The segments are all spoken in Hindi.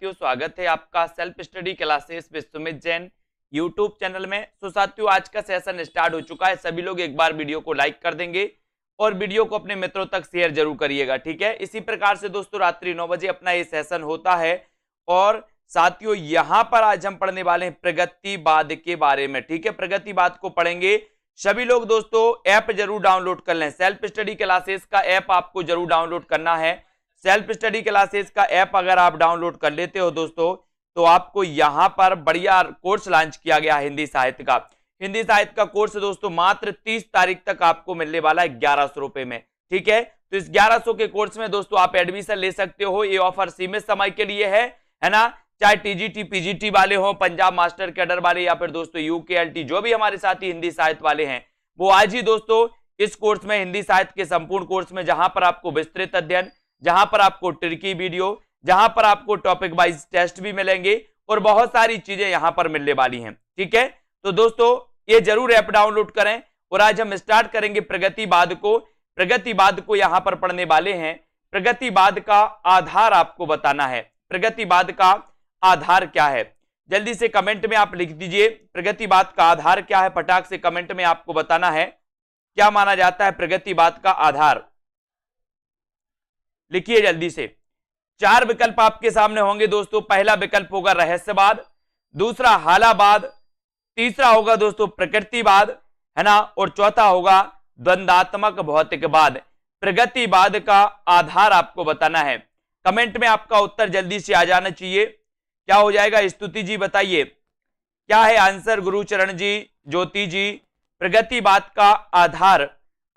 साथियों, स्वागत है आपका self study classes with Sumit Jain YouTube channel में। तो साथियों, आज का सेशन स्टार्ट हो चुका है। सभी लोग एक बार वीडियो को लाइक कर देंगे और वीडियो को अपने मित्रों तक शेयर जरूर करिएगा, ठीक है। इसी प्रकार से दोस्तों रात्रि 9 बजे अपना ये सेशन होता है। और साथियों, यहां पर आज हम पढ़ने वाले हैं प्रगतिवाद के बारे में, ठीक है। प्रगतिवाद को पढ़ेंगे सभी लोग। दोस्तों ऐप जरूर डाउनलोड कर लें, सेल्फ स्टडी क्लासेस का ऐप आपको जरूर डाउनलोड करना है। सेल्फ स्टडी क्लासेस का ऐप अगर आप डाउनलोड कर लेते हो दोस्तों, तो आपको यहां पर बढ़िया कोर्स लॉन्च किया गया है हिंदी साहित्य का। हिंदी साहित्य का कोर्स दोस्तों मात्र 30 तारीख तक आपको मिलने वाला है 1100 रुपए में, ठीक है। तो इस 1100 के कोर्स में दोस्तों आप एडमिशन ले सकते हो। ये ऑफर सीमित समय के लिए है ना। चाहे टीजीटी पीजीटी वाले हो, पंजाब मास्टर कैडर वाले, या फिर दोस्तों यूकेएलटी, जो भी हमारे साथी हिंदी साहित्य वाले हैं, वो आज ही दोस्तों इस कोर्स में, हिंदी साहित्य के संपूर्ण कोर्स में, जहां पर आपको विस्तृत अध्ययन, जहां पर आपको ट्रिकी वीडियो, जहां पर आपको टॉपिक वाइज टेस्ट भी मिलेंगे और बहुत सारी चीजें यहां पर मिलने वाली हैं, ठीक है। तो दोस्तों ये जरूर ऐप डाउनलोड करें। और आज हम स्टार्ट करेंगे प्रगतिवाद को। प्रगतिवाद को यहां पर पढ़ने वाले हैं। प्रगतिवाद का आधार आपको बताना है। प्रगतिवाद का आधार क्या है, जल्दी से कमेंट में आप लिख दीजिए। प्रगतिवाद का आधार क्या है, फटाक से कमेंट में आपको बताना है क्या माना जाता है प्रगतिवाद का आधार। लिखिए जल्दी से। 4 विकल्प आपके सामने होंगे दोस्तों। पहला विकल्प होगा रहस्यवाद, दूसरा हालावाद, तीसरा होगा दोस्तों प्रकृतिवाद, है ना, और चौथा होगा द्वंद्वात्मक भौतिकवाद। प्रगतिवाद का आधार आपको बताना है। कमेंट में आपका उत्तर जल्दी से आ जाना चाहिए। क्या हो जाएगा स्तुति जी, बताइए क्या है आंसर। गुरुचरण जी, ज्योति जी, प्रगतिवाद का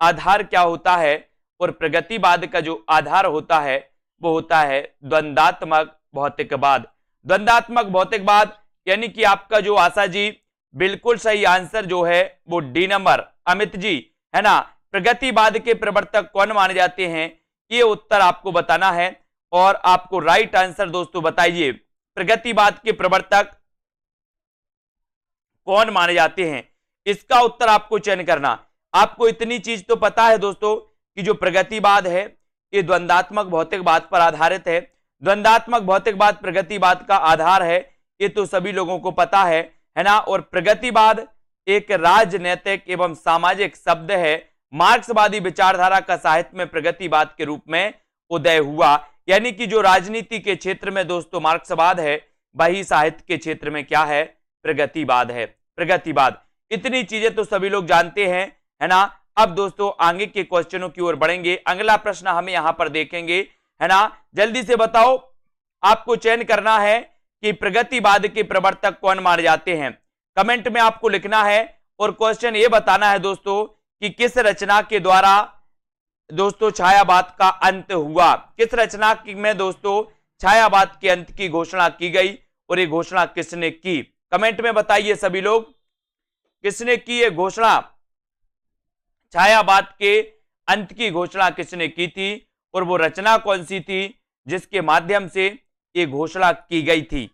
आधार क्या होता है। और प्रगतिवाद का जो आधार होता है वो होता है द्वंद्वात्मक भौतिकवाद। द्वंद्वात्मक भौतिकवाद यानी कि आपका जो आशा जी, बिल्कुल सही आंसर जो है वो डी नंबर। अमित जी, है ना, प्रगतिवाद के प्रवर्तक कौन माने जाते हैं, ये उत्तर आपको बताना है। और आपको राइट आंसर दोस्तों बताइए, प्रगतिवाद के प्रवर्तक कौन माने जाते हैं, इसका उत्तर आपको चयन करना। आपको इतनी चीज तो पता है दोस्तों कि जो प्रगतिवाद है ये द्वंद्वात्मक भौतिकवाद पर आधारित है। द्वंद्वात्मक भौतिकवाद प्रगतिवाद का आधार है, ये तो सभी लोगों को पता है ना। और प्रगतिवाद एक राजनैतिक एवं सामाजिक शब्द है। मार्क्सवादी विचारधारा का साहित्य में प्रगतिवाद के रूप में उदय हुआ। यानी कि जो राजनीति के क्षेत्र में दोस्तों मार्क्सवाद है, वही साहित्य के क्षेत्र में क्या है, प्रगतिवाद है। प्रगतिवाद, इतनी चीजें तो सभी लोग जानते हैं, है ना। अब दोस्तों आगे के क्वेश्चनों की ओर बढ़ेंगे। अगला प्रश्न हमें यहां पर देखेंगे, है ना। जल्दी से बताओ, आपको चयन करना है कि प्रगतिवाद के प्रवर्तक कौन माने जाते हैं। कमेंट में आपको लिखना है और क्वेश्चन ये बताना है दोस्तों कि किस रचना के द्वारा दोस्तों छायावाद का अंत हुआ। किस रचना में दोस्तों छायावाद के अंत की घोषणा की गई और ये घोषणा किसने की। कमेंट में बताइए सभी लोग, किसने की ये घोषणा, छायावाद के अंत की घोषणा किसने की थी और वो रचना कौन सी थी जिसके माध्यम से ये घोषणा की गई थी।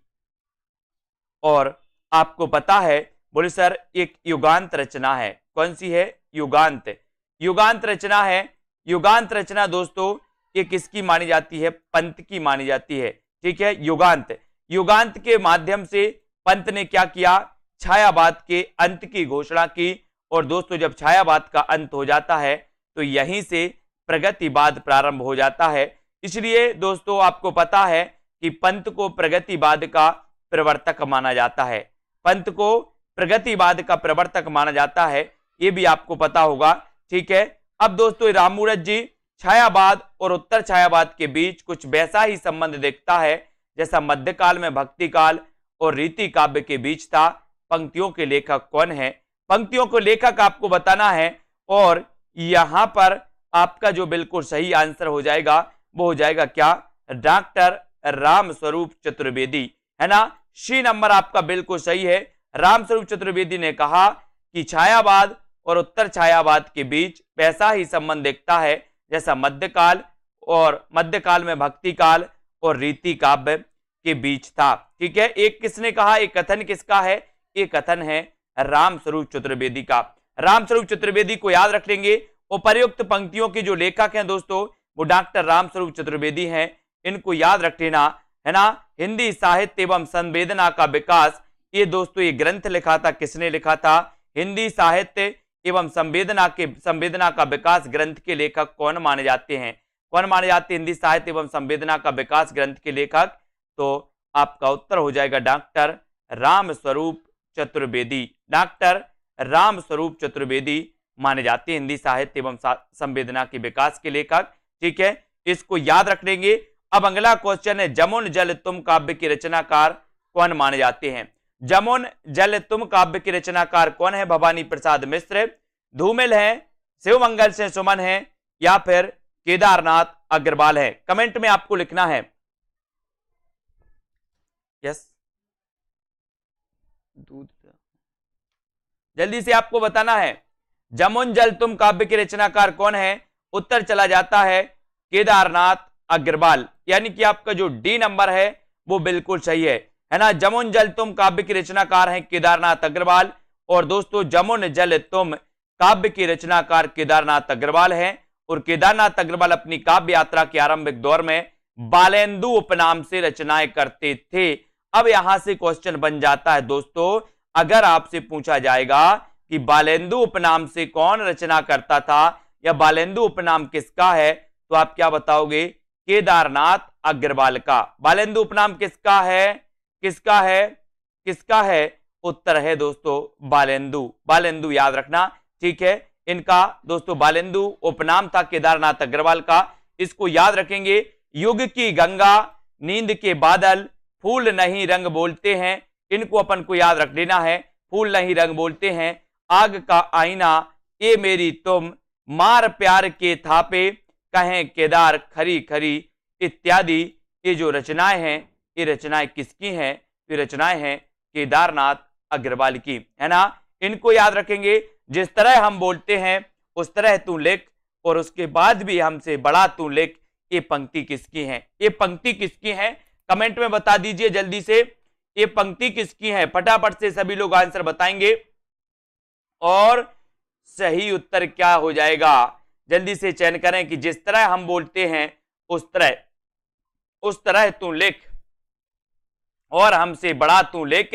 और आपको पता है, बोले सर एक युगांत रचना है। कौन सी है, युगांत। युगांत रचना है। युगांत रचना दोस्तों ये किसकी मानी जाती है, पंत की मानी जाती है, ठीक है। युगांत, युगांत के माध्यम से पंत ने क्या किया, छायावाद के अंत की घोषणा की। और दोस्तों जब छायावाद का अंत हो जाता है तो यहीं से प्रगतिवाद प्रारंभ हो जाता है। इसलिए दोस्तों आपको पता है कि पंत को प्रगतिवाद का प्रवर्तक माना जाता है। पंत को प्रगतिवाद का प्रवर्तक माना जाता है, ये भी आपको पता होगा, ठीक है। अब दोस्तों राममूरत जी, छायावाद और उत्तर छायावाद के बीच कुछ वैसा ही संबंध देखता है जैसा मध्यकाल में भक्ति काल और रीति काव्य के बीच था। पंक्तियों के लेखक कौन है, पंक्तियों को लेखक आपको बताना है। और यहां पर आपका जो बिल्कुल सही आंसर हो जाएगा वो हो जाएगा क्या, डॉक्टर रामस्वरूप चतुर्वेदी, है ना। सी नंबर आपका बिल्कुल सही है। रामस्वरूप चतुर्वेदी ने कहा कि छायावाद और उत्तर छायावाद के बीच वैसा ही संबंध दिखता है जैसा मध्यकाल में भक्ति काल और रीति काव्य के बीच था, ठीक है। एक किसने कहा, एक कथन किसका है, एक कथन है रामस्वरूप चतुर्वेदी का। रामस्वरूप चतुर्वेदी को याद रख लेंगे। उपर्युक्त पंक्तियों के जो लेखक हैं दोस्तों वो डॉक्टर रामस्वरूप चतुर्वेदी हैं, इनको याद रख लेना, है ना। हिंदी साहित्य एवं संवेदना का विकास। ये दोस्तों ये ग्रंथ लिखा था, किसने लिखा था? हिंदी साहित्य एवं संवेदना का विकास ग्रंथ के लेखक कौन माने जाते हैं? कौन माने जाते हैं हिंदी साहित्य एवं संवेदना का विकास ग्रंथ के लेखक? तो आपका उत्तर हो जाएगा डॉक्टर रामस्वरूप चतुर्वेदी। डॉक्टर रामस्वरूप चतुर्वेदी माने जाते हैं हिंदी साहित्य एवं संवेदना के विकास के लेखक। ठीक है, इसको याद रख लेंगे। अब अगला क्वेश्चन है, जमुन जल तुम काव्य के रचनाकार कौन माने जाते हैं? जमुन जल तुम काव्य के रचनाकार कौन है? भवानी प्रसाद मिश्र, धूमिल है, शिवमंगल से सुमन है, या फिर केदारनाथ अग्रवाल है? कमेंट में आपको लिखना है। यस, दूध जल्दी से आपको बताना है। जमुन जल तुम काव्य के रचनाकार कौन है? उत्तर चला जाता है केदारनाथ अग्रवाल, यानी कि आपका जो डी नंबर है वो बिल्कुल सही है ना। जमुन जल तुम काव्य के रचनाकार हैं केदारनाथ अग्रवाल। और दोस्तों जमुन जल तुम काव्य के रचनाकार केदारनाथ अग्रवाल हैं। और केदारनाथ अग्रवाल अपनी काव्य यात्रा के आरंभिक दौर में बालेंदु उपनाम से रचनाएं करते थे। अब यहां से क्वेश्चन बन जाता है दोस्तों, अगर आपसे पूछा जाएगा कि बालेंदु उपनाम से कौन रचना करता था या बालेंदु उपनाम किसका है, तो आप क्या बताओगे? केदारनाथ अग्रवाल का। बालेंदु उपनाम किसका है? किसका है? किसका है? उत्तर है दोस्तों बालेंदु। बालेंदु याद रखना। ठीक है, इनका दोस्तों बालेंदु उपनाम था केदारनाथ अग्रवाल का। इसको याद रखेंगे। युग की गंगा, नींद के बादल, फूल नहीं रंग बोलते हैं, इनको अपन को याद रख लेना है। फूल नहीं रंग बोलते हैं, आग का आईना, ए मेरी तुम, मार प्यार के थापे, कहें केदार खरी खरी इत्यादि। ये जो रचनाएं हैं ये रचनाएं किसकी हैं? ये रचनाएं हैं केदारनाथ अग्रवाल की, है ना। इनको याद रखेंगे। जिस तरह हम बोलते हैं उस तरह तू लिख, और उसके बाद भी हमसे बड़ा तू लिख। ये पंक्ति किसकी है? ये पंक्ति किसकी है? कमेंट में बता दीजिए जल्दी से, ये पंक्ति किसकी है? फटाफट से सभी लोग आंसर बताएंगे। और सही उत्तर क्या हो जाएगा? जल्दी से चयन करें कि जिस तरह हम बोलते हैं उस तरह तू लिख, और हमसे बड़ा तू लिख।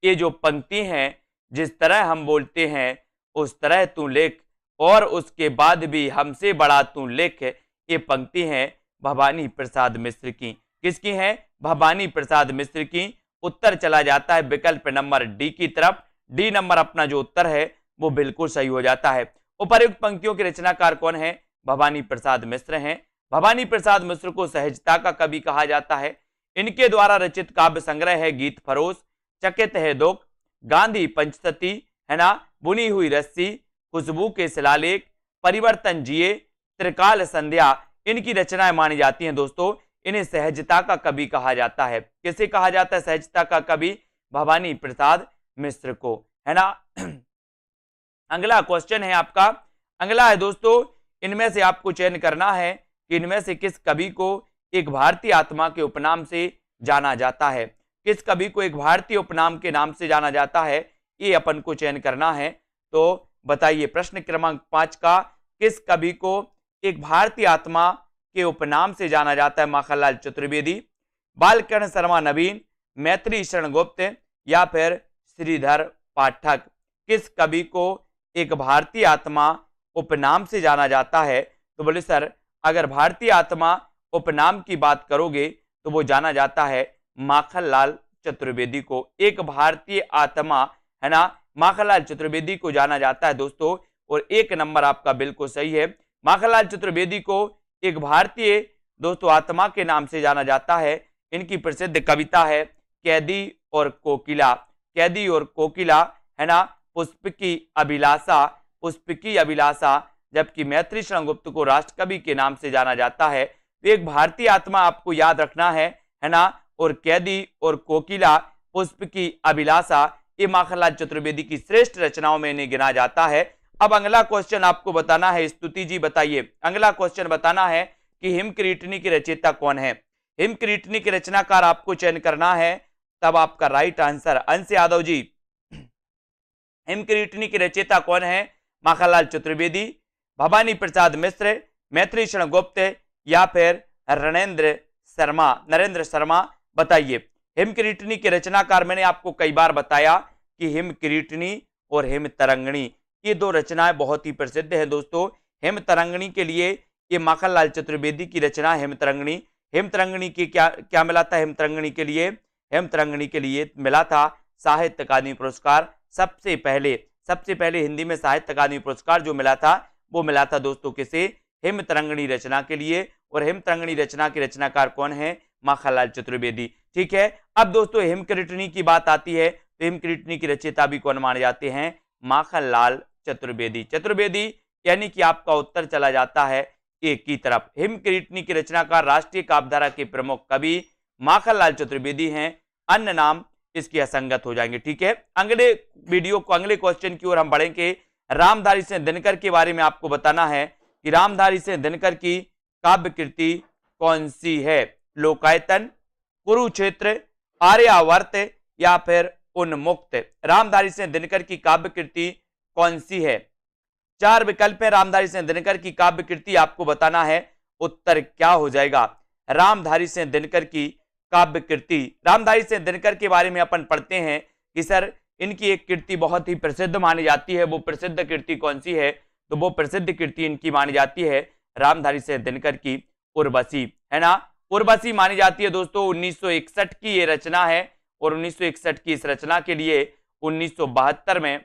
ये जो पंक्ति है, जिस तरह हम बोलते हैं उस तरह तू लिख, और उसके बाद भी हमसे बड़ा तू लिख। ये पंक्ति है भवानी प्रसाद मिश्र की। किसकी है? भवानी प्रसाद मिश्र की। उत्तर चला जाता है विकल्प नंबर डी की तरफ। डी नंबर अपना जो उत्तर है वो बिल्कुल सही हो जाता है। उपर्युक्त पंक्तियों के रचनाकार कौन है? भवानी प्रसाद मिश्र हैं। भवानी प्रसाद मिश्र को सहजता का कवि कहा जाता है। इनके द्वारा रचित काव्य संग्रह है गीत फरोश, चकित है दुख, गांधी पंचसती, है ना, बुनी हुई रस्सी, खुशबू के शिलालेख, परिवर्तन जिए, त्रिकाल संध्या। इनकी रचनाएं मानी जाती हैं दोस्तों। इन्हें सहजता का कवि कहा जाता है। किसे कहा जाता है सहजता का कवि? भवानी प्रसाद मिश्र को, है ना। अगला क्वेश्चन है आपका। अगला है दोस्तों, इनमें से आपको चयन करना है कि इनमें से किस कवि को एक भारतीय आत्मा के उपनाम से जाना जाता है। किस कवि को एक भारतीय उपनाम के नाम से जाना जाता है, ये अपन को चयन करना है। तो बताइए, प्रश्न क्रमांक 5 का, किस कवि को एक भारतीय आत्मा के उपनाम से जाना जाता है? माखनलाल चतुर्वेदी, बालकर्ण शर्मा नवीन, मैत्री शरण गुप्त, या फिर श्रीधर पाठक। किस कवि को एक भारतीय आत्मा उपनाम से जाना जाता है? तो बोले सर, अगर भारतीय आत्मा उपनाम की बात करोगे तो वो जाना जाता है माखनलाल चतुर्वेदी को। एक भारतीय आत्मा, है ना, माखनलाल चतुर्वेदी को जाना जाता है दोस्तों। और एक नंबर आपका बिल्कुल सही है। माखनलाल चतुर्वेदी को एक भारतीय दोस्तों आत्मा के नाम से जाना जाता है। इनकी प्रसिद्ध कविता है कैदी और कोकिला। कैदी और कोकिला, है ना, पुष्पकी अभिलाषा, पुष्पकी अभिलाषा। जबकि मैत्री शरण गुप्त को राष्ट्रकवि के नाम से जाना जाता है। तो एक भारतीय आत्मा आपको याद रखना है ना। और कैदी और कोकिला, पुष्पकी अभिलाषा, ये माखनलाल चतुर्वेदी की श्रेष्ठ रचनाओं में इन्हें गिना जाता है। अब अगला क्वेश्चन आपको बताना है। स्तुति जी बताइए, अगला क्वेश्चन बताना है कि हिमक्रीटनी की रचयिता कौन है? हिमक्रीटनी के रचनाकार आपको चयन करना है, तब आपका राइट आंसर। अंश यादव जी, हिमक्रीटनी की रचयिता कौन है? माखनलाल चतुर्वेदी, भवानी प्रसाद मिश्र, मैत्री शरण गुप्त, या फिर नरेंद्र शर्मा। बताइए। हिमकिरीटनी के रचनाकार मैंने आपको कई बार बताया कि हिमकिरीटनी और हिमतरंगिणी ये दो रचनाएं बहुत ही प्रसिद्ध हैं दोस्तों। हिमतरंगिणी के लिए ये माखनलाल चतुर्वेदी की रचना हिमतरंगिणी। हिमतरंगिणी की क्या क्या मिला था? हिमतरंगिणी के लिए मिला था साहित्य अकादमी पुरस्कार। सबसे पहले हिंदी में साहित्य अकादमी पुरस्कार जो मिला था वो मिला था दोस्तों किसे? हिमतरंगिणी रचना के लिए। और हिमतरंगिणी रचना के रचनाकार कौन है? माखनलाल चतुर्वेदी। ठीक है, अब दोस्तों हिमकिरीटनी की बात आती है तो हिमकिरीटनी की रचयिता भी कौन माने जाते हैं? माखनलाल चतुर्वेदी यानी कि आपका उत्तर चला जाता है एक की तरफ। हिमकिरीटनी की रचनाकार राष्ट्रीय काव्यधारा के प्रमुख कवि माखनलाल चतुर्वेदी हैं, अन्य नाम इसके असंगत हो जाएंगे। ठीक है, अगले क्वेश्चन की ओर हम बढ़ेंगे। रामधारी सिंह दिनकर के बारे में आपको बताना है कि रामधारी सिंह दिनकर की काव्य कृति कौन सी है? लोकायतन, कुरुक्षेत्र, आर्यावर्त या फिर उन्मुक्त। रामधारी सिंह दिनकर की काव्य कृति कौन सी है? 4 विकल्प है रामधारी सिंह दिनकर की काव्य कृति, आपको बताना है उत्तर क्या हो जाएगा। रामधारी सिंह दिनकर की काव्य कृति, रामधारी सिंह दिनकर के बारे में अपन पढ़ते हैं कि सर इनकी एक कृति बहुत ही प्रसिद्ध मानी जाती है। वो प्रसिद्ध कृति कौन सी है? तो वो प्रसिद्ध कृति इनकी मानी जाती है रामधारी सिंह दिनकर की उर्वशी, है ना। उर्वशी मानी जाती है दोस्तों। 1961 की ये रचना है और 1961 की इस रचना के लिए 1972 में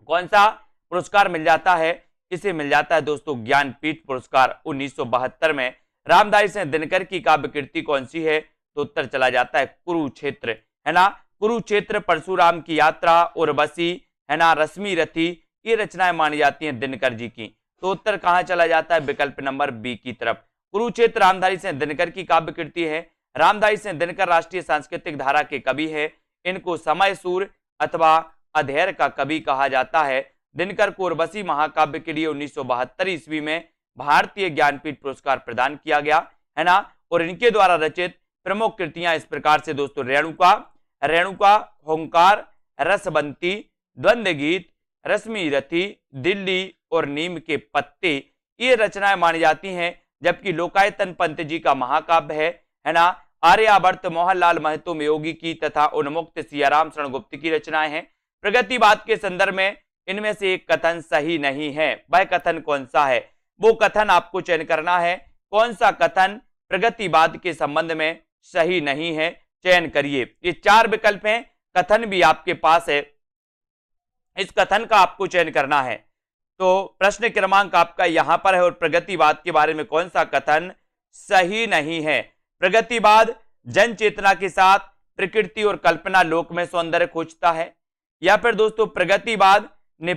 कौन सा पुरस्कार मिल जाता है? इसे मिल जाता है दोस्तों ज्ञानपीठ पुरस्कार 1972 में। रामधारी सिंह दिनकर की काव्य कृति कौन सी है? तो उत्तर चला जाता है कुरुक्षेत्र, है ना। कुरुक्षेत्र, परशुराम की यात्रा, उर्वशी, है ना, रश्मि रथी, ये रचनाएं मानी जाती हैं दिनकर जी की। तो उत्तर कहां चला जाता है? विकल्प नंबर बी की तरफ। कुरुक्षेत्र रामधारी सिंह दिनकर की काव्य कृति है। रामधारी सिंह दिनकर राष्ट्रीय सांस्कृतिक धारा के कवि है। इनको समय सूर अथवा अधेर का कवि कहा जाता है। दिनकर को उर्वशी महाकाव्य के लिए 1972 ईस्वी में भारतीय ज्ञानपीठ पुरस्कार प्रदान किया गया, है ना। और इनके द्वारा रचित प्रमुख कृतियां इस प्रकार से दोस्तों रेणुका, होंकार, रसबंती, द्वंद्व गीत, रश्मि रथी, दिल्ली और नीम के पत्ते, ये रचनाएं मानी जाती हैं। जबकि लोकायतन पंत जी का महाकाव्य है ना। आर्यावर्त मोहनलाल महतो योगी की तथा उन्मुक्त सियाराम शरण गुप्त की रचनाएं हैं। प्रगतिवाद के संदर्भ में इनमें से एक कथन सही नहीं है। वह कथन कौन सा है? वो कथन आपको चयन करना है। कौन सा कथन प्रगतिवाद के संबंध में सही नहीं है? चयन करिए। ये 4 विकल्प हैं, कथन भी आपके पास है, इस कथन का आपको चयन करना है। तो प्रश्न क्रमांक आपका यहां पर है और प्रगतिवाद के बारे में कौन सा कथन सही नहीं है? प्रगतिवाद जन चेतना के साथ प्रकृति और कल्पना लोक में सौंदर्य खोजता है, या फिर दोस्तों प्रगतिवाद ने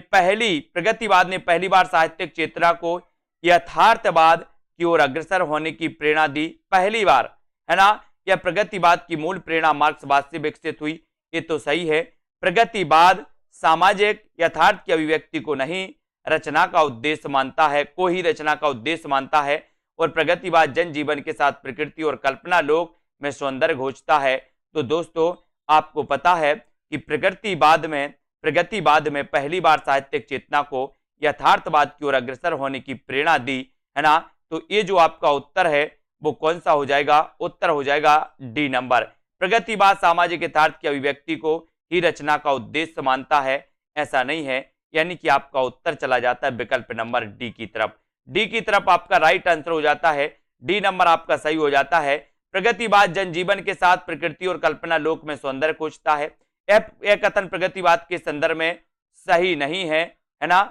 पहली बार साहित्यिक चेतना को यथार्थवाद की ओर अग्रसर होने की प्रेरणा दी पहली बार, है ना। या प्रगतिवाद की मूल प्रेरणा मार्क्सवाद से विकसित हुई? ये तो सही है। प्रगतिवाद सामाजिक यथार्थ की अभिव्यक्ति को नहीं रचना का उद्देश्य मानता है, को ही रचना का उद्देश्य मानता है। और प्रगतिवाद जन जीवन के साथ प्रकृति और कल्पना लोक में सौंदर्य खोजता है। तो दोस्तों आपको पता है कि प्रगतिवाद में पहली बार साहित्यिक चेतना को यथार्थवाद की ओर अग्रसर होने की प्रेरणा दी, है ना। तो ये जो आपका उत्तर है वो कौन सा हो जाएगा? उत्तर हो जाएगा डी नंबर। प्रगतिवाद सामाजिक यथार्थ की अभिव्यक्ति को ही रचना का उद्देश्य मानता है, ऐसा नहीं है। यानी कि आपका उत्तर चला जाता है विकल्प नंबर डी की तरफ। डी की तरफ आपका राइट आंसर हो जाता है। डी नंबर आपका सही हो जाता है। प्रगतिवाद जनजीवन के साथ प्रकृति और कल्पना लोक में सौंदर्य खोजता है। यह कथन प्रगतिवाद के संदर्भ में सही नहीं है, है ना।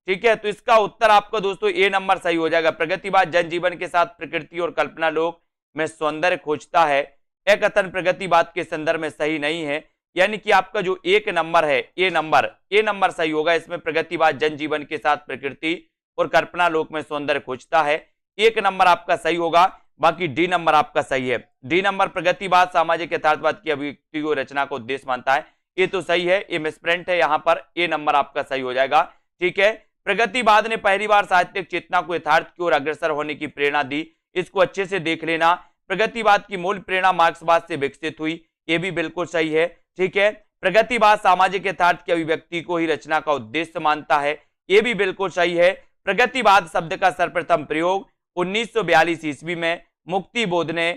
ठीक है, तो इसका उत्तर आपका दोस्तों ए नंबर सही हो जाएगा। प्रगतिवाद जनजीवन के साथ प्रकृति और कल्पना लोक में सौंदर्य खोजता है, यह कथन प्रगतिवाद के संदर्भ में सही नहीं है। यानी कि आपका जो एक नंबर है ए नंबर सही होगा। इसमें प्रगतिवाद जनजीवन के साथ प्रकृति और कल्पना लोक में सौंदर्य खोजता है, एक नंबर आपका सही होगा। बाकी डी नंबर आपका सही है। डी नंबर प्रगतिवाद सामाजिक यथार्थवाद की अभिव्यक्ति को रचना को उद्देश्य मानता है, ये तो सही है। ये मिसप्रिंट है यहाँ पर, ए नंबर आपका सही हो जाएगा। ठीक है, प्रगतिवाद ने पहली बार साहित्यिक चेतना को यथार्थ की ओर अग्रसर होने की प्रेरणा दी, इसको अच्छे से देख लेना। प्रगतिवाद की मूल प्रेरणा मार्क्सवाद से विकसित हुई, ये भी बिल्कुल सही है। ठीक है, प्रगतिवाद सामाजिक यथार्थ की अभिव्यक्ति को ही रचना का उद्देश्य मानता है, ये भी बिल्कुल सही है। प्रगतिवाद शब्द का सर्वप्रथम प्रयोग 1942 ईस्वी में मुक्तिबोध ने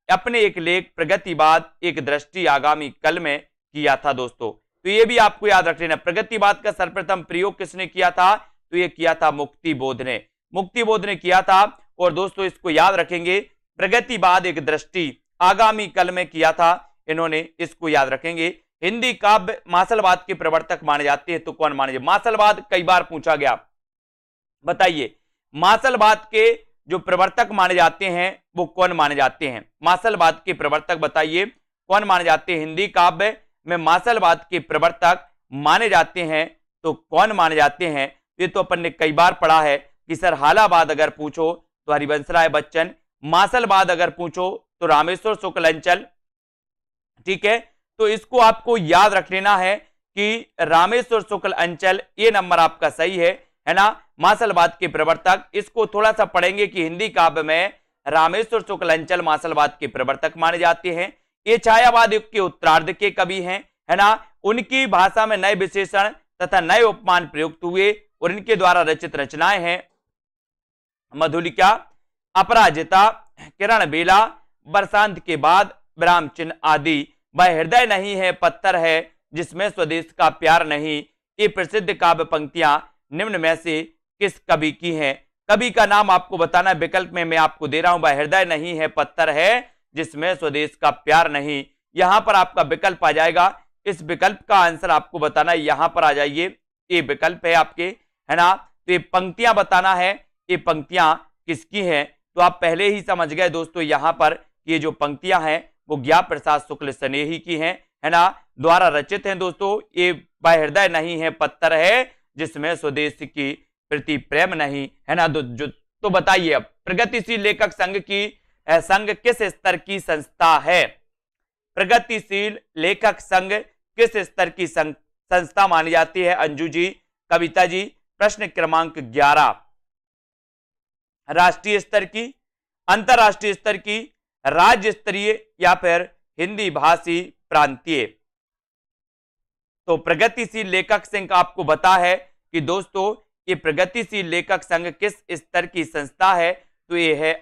अपने एक लेख प्रगतिवाद एक दृष्टि आगामी कल में किया था दोस्तों। तो ये भी आपको याद रख लेना, प्रगतिवाद का सर्वप्रथम प्रयोग किसने किया था? तो ये किया था मुक्तिबोध ने किया था। और दोस्तों इसको याद रखेंगे, प्रगतिवाद एक दृष्टि आगामी कल में किया था इन्होंने, इसको याद रखेंगे। हिंदी काव्य मासलवाद के प्रवर्तक माने जाते हैं, तो कौन माने जाते? मासलवाद कई बार पूछा गया, बताइए मासलवाद के जो प्रवर्तक माने जाते हैं वो कौन माने जाते हैं? मासलवाद के प्रवर्तक बताइए कौन माने जाते हैं? हिंदी काव्य में मासलवाद के प्रवर्तक माने जाते हैं तो कौन माने जाते हैं? ये तो अपन ने कई बार पढ़ा है कि सर हालाबाद अगर पूछो तो हरिवंश राय बच्चन, मासलवाद अगर पूछो तो रामेश्वर शुक्ल अंचल। ठीक है, तो इसको आपको याद रख लेना है कि रामेश्वर शुक्ल अंचल, ये नंबर आपका सही है ना। मासलवाद के प्रवर्तक, इसको थोड़ा सा पढ़ेंगे कि हिंदी काव्य में रामेश्वर शुक्ल अंचल मासलवाद के प्रवर्तक माने जाते हैं। ये छायावाद युग के उत्तरार्ध के कवि हैं, है ना। उनकी भाषा में नए विशेषण तथा नए उपमान प्रयुक्त हुए और इनके द्वारा रचित रचनाएं हैं मधुलिका, अपराजिता, किरण बेला, बरसांत के बाद, विराम चिन्ह आदि। वह हृदय नहीं है पत्थर है जिसमें स्वदेश का प्यार नहीं। ये प्रसिद्ध काव्य पंक्तियां निम्न में से किस कवि की हैं? कवि का नाम आपको बताना है, विकल्प में मैं आपको दे रहा हूं। वह हृदय नहीं है पत्थर है जिसमें स्वदेश का प्यार नहीं। यहां पर आपका विकल्प आ जाएगा, इस विकल्प का आंसर आपको बताना है, यहां पर आ जाइए, ये विकल्प है आपके, है ना। तो ये पंक्तियां बताना है, ये पंक्तियां किसकी हैं? तो आप पहले ही समझ गए दोस्तों, यहां पर ये जो पंक्तियां हैं वो ज्ञा प्रसाद शुक्ल स्नेही की हैं, है ना, द्वारा रचित हैं दोस्तों। ये वह हृदय नहीं है पत्थर है जिसमें स्वदेश की प्रति प्रेम नहीं, है ना। तो बताइए अब प्रगतिशील लेखक संघ किस स्तर की संस्था है? प्रगतिशील लेखक संघ किस स्तर की संस्था मानी जाती है? अंजू जी, कविता जी। प्रश्न क्रमांक 11, राष्ट्रीय स्तर की, अंतरराष्ट्रीय स्तर की, राज्य स्तरीय या फिर हिंदी भाषी प्रांतीय? तो प्रगतिशील लेखक संघ आपको बता है कि दोस्तों ये प्रगतिशील लेखक संघ किस स्तर की संस्था है? तो ये है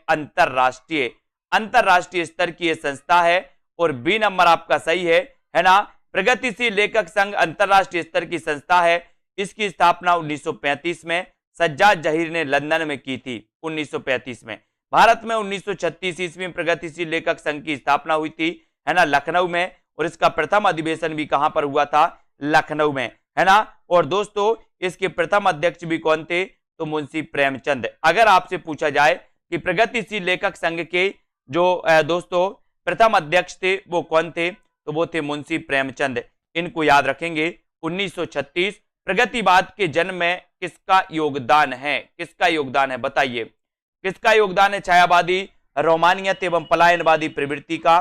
अंतरराष्ट्रीय स्तर की ये संस्था है। और बी नंबर आपका सही है ना। प्रगतिशील लेखक संघ अंतरराष्ट्रीय स्तर की संस्था है। इसकी स्थापना 1935 में सज्जाद जहीर ने लंदन में की थी, 1935 में। भारत में 1936 ईस्वी में प्रगतिशील लेखक संघ की स्थापना हुई थी, है ना, लखनऊ में। और इसका प्रथम अधिवेशन भी कहां पर हुआ था? लखनऊ में, है ना। और दोस्तों इसके प्रथम अध्यक्ष भी कौन थे? तो मुंशी प्रेमचंद। अगर आपसे पूछा जाए कि प्रगतिशील लेखक संघ के जो दोस्तों प्रथम अध्यक्ष थे वो कौन थे? तो वो थे मुंशी प्रेमचंद। इनको याद रखेंगे। 1936 प्रगतिवाद के जन्म में किसका योगदान है? किसका योगदान है बताइए, किसका योगदान है? छायावादी, रोमानियत एवं पलायनवादी प्रवृत्ति का,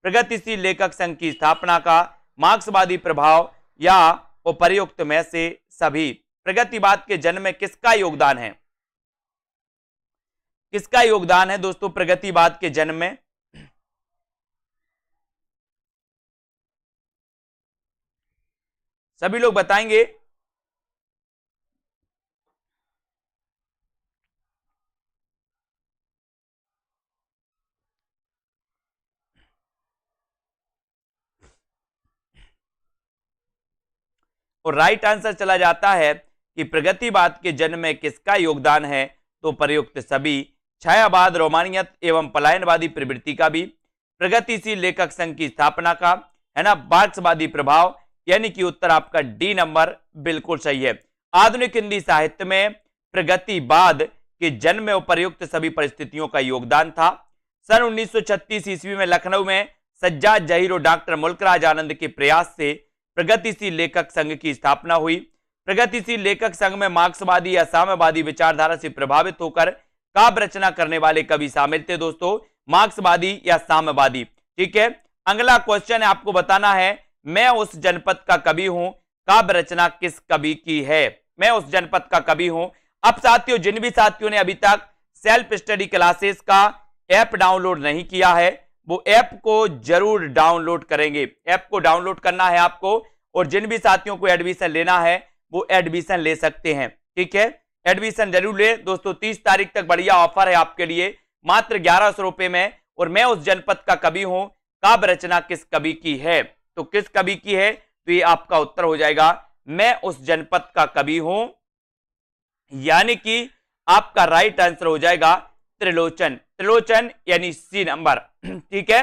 प्रगतिशील लेखक संघ की स्थापना का, मार्क्सवादी प्रभाव या उपर्युक्त में से सभी? प्रगतिवाद के जन्म में किसका योगदान है? किसका योगदान है दोस्तों प्रगतिवाद के जन्म में? सभी लोग बताएंगे। और राइट आंसर चला जाता है कि प्रगतिवाद के जन्म में किसका योगदान है? तो प्रयुक्त सभी। छायावाद, रोमानियत एवं पलायनवादी प्रवृत्ति का भी, प्रगतिशील लेखक संघ की स्थापना का, है ना, मार्क्सवादी प्रभाव, यानी कि उत्तर आपका डी नंबर बिल्कुल सही है। आधुनिक हिंदी साहित्य में प्रगतिवाद के जन्म में उपर्युक्त सभी परिस्थितियों का योगदान था। सन 1936 ईस्वी में लखनऊ में सज्जाद जहीर और डॉक्टर मुल्कराज आनंद के प्रयास से प्रगतिशील लेखक संघ की स्थापना हुई। प्रगतिशील लेखक संघ में मार्क्सवादी या साम्यवादी विचारधारा से प्रभावित होकर काव्य रचना करने वाले कवि शामिल थे दोस्तों, मार्क्सवादी या साम्यवादी। ठीक है, अगला क्वेश्चन है, आपको बताना है मैं उस जनपद का कवि हूं, काव्य रचना किस कवि की है? मैं उस जनपद का कवि हूं। अब साथियों, जिन भी साथियों ने अभी तक सेल्फ स्टडी क्लासेस का ऐप डाउनलोड नहीं किया है वो ऐप को जरूर डाउनलोड करेंगे। ऐप को डाउनलोड करना है आपको, और जिन भी साथियों को एडमिशन लेना है वो एडमिशन ले सकते हैं। ठीक है, एडमिशन जरूर ले दोस्तों। 30 तारीख तक बढ़िया ऑफर है आपके लिए, मात्र 1100 रुपए में। और मैं उस जनपद का कवि हूं, काव्य रचना किस कवि की है? तो किस कवि की है? तो ये आपका उत्तर हो जाएगा, मैं उस जनपद का कवि हूं, यानी कि आपका राइट आंसर हो जाएगा त्रिलोचन। त्रिलोचन यानी सी नंबर, ठीक है,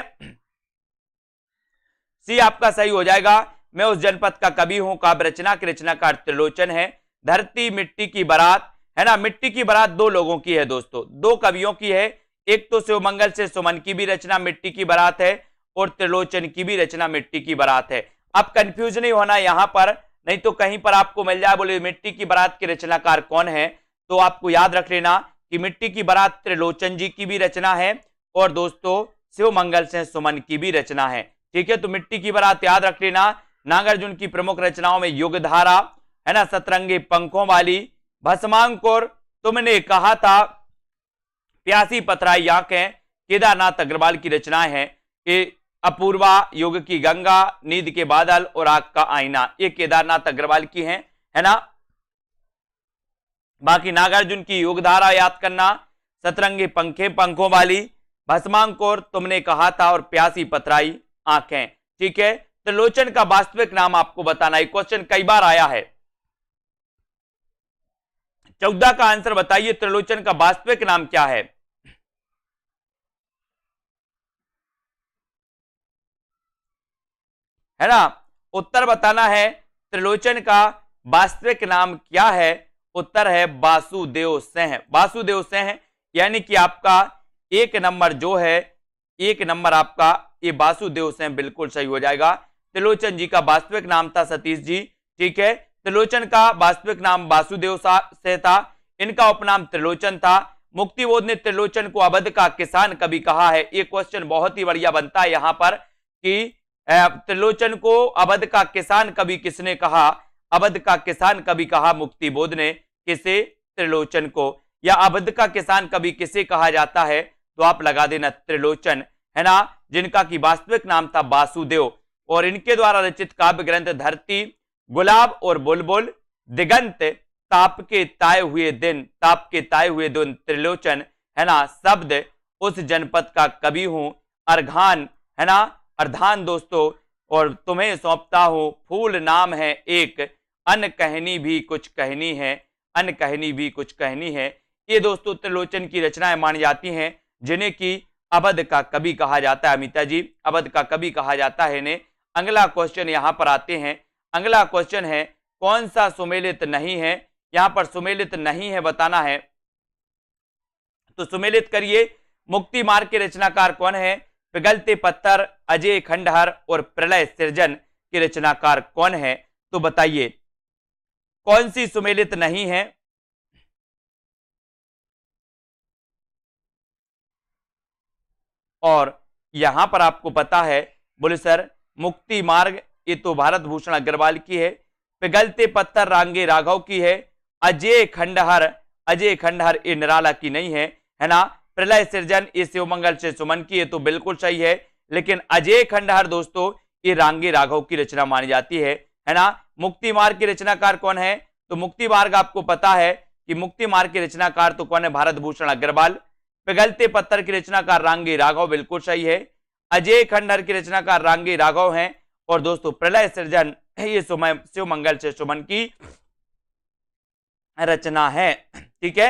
सी आपका सही हो जाएगा। मैं उस जनपद का कवि हूं, काव्य रचना के रचनाकार त्रिलोचन है। धरती मिट्टी की बारात, है ना, मिट्टी की बारात दो लोगों की है दोस्तों, दो कवियों की है। एक तो शिवमंगल से सुमन की भी रचना मिट्टी की बारात है, और त्रिलोचन की भी रचना मिट्टी की बारात है। अब कंफ्यूज नहीं होना यहां पर, नहीं तो कहीं पर आपको मिल जाए बोले मिट्टी की बारात के रचनाकार कौन है, तो आपको याद रख लेना कि मिट्टी की बारात त्रिलोचन जी की भी रचना है, और दोस्तों शिवमंगल से सुमन की भी रचना है, ठीक है। तो मिट्टी की बारात याद रख लेना। नागार्जुन की प्रमुख रचनाओं में युगधारा, है ना, सतरंगी पंखों वाली, भस्मांकुर, तुमने कहा था, प्यासी पथराई आंखें, केदारनाथ अग्रवाल की रचनाएं हैं। ये अपूर्वा, युग की गंगा, नींद के बादल और आग का आईना, ये केदारनाथ अग्रवाल की हैं, है ना। बाकी नागार्जुन की युगधारा याद करना, सतरंगी पंखों वाली, भस्मांकुर, तुमने कहा था, और प्यासी पथराई आंखें, ठीक है। त्रिलोचन का वास्तविक नाम आपको बताना है, क्वेश्चन कई बार आया है। 14 का आंसर बताइए, त्रिलोचन का वास्तविक नाम क्या है? है ना, उत्तर बताना है, त्रिलोचन का वास्तविक नाम क्या है? उत्तर है वासुदेव सिंह। वासुदेव सिंह, यानी कि आपका एक नंबर जो है, एक नंबर आपका ये वासुदेव सिंह बिल्कुल सही हो जाएगा। त्रिलोचन जी का वास्तविक नाम था सतीश जी, ठीक है। त्रिलोचन का वास्तविक नाम वासुदेव से था, इनका उपनाम त्रिलोचन था। मुक्तिबोध ने त्रिलोचन को अवध का किसान कवि कहा है। ये क्वेश्चन बहुत ही बढ़िया बनता है यहां पर कि त्रिलोचन को अवध का किसान कवि किसने कहा? अवध का किसान कवि कहा मुक्तिबोध ने, किसे? त्रिलोचन को। या अवध का किसान कवि किसे कहा जाता है? तो आप लगा देना त्रिलोचन, है ना, जिनका की वास्तविक नाम था वासुदेव। और इनके द्वारा रचित काव्य ग्रंथ धरती, गुलाब और बुलबुल, दिगंत, ताप के ताए हुए दिन, ताप के ताए हुए दिन, त्रिलोचन, है ना, शब्द, उस जनपद का कवि हूं, अर्घान, है ना, अर्धान दोस्तों, और तुम्हें सौंपता हूं, फूल नाम है एक, अन कहनी भी कुछ कहनी है, अन कहनी भी कुछ कहनी है। ये दोस्तों त्रिलोचन की रचनाएं मानी जाती हैं, जिन्हें की अवध का कवि कहा जाता है। अमिता जी, अवध का कवि कहा जाता है इन्हें। अगला क्वेश्चन यहां पर आते हैं। अगला क्वेश्चन है, कौन सा सुमेलित नहीं है? यहां पर सुमेलित नहीं है बताना है, तो सुमेलित करिए। मुक्ति मार्ग के रचनाकार कौन है? पिघलते पत्थर, अजय खंडहर और प्रलय सृजन के रचनाकार कौन है? तो बताइए कौन सी सुमेलित नहीं है? और यहां पर आपको पता है, बोले सर मुक्ति मार्ग ये तो भारत भूषण अग्रवाल की है, पिघलते पत्थर रांगे राघव की है, अजय खंडहर, अजय खंडहर ये निराला की नहीं है, है ना। प्रलय सृजन ये शिवमंगल से सुमन की है, तो बिल्कुल सही है। लेकिन अजय खंडहर दोस्तों ये रांगे राघव की रचना मानी जाती है ना। मुक्ति मार्ग के रचनाकार कौन है? तो मुक्ति मार्ग आपको पता है कि मुक्ति मार्ग के रचनाकार तो कौन है? भारत भूषण अग्रवाल। पिघलते पत्थर की रचनाकार रांगे राघव, बिल्कुल सही है। अजय खंडहर की रचनाकार रांगे राघव हैं। और दोस्तों प्रलय सृजन ये शिवमंगल से सुमन की रचना है, ठीक है।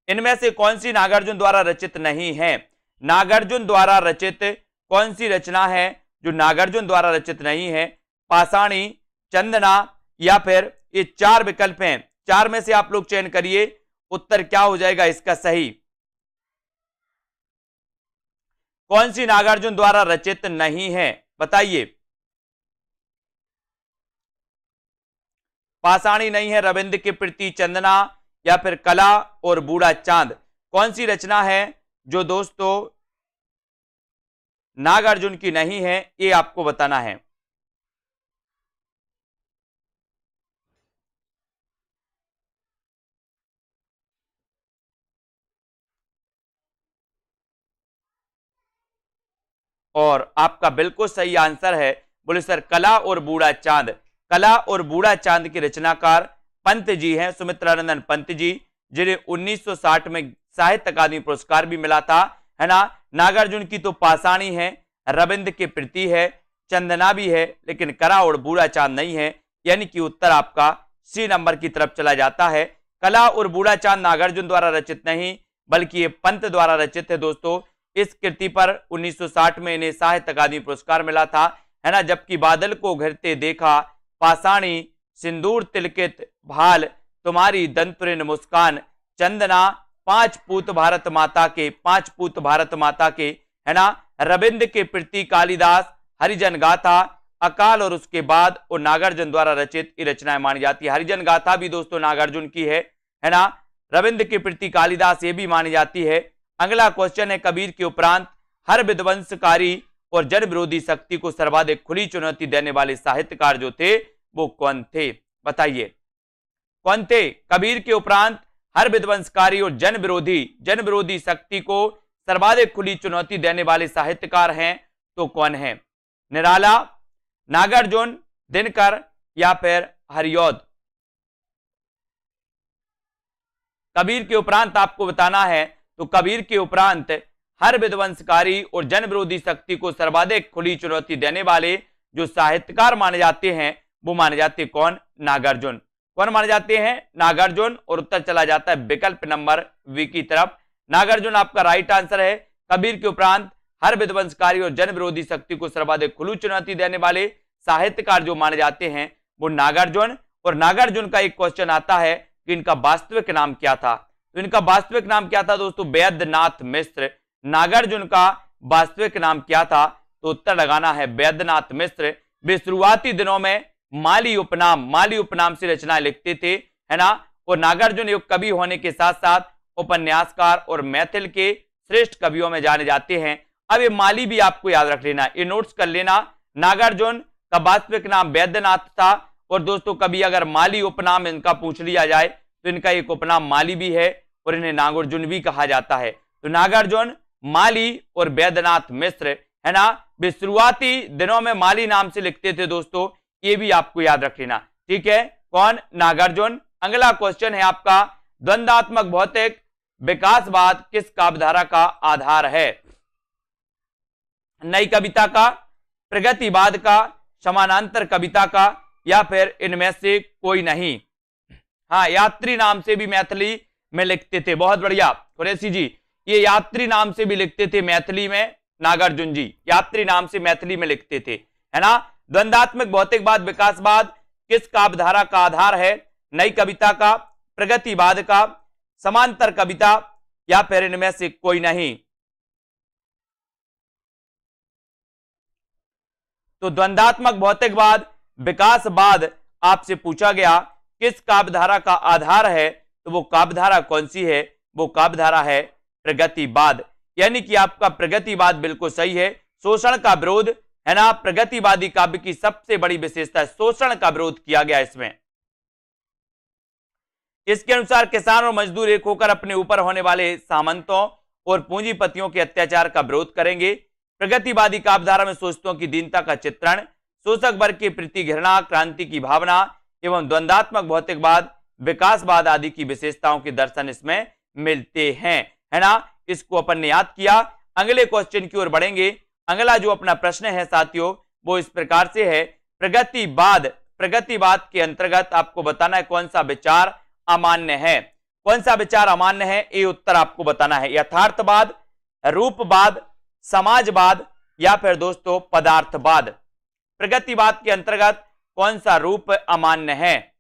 इनमें से कौन सी नागार्जुन द्वारा रचित नहीं है? नागार्जुन द्वारा रचित कौन सी रचना है जो नागार्जुन द्वारा रचित नहीं है? पाषाणी, चंदना, या फिर ये चार विकल्प हैं, चार में से आप लोग चयन करिए, उत्तर क्या हो जाएगा इसका सही? कौन सी नागार्जुन द्वारा रचित नहीं है बताइए। पाषाणी नहीं है, रविंद्र के प्रति, चंदना, या फिर कला और बूढ़ा चांद। कौन सी रचना है जो दोस्तों नागार्जुन की नहीं है? ये आपको बताना है। और आपका बिल्कुल सही आंसर है, बोले सर कला और बूढ़ा चांद। कला और बूढ़ा चांद के रचनाकार पंत जी हैं, सुमित्रानंदन पंत जी, जिन्हें 1960 में साहित्य अकादमी पुरस्कार भी मिला था, है ना। नागार्जुन की तो पाषाणी है, रविंद्र के प्रति है, चंदना भी है, लेकिन कला और बूढ़ा चांद नहीं है, यानी कि उत्तर आपका सी नंबर की तरफ चला जाता है। कला और बूढ़ा चांद नागार्जुन द्वारा रचित नहीं बल्कि ये पंत द्वारा रचित है दोस्तों। इस कृति पर 1960 में इन्हें साहित्य अकादमी पुरस्कार मिला था, है ना। जबकि बादल को घिरते देखा, पाषाणी, सिंदूर तिलकित, भाल, तुम्हारी दंतुरिन मुस्कान, चंदना, पांच पूत भारत माता के, है ना, रविंद्र के प्रति, कालिदास, हरिजन गाथा, अकाल और उसके बाद और नागार्जुन द्वारा रचित ये रचनाएं मानी जाती है। हरिजन गाथा भी दोस्तों नागार्जुन की है ना। रविंद्र के प्रति, कालिदास ये भी मानी जाती है। अगला क्वेश्चन है, कबीर के उपरांत हर विध्वंसकारी और जन विरोधी शक्ति को सर्वाधिक खुली चुनौती देने वाले साहित्यकार जो थे वो कौन थे? बताइए कौन थे? कबीर के उपरांत हर विध्वंसकारी और जन विरोधी शक्ति को सर्वाधिक खुली चुनौती देने वाले साहित्यकार हैं तो कौन है? निराला, नागार्जुन, दिनकर या फिर हरिऔध? कबीर के उपरांत आपको बताना है तो कबीर के उपरांत हर विध्वंसकारी और जन विरोधी शक्ति को सर्वाधिक खुली चुनौती देने वाले जो साहित्यकार माने जाते हैं वो माने जाते हैं कौन? नागार्जुन। कौन माने जाते हैं? नागार्जुन। और उत्तर चला जाता है विकल्प नंबर वी की तरफ। नागार्जुन आपका राइट आंसर है। कबीर के उपरांत हर विध्वंसकारी और जन विरोधी शक्ति को सर्वाधिक खुली चुनौती देने वाले साहित्यकार जो माने जाते हैं वो नागार्जुन। और नागार्जुन का एक क्वेश्चन आता है कि इनका वास्तविक नाम क्या था? तो इनका वास्तविक नाम क्या था दोस्तों? वैद्यनाथ मिश्र। नागार्जुन का वास्तविक नाम क्या था? तो उत्तर लगाना है वैद्यनाथ मिश्र। वे शुरुआती दिनों में माली उपनाम से रचनाएं लिखते थे, है ना। और नागार्जुन एक कवि होने के साथ साथ उपन्यासकार और मैथिल के श्रेष्ठ कवियों में जाने जाते हैं। अब ये माली भी आपको याद रख लेना, ये नोट्स कर लेना। नागार्जुन का वास्तविक नाम वैद्यनाथ था। और दोस्तों कभी अगर माली उपनाम इनका पूछ लिया जाए तो इनका एक उपनाम माली भी है और इन्हें नागार्जुन भी कहा जाता है। तो नागार्जुन, माली और वैद्यनाथ मिश्र, है ना, वे शुरुआती दिनों में माली नाम से लिखते थे दोस्तों, ये भी आपको याद रख लेना। ठीक है, कौन? नागार्जुन। अगला क्वेश्चन है आपका, द्वंद्वात्मक भौतिक विकासवाद किस काव्यधारा का आधार है? नई कविता का, प्रगतिवाद का, समानांतर कविता का या फिर इनमें से कोई नहीं? हाँ, यात्री नाम से भी मैथिली में लिखते थे। बहुत बढ़िया कुरैशी जी, ये यात्री नाम से भी लिखते थे मैथिली में। नागार्जुन जी यात्री नाम से मैथिली में लिखते थे, है ना। द्वंद्वात्मक भौतिकवाद विकासवाद किस काव्यधारा का आधार है? नई कविता का, प्रगतिवाद का, समांतर कविता या फिर इनमें से कोई नहीं? तो द्वंद्वात्मक भौतिकवाद विकासवाद आपसे पूछा गया किस काव्यधारा का आधार है, तो वो काव्यधारा कौन सी है? वो काव्यधारा है प्रगतिवाद। यानी कि आपका प्रगतिवाद बिल्कुल सही है। शोषण का विरोध, है ना, प्रगतिवादी काव्य की सबसे बड़ी विशेषता है, शोषण का विरोध किया गया इसमें। इसके अनुसार किसान और मजदूर एक होकर अपने ऊपर होने वाले सामंतों और पूंजीपतियों के अत्याचार का विरोध करेंगे। प्रगतिवादी काव्यधारा में शोषितों की दीनता का चित्रण, शोषक वर्ग के प्रति घृणा, क्रांति की भावना एवं द्वंद्वात्मक भौतिकवाद, विकासवाद आदि की विशेषताओं के दर्शन इसमें मिलते हैं, है ना। इसको अपन ने याद किया। अगले क्वेश्चन की ओर बढ़ेंगे। अगला जो अपना प्रश्न है साथियों वो इस प्रकार से है, प्रगतिवाद के अंतर्गत आपको बताना है कौन सा विचार अमान्य है। कौन सा विचार अमान्य है, ये उत्तर आपको बताना है। यथार्थवाद, रूपवाद, समाजवाद या फिर दोस्तों पदार्थवाद। प्रगतिवाद के अंतर्गत कौन सा रूप अमान्य है,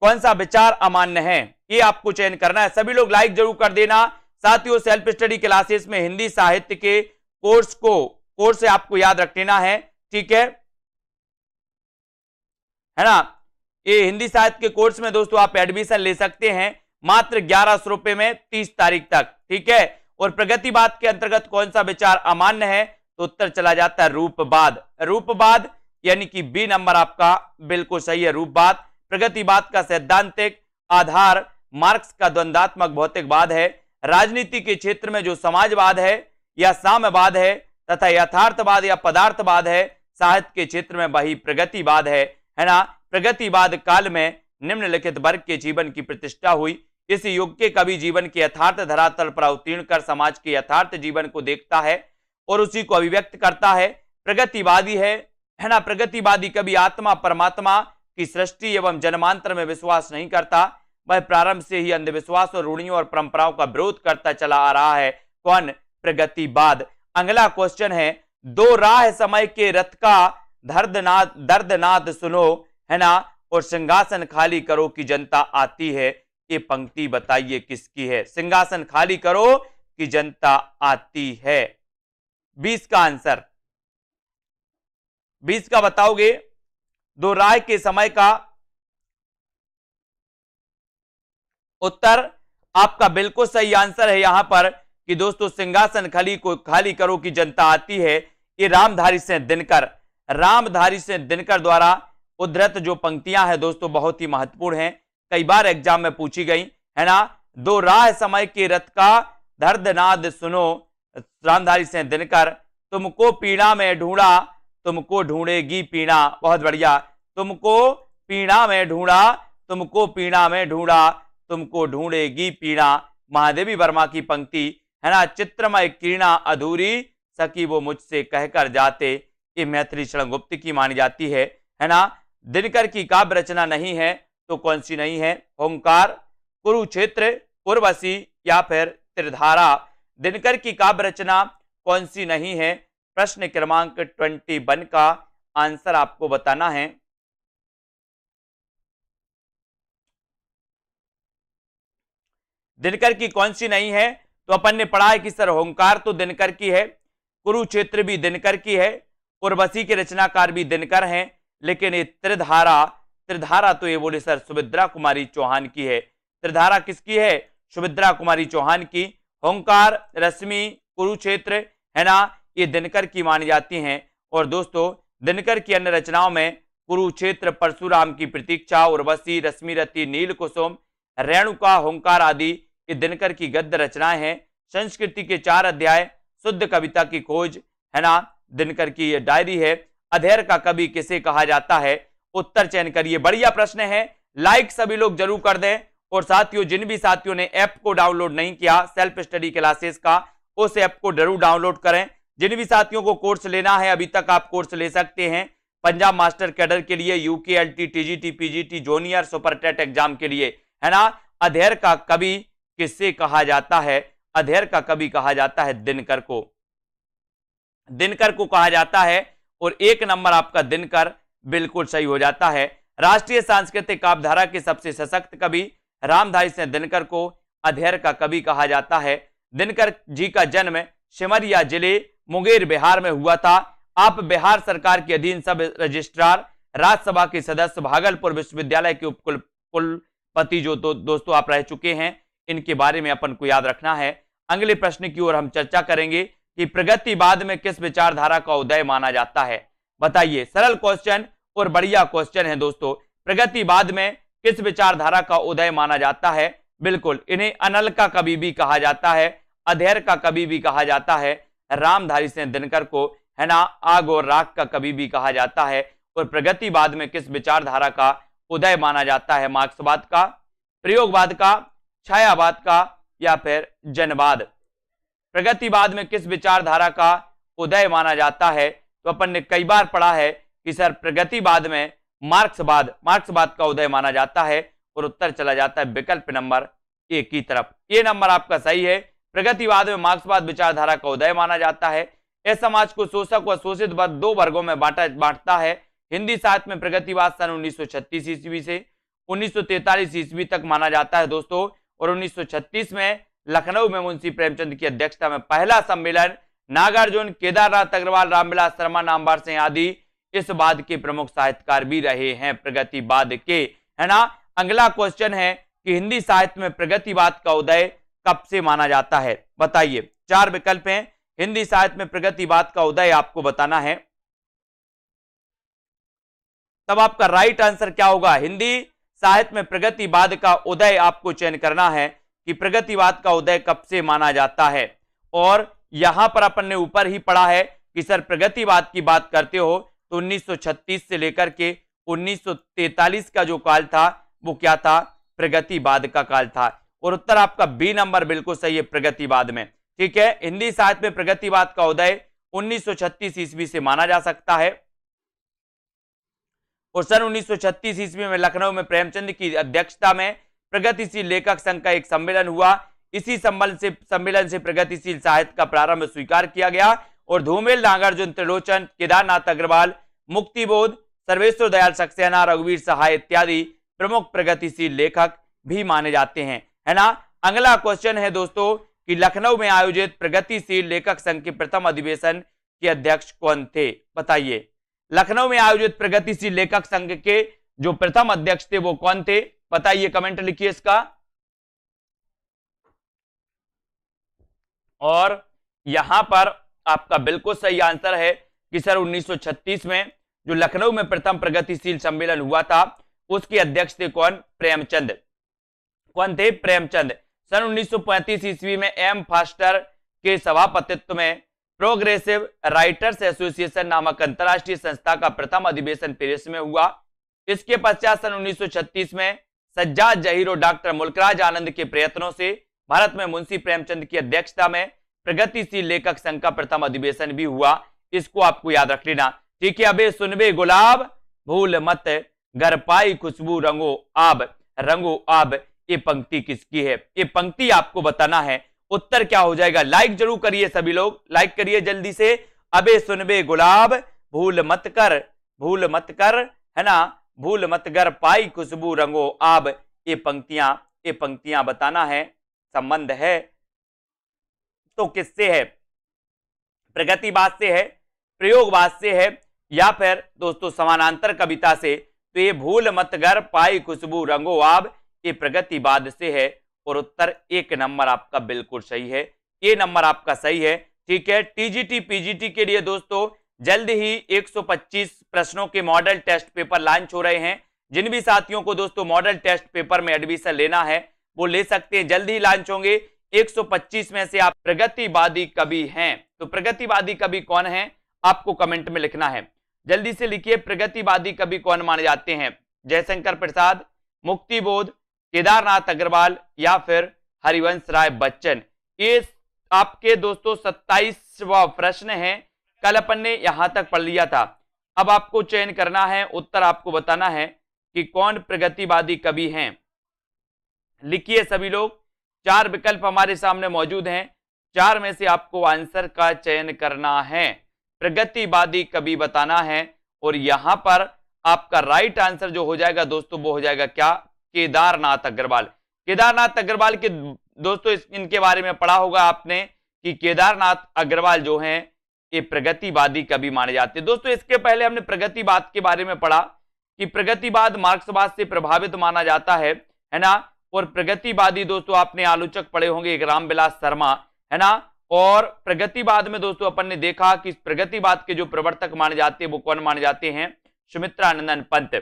कौन सा विचार अमान्य है, ये आपको चयन करना है। सभी लोग लाइक जरूर कर देना। साथियों सेल्फ स्टडी क्लासेस में हिंदी साहित्य के कोर्स से आपको याद रख लेना है, ठीक है ना। ये हिंदी साहित्य के कोर्स में दोस्तों आप एडमिशन ले सकते हैं मात्र 1100 रुपए में 30 तारीख तक, ठीक है। और प्रगतिवाद के अंतर्गत कौन सा विचार अमान्य है, तो उत्तर चला जाता है रूपवाद, यानी कि बी नंबर आपका बिल्कुल सही है, रूपवाद। प्रगतिवाद का सैद्धांतिक आधार मार्क्स का द्वंद्वात्मक भौतिकवाद है। राजनीति के क्षेत्र में जो समाजवाद है या साम्यवाद है तथा यथार्थवाद या पदार्थवाद है, साहित्य के क्षेत्र में वही प्रगतिवाद है ना। प्रगतिवाद काल में निम्नलिखित वर्ग के जीवन की प्रतिष्ठा हुई। इस युग के कवि जीवन के यथार्थ धरातल पर अवतीर्ण कर समाज के यथार्थ जीवन को देखता है और उसी को अभिव्यक्त करता है। प्रगतिवादी है ना। प्रगतिवादी कवि आत्मा परमात्मा की सृष्टि एवं जन्मांतर में विश्वास नहीं करता। वह प्रारंभ से ही अंधविश्वास और रूढ़ियों और परंपराओं का विरोध करता चला आ रहा है। कौन? प्रगतिवाद। अगला क्वेश्चन है, दो राह समय के रथ का दर्दनाद सुनो, है ना, और सिंहासन खाली करो कि जनता आती है। ये पंक्ति बताइए किसकी है? सिंहासन खाली करो कि जनता आती है। 20 का आंसर, 20 का बताओगे? दो राय के समय का उत्तर आपका बिल्कुल सही आंसर है यहां पर कि दोस्तों सिंहासन खाली करो कि जनता आती है। ये रामधारी सिंह दिनकर द्वारा उद्धृत जो पंक्तियां हैं दोस्तों बहुत ही महत्वपूर्ण हैं, कई बार एग्जाम में पूछी गई, है ना। दो राह समय के रथ का दर्दनाद सुनो, रामधारी सिंह दिनकर। तुमको पीड़ा में ढूंढा, तुमको ढूंढेगी पीड़ा। बहुत बढ़िया। तुमको पीड़ा में ढूंढा, तुमको पीड़ा में ढूंढा, तुमको ढूंढेगी पीड़ा। महादेवी वर्मा की पंक्ति, है ना। चित्रमय किरणा अधूरी सकी वो मुझसे कहकर जाते। ये मैथिली शरण गुप्त की मानी जाती है ना। दिनकर की काव्य रचना नहीं है तो कौन सी नहीं है? ओंकार, कुरुक्षेत्र, उर्वशी या फिर त्रिधारा। दिनकर की काव्य रचना कौन सी नहीं है? प्रश्न क्रमांक 21 का आंसर आपको बताना है। दिनकर की कौन सी नहीं है? तो अपन ने पढ़ा है कि सर ओंकार तो दिनकर की है, कुरुक्षेत्र भी दिनकर की है, उर्वशी के रचनाकार भी दिनकर हैं, लेकिन ये त्रिधारा तो ये बोले सर सुभद्रा कुमारी चौहान की है। त्रिधारा किसकी है? सुभद्रा कुमारी चौहान की। ओंकार, रश्मि, कुरुक्षेत्र, है ना, ये दिनकर की मानी जाती हैं। और दोस्तों दिनकर की अन्य रचनाओं में कुरुक्षेत्र, परशुराम की प्रतीक्षा, उर्वशी, रश्मिरति, नील कुसुम, रेणुका, ओंकार आदि ये दिनकर की गद्य रचनाएं हैं। संस्कृति के 4 अध्याय, शुद्ध कविता की खोज, है ना, दिनकर की ये डायरी है। अधेर का कवि किसे कहा जाता है? उत्तर चयन करिए। बढ़िया प्रश्न है, लाइक सभी लोग जरूर कर दें। और साथियों जिन भी साथियों ने ऐप को डाउनलोड नहीं किया सेल्फ स्टडी क्लासेस का, उस ऐप को जरूर डाउनलोड करें। जिन भी साथियों को कोर्स लेना है अभी तक आप कोर्स ले सकते हैं पंजाब मास्टर कैडर के लिए, UKLT, TGT, PGT, junior, super TET exam के लिए, है ना। अधेर का कवि किससे कहा जाता है? अधेर का कवि कहा जाता है दिनकर को, दिनकर को कहा जाता है। और 1 नंबर आपका दिनकर बिल्कुल सही हो जाता है। राष्ट्रीय सांस्कृतिक काव्यधारा के सबसे सशक्त कवि रामधारी सिंह दिनकर को अधेर का कवि कहा जाता है। दिनकर जी का जन्म सिमरिया जिले मुंगेर बिहार में हुआ था। आप बिहार सरकार के अधीन सब रजिस्ट्रार, राज्यसभा के सदस्य, भागलपुर विश्वविद्यालय के उपकुलपति जो दोस्तों आप रह चुके हैं, इनके बारे में अपन को याद रखना है। अगले प्रश्न की ओर हम चर्चा करेंगे कि प्रगतिवाद में किस विचारधारा का उदय माना जाता है? बताइए। सरल क्वेश्चन और बढ़िया क्वेश्चन है दोस्तों। प्रगतिवाद में किस विचारधारा का उदय माना जाता है? बिल्कुल, इन्हें अनल का कवि भी कहा जाता है, अधेर का कवि भी कहा जाता है। रामधारी सिंह दिनकर को, है ना, आग और राख का कवि भी कहा जाता है। और प्रगतिवाद में किस विचारधारा का उदय माना जाता है? मार्क्सवाद का, प्रयोगवाद का, छायावाद का या फिर जनवाद? प्रगतिवाद में किस विचारधारा का उदय माना जाता है? तो अपन ने कई बार पढ़ा है कि सर प्रगतिवाद में मार्क्सवाद का उदय माना जाता है। और उत्तर चला जाता है विकल्प नंबर 1 की तरफ। ये नंबर आपका सही है। प्रगतिवाद में मार्क्सवाद विचारधारा का उदय माना जाता है। इस समाज को शोषक व शोषित वर्ग 2 वर्गों में बांटता है। हिंदी साहित्य में प्रगतिवाद सन 1936 ईस्वी से 1943 ईस्वी तक माना जाता है दोस्तों। और 1936 में लखनऊ में मुंशी प्रेमचंद की अध्यक्षता में पहला सम्मेलन नागार्जुन, केदारनाथ अग्रवाल, रामविलास शर्मा, नामवर सिंह आदि इस वाद के प्रमुख साहित्यकार भी रहे हैं प्रगतिवाद के, है ना। अगला क्वेश्चन है कि हिंदी साहित्य में प्रगतिवाद का उदय कब से माना जाता है? बताइए। 4 विकल्प हैं। हिंदी साहित्य में प्रगतिवाद का उदय आपको बताना है, तब आपका राइट आंसर क्या होगा? हिंदी साहित्य में प्रगतिवाद का उदय आपको चयन करना है कि प्रगतिवाद का उदय कब से माना जाता है। और यहां पर अपन ने ऊपर ही पढ़ा है कि सर प्रगतिवाद की बात करते हो तो 1936 से लेकर के 1943 का जो काल था वो क्या था, प्रगतिवाद का काल था। और उत्तर आपका बी नंबर बिल्कुल सही है, प्रगतिवाद में। ठीक है, हिंदी साहित्य में प्रगतिवाद का उदय 1936 ईस्वी से माना जा सकता है। और सन 1936 ईस्वी में लखनऊ में प्रेमचंद की अध्यक्षता में प्रगतिशील लेखक संघ का एक सम्मेलन हुआ। इसी सम्मेलन से प्रगतिशील साहित्य का प्रारंभ स्वीकार किया गया और धूमेल, नागार्जुन, त्रिलोचन, केदारनाथ अग्रवाल, मुक्तिबोध, सर्वेश्वर दयाल सक्सेना, रघुवीर सहाय इत्यादि प्रमुख प्रगतिशील लेखक भी माने जाते हैं, है ना। अगला क्वेश्चन है दोस्तों कि लखनऊ में आयोजित प्रगतिशील लेखक संघ के प्रथम अधिवेशन के अध्यक्ष कौन थे, बताइए। लखनऊ में आयोजित प्रगतिशील लेखक संघ के जो प्रथम अध्यक्ष थे वो कौन थे, बताइए, कमेंट लिखिए इसका। और यहां पर आपका बिल्कुल सही आंसर है कि सर 1936 में जो लखनऊ में प्रथम प्रगतिशील सम्मेलन हुआ था उसके अध्यक्ष थे कौन, प्रेमचंद। कौन थे, प्रेमचंद। सन 1935 ईस्वी में एम फास्टर के सभापतित्व में प्रोग्रेसिव राइटर्स एसोसिएशन नामक अंतरराष्ट्रीय संस्था का प्रथम अधिवेशन पेरिस में हुआ। इसके पश्चात सन 1936 में सज्जाद जहीर और डॉक्टर मुल्कराज आनंद के प्रयत्नों से भारत में मुंशी प्रेमचंद की अध्यक्षता में प्रगतिशील लेखक संघ का प्रथम अधिवेशन भी हुआ। इसको आपको याद रख लेना। ठीक है, अबे सुनबे गुलाब भूल मत घर पाई खुशबू रंगो आब, ये पंक्ति किसकी है, ये पंक्ति आपको बताना है। उत्तर क्या हो जाएगा, लाइक जरूर करिए सभी लोग, लाइक करिए जल्दी से। अबे सुनबे गुलाब भूल मत कर, है ना, भूल मत घर पाई खुशबू रंगो आब, ये पंक्तियां बताना है। संबंध है तो किससे है, प्रगतिवाद से है, प्रयोगवाद से है, या फिर दोस्तों समानांतर कविता से। तो ये भूल मत घर पाई खुशबू रंगो आब, ये प्रगतिवाद से है। और उत्तर एक नंबर आपका बिल्कुल सही है, ये नंबर आपका सही है। ठीक है, टीजीटी पीजीटी के लिए दोस्तों जल्द ही 125 प्रश्नों के मॉडल टेस्ट पेपर लॉन्च हो रहे हैं। जिन भी साथियों को दोस्तों मॉडल टेस्ट पेपर में एडमिशन लेना है वो ले सकते हैं, जल्द ही लॉन्च होंगे। 125 में से आप प्रगतिवादी कवि हैं, तो प्रगतिवादी कवि कौन है आपको कमेंट में लिखना है, जल्दी से लिखिए। प्रगतिवादी कवि कौन माने जाते हैं, जयशंकर प्रसाद, मुक्तिबोध, केदारनाथ अग्रवाल या फिर हरिवंश राय बच्चन। ये आपके दोस्तों 27वां प्रश्न है, कल अपन ने यहां तक पढ़ लिया था। अब आपको चयन करना है, उत्तर आपको बताना है कि कौन प्रगतिवादी कवि हैं। लिखिए सभी लोग, 4 विकल्प हमारे सामने मौजूद हैं, 4 में से आपको आंसर का चयन करना है, प्रगतिवादी कवि बताना है। और यहां पर आपका राइट आंसर जो हो जाएगा दोस्तों वो हो जाएगा क्या, केदारनाथ अग्रवाल। केदारनाथ अग्रवाल के दोस्तों इनके बारे में पढ़ा होगा आपने कि केदारनाथ अग्रवाल जो हैं ये प्रगतिवादी कवि माने जाते हैं। दोस्तों इसके पहले हमने प्रगतिवाद के बारे में पढ़ा कि प्रगतिवाद मार्क्सवाद से प्रभावित माना जाता है ना। और प्रगतिवादी दोस्तों आपने आलोचक पढ़े होंगे एक रामविलास शर्मा, है ना। और प्रगतिवाद में दोस्तों अपन ने देखा कि प्रगतिवाद के जो प्रवर्तक माने जाते हैं वो कौन माने जाते हैं, सुमित्रानंदन पंत।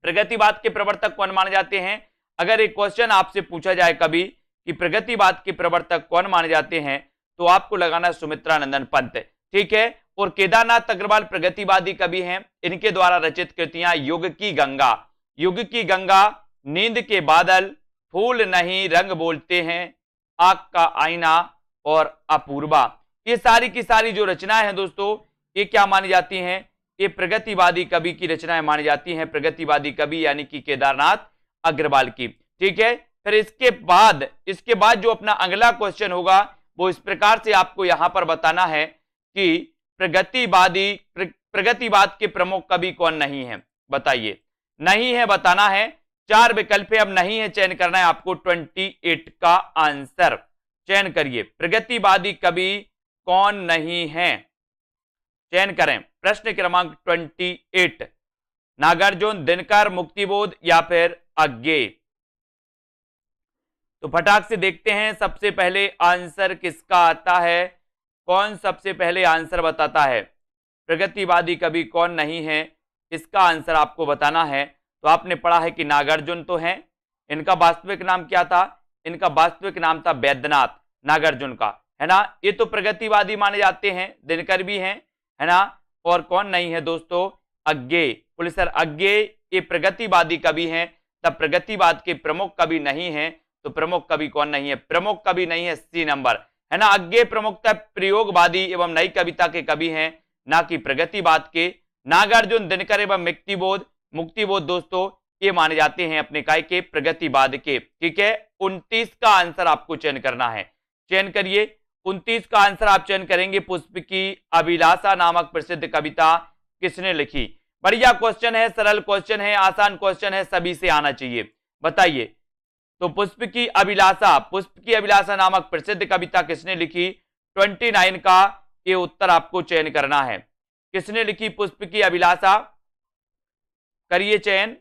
प्रगतिवाद के प्रवर्तक कौन माने जाते हैं, अगर एक क्वेश्चन आपसे पूछा जाए कभी कि प्रगतिवाद के प्रवर्तक कौन माने जाते हैं तो आपको लगाना सुमित्रानंदन पंत। ठीक है, और केदारनाथ अग्रवाल प्रगतिवादी कवि हैं, इनके द्वारा रचित कृतियां युग की गंगा, नींद के बादल, फूल नहीं रंग बोलते हैं, आग का आईना और अपूर्वा, ये सारी की सारी जो रचनाएं हैं दोस्तों ये क्या मानी जाती हैं, ये प्रगतिवादी कवि की रचनाएं मानी जाती हैं, प्रगतिवादी कवि यानी कि केदारनाथ अग्रवाल की। ठीक है, फिर इसके बाद जो अपना अगला क्वेश्चन होगा वो इस प्रकार से आपको यहां पर बताना है कि प्रगतिवाद के प्रमुख कवि कौन नहीं है, बताइए। नहीं है बताना है, 4 विकल्प अब नहीं है, चयन करना है आपको 28 का आंसर चयन करिए। प्रगतिवादी कवि कौन नहीं है, चयन करें। प्रश्न क्रमांक 28, नागार्जुन, दिनकर, मुक्तिबोध या फिर अज्ञेय। तो फटाक से देखते हैं सबसे पहले आंसर किसका आता है, कौन सबसे पहले आंसर बताता है। प्रगतिवादी कवि कौन नहीं है, इसका आंसर आपको बताना है। तो आपने पढ़ा है कि नागार्जुन तो हैं, इनका वास्तविक नाम क्या था, इनका वास्तविक नाम था वैद्यनाथ नागार्जुन का, है ना। ये तो प्रगतिवादी माने जाते हैं, दिनकर भी हैं, है ना। और कौन नहीं है दोस्तों, अज्ञेय, प्रोफेसर अज्ञेय, ये प्रगतिवादी कवि हैं। तब प्रगतिवाद के प्रमुख कवि नहीं है, तो प्रमुख कवि कौन नहीं है? प्रमुख कवि नहीं है, सी नंबर, है ना। अज्ञेय प्रमुखता प्रयोगवादी एवं नई कविता के कवि हैं, ना कि प्रगतिवाद के। नागार्जुन, दिनकर एवं मुक्तिबोध दोस्तों ये माने जाते हैं अपने काय के प्रगतिवाद के। ठीक है, 29 का आंसर आपको चयन करना है, चयन करिए। 29 का आंसर आप चयन करेंगे। पुष्प की अभिलाषा नामक प्रसिद्ध कविता किसने लिखी? बढ़िया क्वेश्चन है, सरल क्वेश्चन है, आसान क्वेश्चन है, सभी से आना चाहिए। बताइए, तो पुष्प की अभिलाषा नामक प्रसिद्ध कविता किसने लिखी? 29 का ये उत्तर आपको चयन करना है। किसने लिखी पुष्प की अभिलाषा? करिए चयन,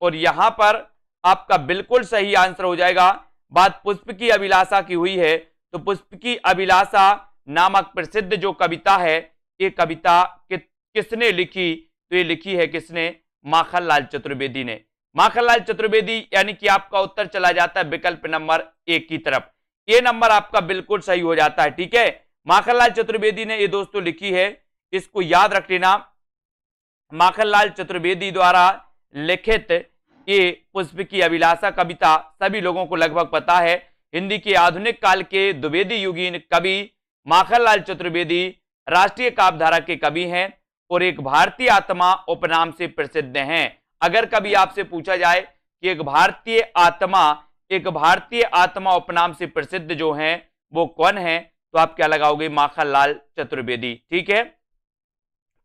और यहां पर आपका बिल्कुल सही आंसर हो जाएगा। बात पुष्प की अभिलाषा की हुई है, तो पुष्प की अभिलाषा नामक प्रसिद्ध जो कविता है, ये कविता किसने लिखी? तो ये लिखी है किसने? माखनलाल चतुर्वेदी ने। माखनलाल चतुर्वेदी, यानी कि आपका उत्तर चला जाता है विकल्प नंबर 1 की तरफ। ये नंबर आपका बिल्कुल सही हो जाता है। ठीक है, माखनलाल चतुर्वेदी ने ये दोस्तों लिखी है, इसको याद रख लेना। माखनलाल चतुर्वेदी द्वारा लिखित ये पुष्प की अभिलाषा कविता सभी लोगों को लगभग पता है। हिंदी के आधुनिक काल के द्विवेदी युगीन कवि माखनलाल चतुर्वेदी राष्ट्रीय काव्यधारा के कवि हैं और एक भारतीय आत्मा उपनाम से प्रसिद्ध हैं। अगर कभी आपसे पूछा जाए कि एक भारतीय आत्मा उपनाम से प्रसिद्ध जो हैं वो कौन है, तो आप क्या लगाओगे? माखनलाल चतुर्वेदी। ठीक है,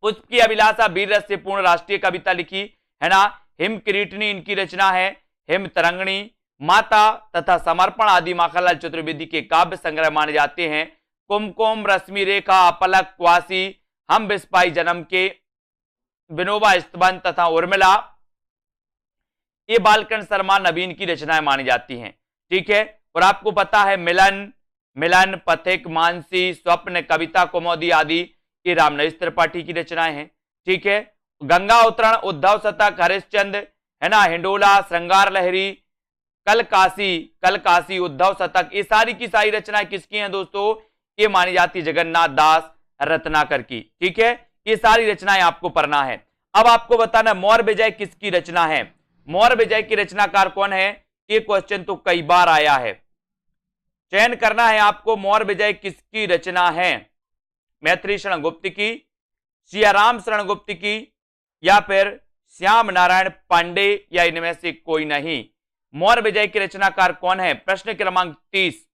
पुष्प की अभिलाषा वीर रस से पूर्ण राष्ट्रीय कविता लिखी, है ना। हिम किरीटनी इनकी रचना है, हिम तरंगणी, माता तथा समर्पण आदि माखनलाल चतुर्वेदी के काव्य संग्रह माने जाते हैं। कुमकुम, रश्मि रेखा, अपलक, क्वासी, हम बिस्पाई जन्म के, विनोबा स्तबंध तथा उर्मिला, ये बालकृष्ण शर्मा नवीन की रचनाएं मानी जाती हैं। ठीक है, और आपको पता है मिलन, पथिक, मानसी, स्वप्न, कविता कौमुदी आदि ये रामनरेश त्रिपाठी की रचनाएं हैं। ठीक है, गंगा अवतरण, उद्धव शतक, हरिश्चंद्र, है ना, हिंडोला, श्रृंगार लहरी, कल काशी, उद्धव शतक, ये सारी की सारी रचनाएं किसकी हैं दोस्तों? ये मानी जाती जगन्नाथ दास रत्नाकर की। ठीक है, ये सारी रचनाएं आपको पढ़ना है। अब आपको बताना मौर्य विजय किसकी रचना है? मौर्य विजय की रचनाकार कौन है? ये क्वेश्चन तो कई बार आया है, चयन करना है आपको। मौर्य विजय किसकी रचना है? मैथिली शरण गुप्त की, सियाराम शरण गुप्त की, या फिर श्याम नारायण पांडे, या इनमें से कोई नहीं। मौर्य विजय के रचनाकार कौन है? प्रश्न क्रमांक 30।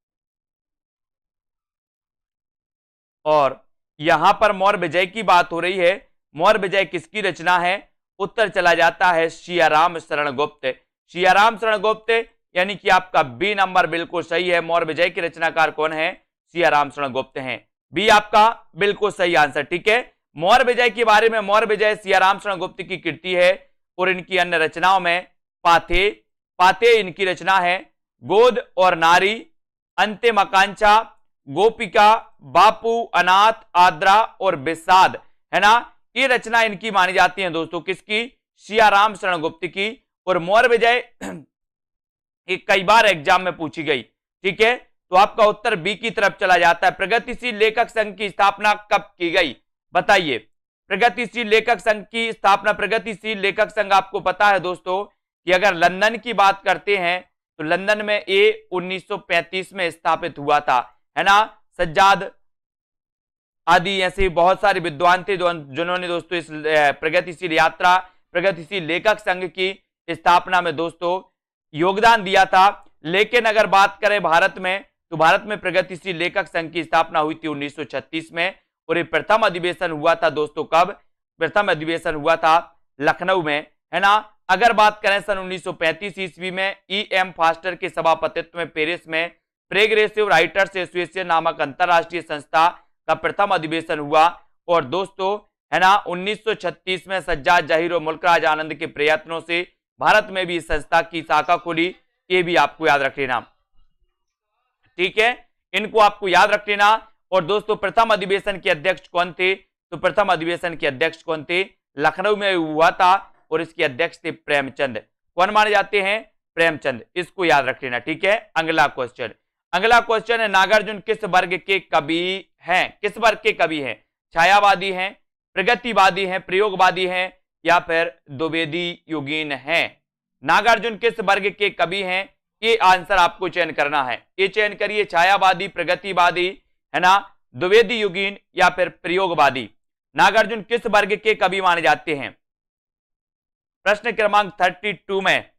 और यहां पर मौर्य विजय की बात हो रही है, मौर्य विजय किसकी रचना है? उत्तर चला जाता है सियाराम शरण गुप्त। सियाराम शरण गुप्त, यानी कि आपका बी नंबर बिल्कुल सही है। मौर्य विजय के रचनाकार कौन है? सियाराम शरण गुप्त हैं। बी आपका बिल्कुल सही आंसर। ठीक है, मौर्य विजय के बारे में, मौर्य विजय सियाराम शरण गुप्त की कृति है और इनकी अन्य रचनाओं में पाथे इनकी रचना है, गोद और नारी, अंतिम आकांक्षा, गोपिका, बापू, अनाथ, आद्रा और विषाद, है ना, ये रचना इनकी मानी जाती हैं दोस्तों। किसकी? सियाराम शरण गुप्त की। और मौर्य विजय एक कई बार एग्जाम में पूछी गई। ठीक है, तो आपका उत्तर बी की तरफ चला जाता है। प्रगतिशील लेखक संघ की स्थापना कब की गई? बताइए, प्रगतिशील लेखक संघ की स्थापना, प्रगतिशील लेखक संघ आपको पता है दोस्तों कि अगर लंदन की बात करते हैं तो लंदन में ये 1935 में स्थापित हुआ था, है ना। सज्जाद आदि ऐसे बहुत सारे विद्वान थे जिन्होंने दोस्तों इस प्रगतिशील लेखक संघ की स्थापना में दोस्तों योगदान दिया था। लेकिन अगर बात करें भारत में, तो भारत में प्रगतिशील लेखक संघ की स्थापना हुई थी 1936 में, और ये प्रथम अधिवेशन हुआ था दोस्तों कब? प्रथम अधिवेशन हुआ था लखनऊ में, है ना। अगर बात करें सन 1935 ईस्वी में E.M. फास्टर के सभापतित्व में पेरिस में प्रोग्रेसिव राइटर्स एसोसिएशन नामक अंतरराष्ट्रीय संस्था का प्रथम अधिवेशन हुआ। और दोस्तों, है ना, 1936 में सज्जाद जहीर और मुल्कराज आनंद के प्रयत्नों से भारत में भी इस संस्था की शाखा खुली। ये भी आपको याद रख लेना। ठीक है, इनको आपको याद रख लेना। और दोस्तों, प्रथम अधिवेशन के अध्यक्ष कौन थे? तो प्रथम अधिवेशन के अध्यक्ष कौन थे? लखनऊ में हुआ था और इसके अध्यक्ष थे प्रेमचंद। कौन माने जाते हैं? प्रेमचंद। इसको याद रख लेना। ठीक है, अगला क्वेश्चन है, नागार्जुन किस वर्ग के कवि हैं? किस वर्ग के कवि हैं? छायावादी हैं, प्रगतिवादी हैं, प्रयोगवादी हैं, या फिर द्विवेदी युगीन हैं? नागार्जुन किस वर्ग के कवि हैं? ये आंसर आपको चयन करना है। ये चयन करिए, छायावादी, प्रगतिवादी, है ना, द्विवेदी युगीन या फिर प्रयोगवादी। नागार्जुन किस वर्ग के कवि माने जाते हैं? प्रश्न क्रमांक 32 में,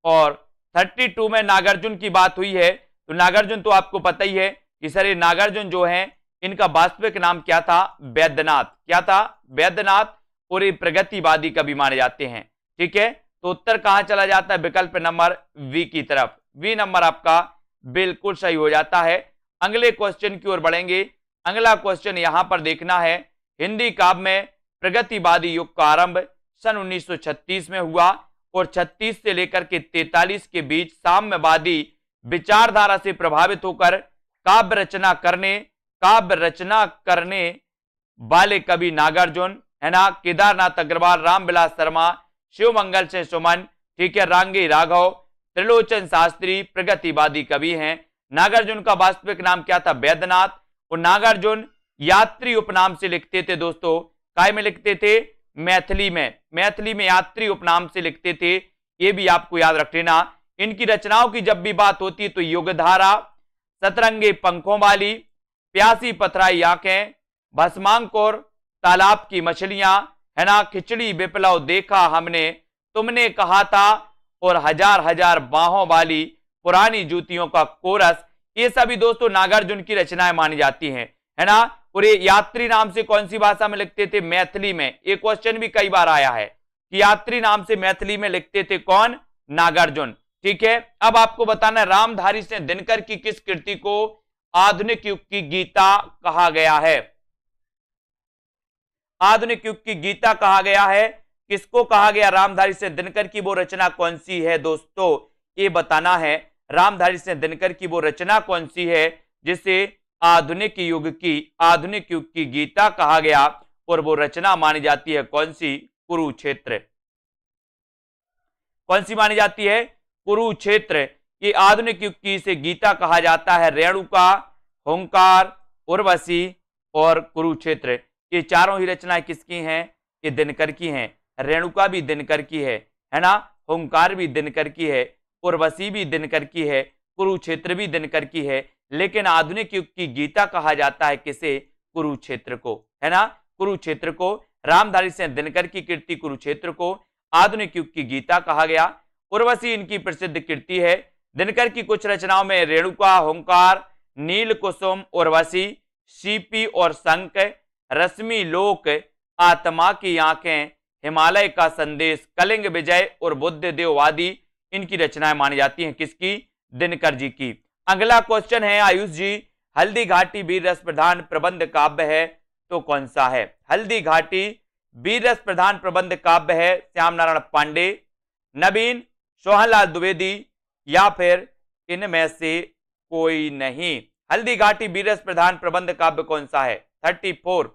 और 32 में नागार्जुन की बात हुई है तो नागार्जुन तो आपको पता ही है कि सर ये नागार्जुन जो है इनका वास्तविक नाम क्या था? वैद्यनाथ। क्या था? वैद्यनाथ। और ये प्रगतिवादी कवि माने जाते हैं। ठीक है, तो उत्तर कहां चला जाता है? विकल्प नंबर वी की तरफ। वी नंबर आपका बिल्कुल सही हो जाता है। अगले क्वेश्चन की ओर बढ़ेंगे। अगला क्वेश्चन यहां पर देखना है, हिंदी काव्य में प्रगतिवादी युग का आरंभ सन 1936 में हुआ और 36 से लेकर के 43 के बीच साम्यवादी विचारधारा से प्रभावित होकर काव्य रचना करने वाले कवि नागार्जुन, है ना, केदारनाथ अग्रवाल, रामविलास शर्मा, शिवमंगल से सुमन, ठीक है, रांगी राघव, त्रिलोचन शास्त्री प्रगतिवादी कवि हैं। नागार्जुन का वास्तविक नाम क्या था? वैद्यनाथ। और नागार्जुन यात्री उपनाम से लिखते थे दोस्तों। काय में लिखते थे? मैथिली में। मैथिली में यात्री उपनाम से लिखते थे, ये भी आपको याद रख लेना। इनकी रचनाओं की जब भी बात होती है तो युगधारा, सतरंगे पंखों वाली, प्यासी पथराई आंखें, भस्मांकुर, तालाब की मछलियां, है ना, खिचड़ी विप्लव देखा हमने, तुमने कहा था, और हजार हजार बाहों वाली, पुरानी जूतियों का कोरस, ये सभी दोस्तों नागार्जुन की रचनाएं मानी जाती हैं, है ना। और ये यात्री नाम से कौन सी भाषा में लिखते थे? मैथिली में। ये क्वेश्चन भी कई बार आया है कि यात्री नाम से मैथिली में लिखते थे कौन? नागार्जुन। ठीक है, अब आपको बताना है रामधारी सिंह दिनकर की किस कृति को आधुनिक युग की गीता कहा गया है? आधुनिक युग की गीता कहा गया है। किसको कहा गया? रामधारी सिंह दिनकर की वो रचना कौन सी है दोस्तों? ये बताना है रामधारी सिंह दिनकर की वो रचना कौन सी है जिसे आधुनिक युग की गीता कहा गया, और वो रचना मानी जाती है कौन सी? कुरुक्षेत्र। कौन सी मानी जाती है? कुरुक्षेत्र। ये आधुनिक युग की इसे गीता कहा जाता है। रेणुका, हुंकार, उर्वशी और कुरुक्षेत्र, ये चारों ही रचनाएं किसकी हैं? ये दिनकर की हैं। रेणुका भी दिनकर की है ना, हुंकार भी दिनकर की है, उर्वशी भी दिनकर की है, कुरुक्षेत्र भी दिनकर की है। लेकिन आधुनिक युग की गीता कहा जाता है किसे? कुरुक्षेत्र को, है ना। कुरुक्षेत्र को, रामधारी सिंह दिनकर की कृति कुरुक्षेत्र को आधुनिक युग की गीता कहा गया। उर्वशी इनकी प्रसिद्ध कृति है। दिनकर की कुछ रचनाओं में रेणुका, हुंकार, नील कुसुम, उर्वशी, सीपी और शंख, रश्मि लोक, आत्मा की आंखें, हिमालय का संदेश, कलिंग विजय और बुद्ध देववादी इनकी रचनाएं मानी जाती हैं। किसकी? दिनकर जी की। अगला क्वेश्चन है आयुष जी, हल्दी घाटी वीर रस प्रधान प्रबंध काव्य है तो कौन सा है? हल्दी घाटी वीर रस प्रधान प्रबंध काव्य है श्याम नारायण पांडे, नवीन, सोहनलाल द्विवेदी या फिर इनमें से कोई नहीं। हल्दी घाटी वीर रस प्रधान प्रबंध काव्य कौन सा है? 34।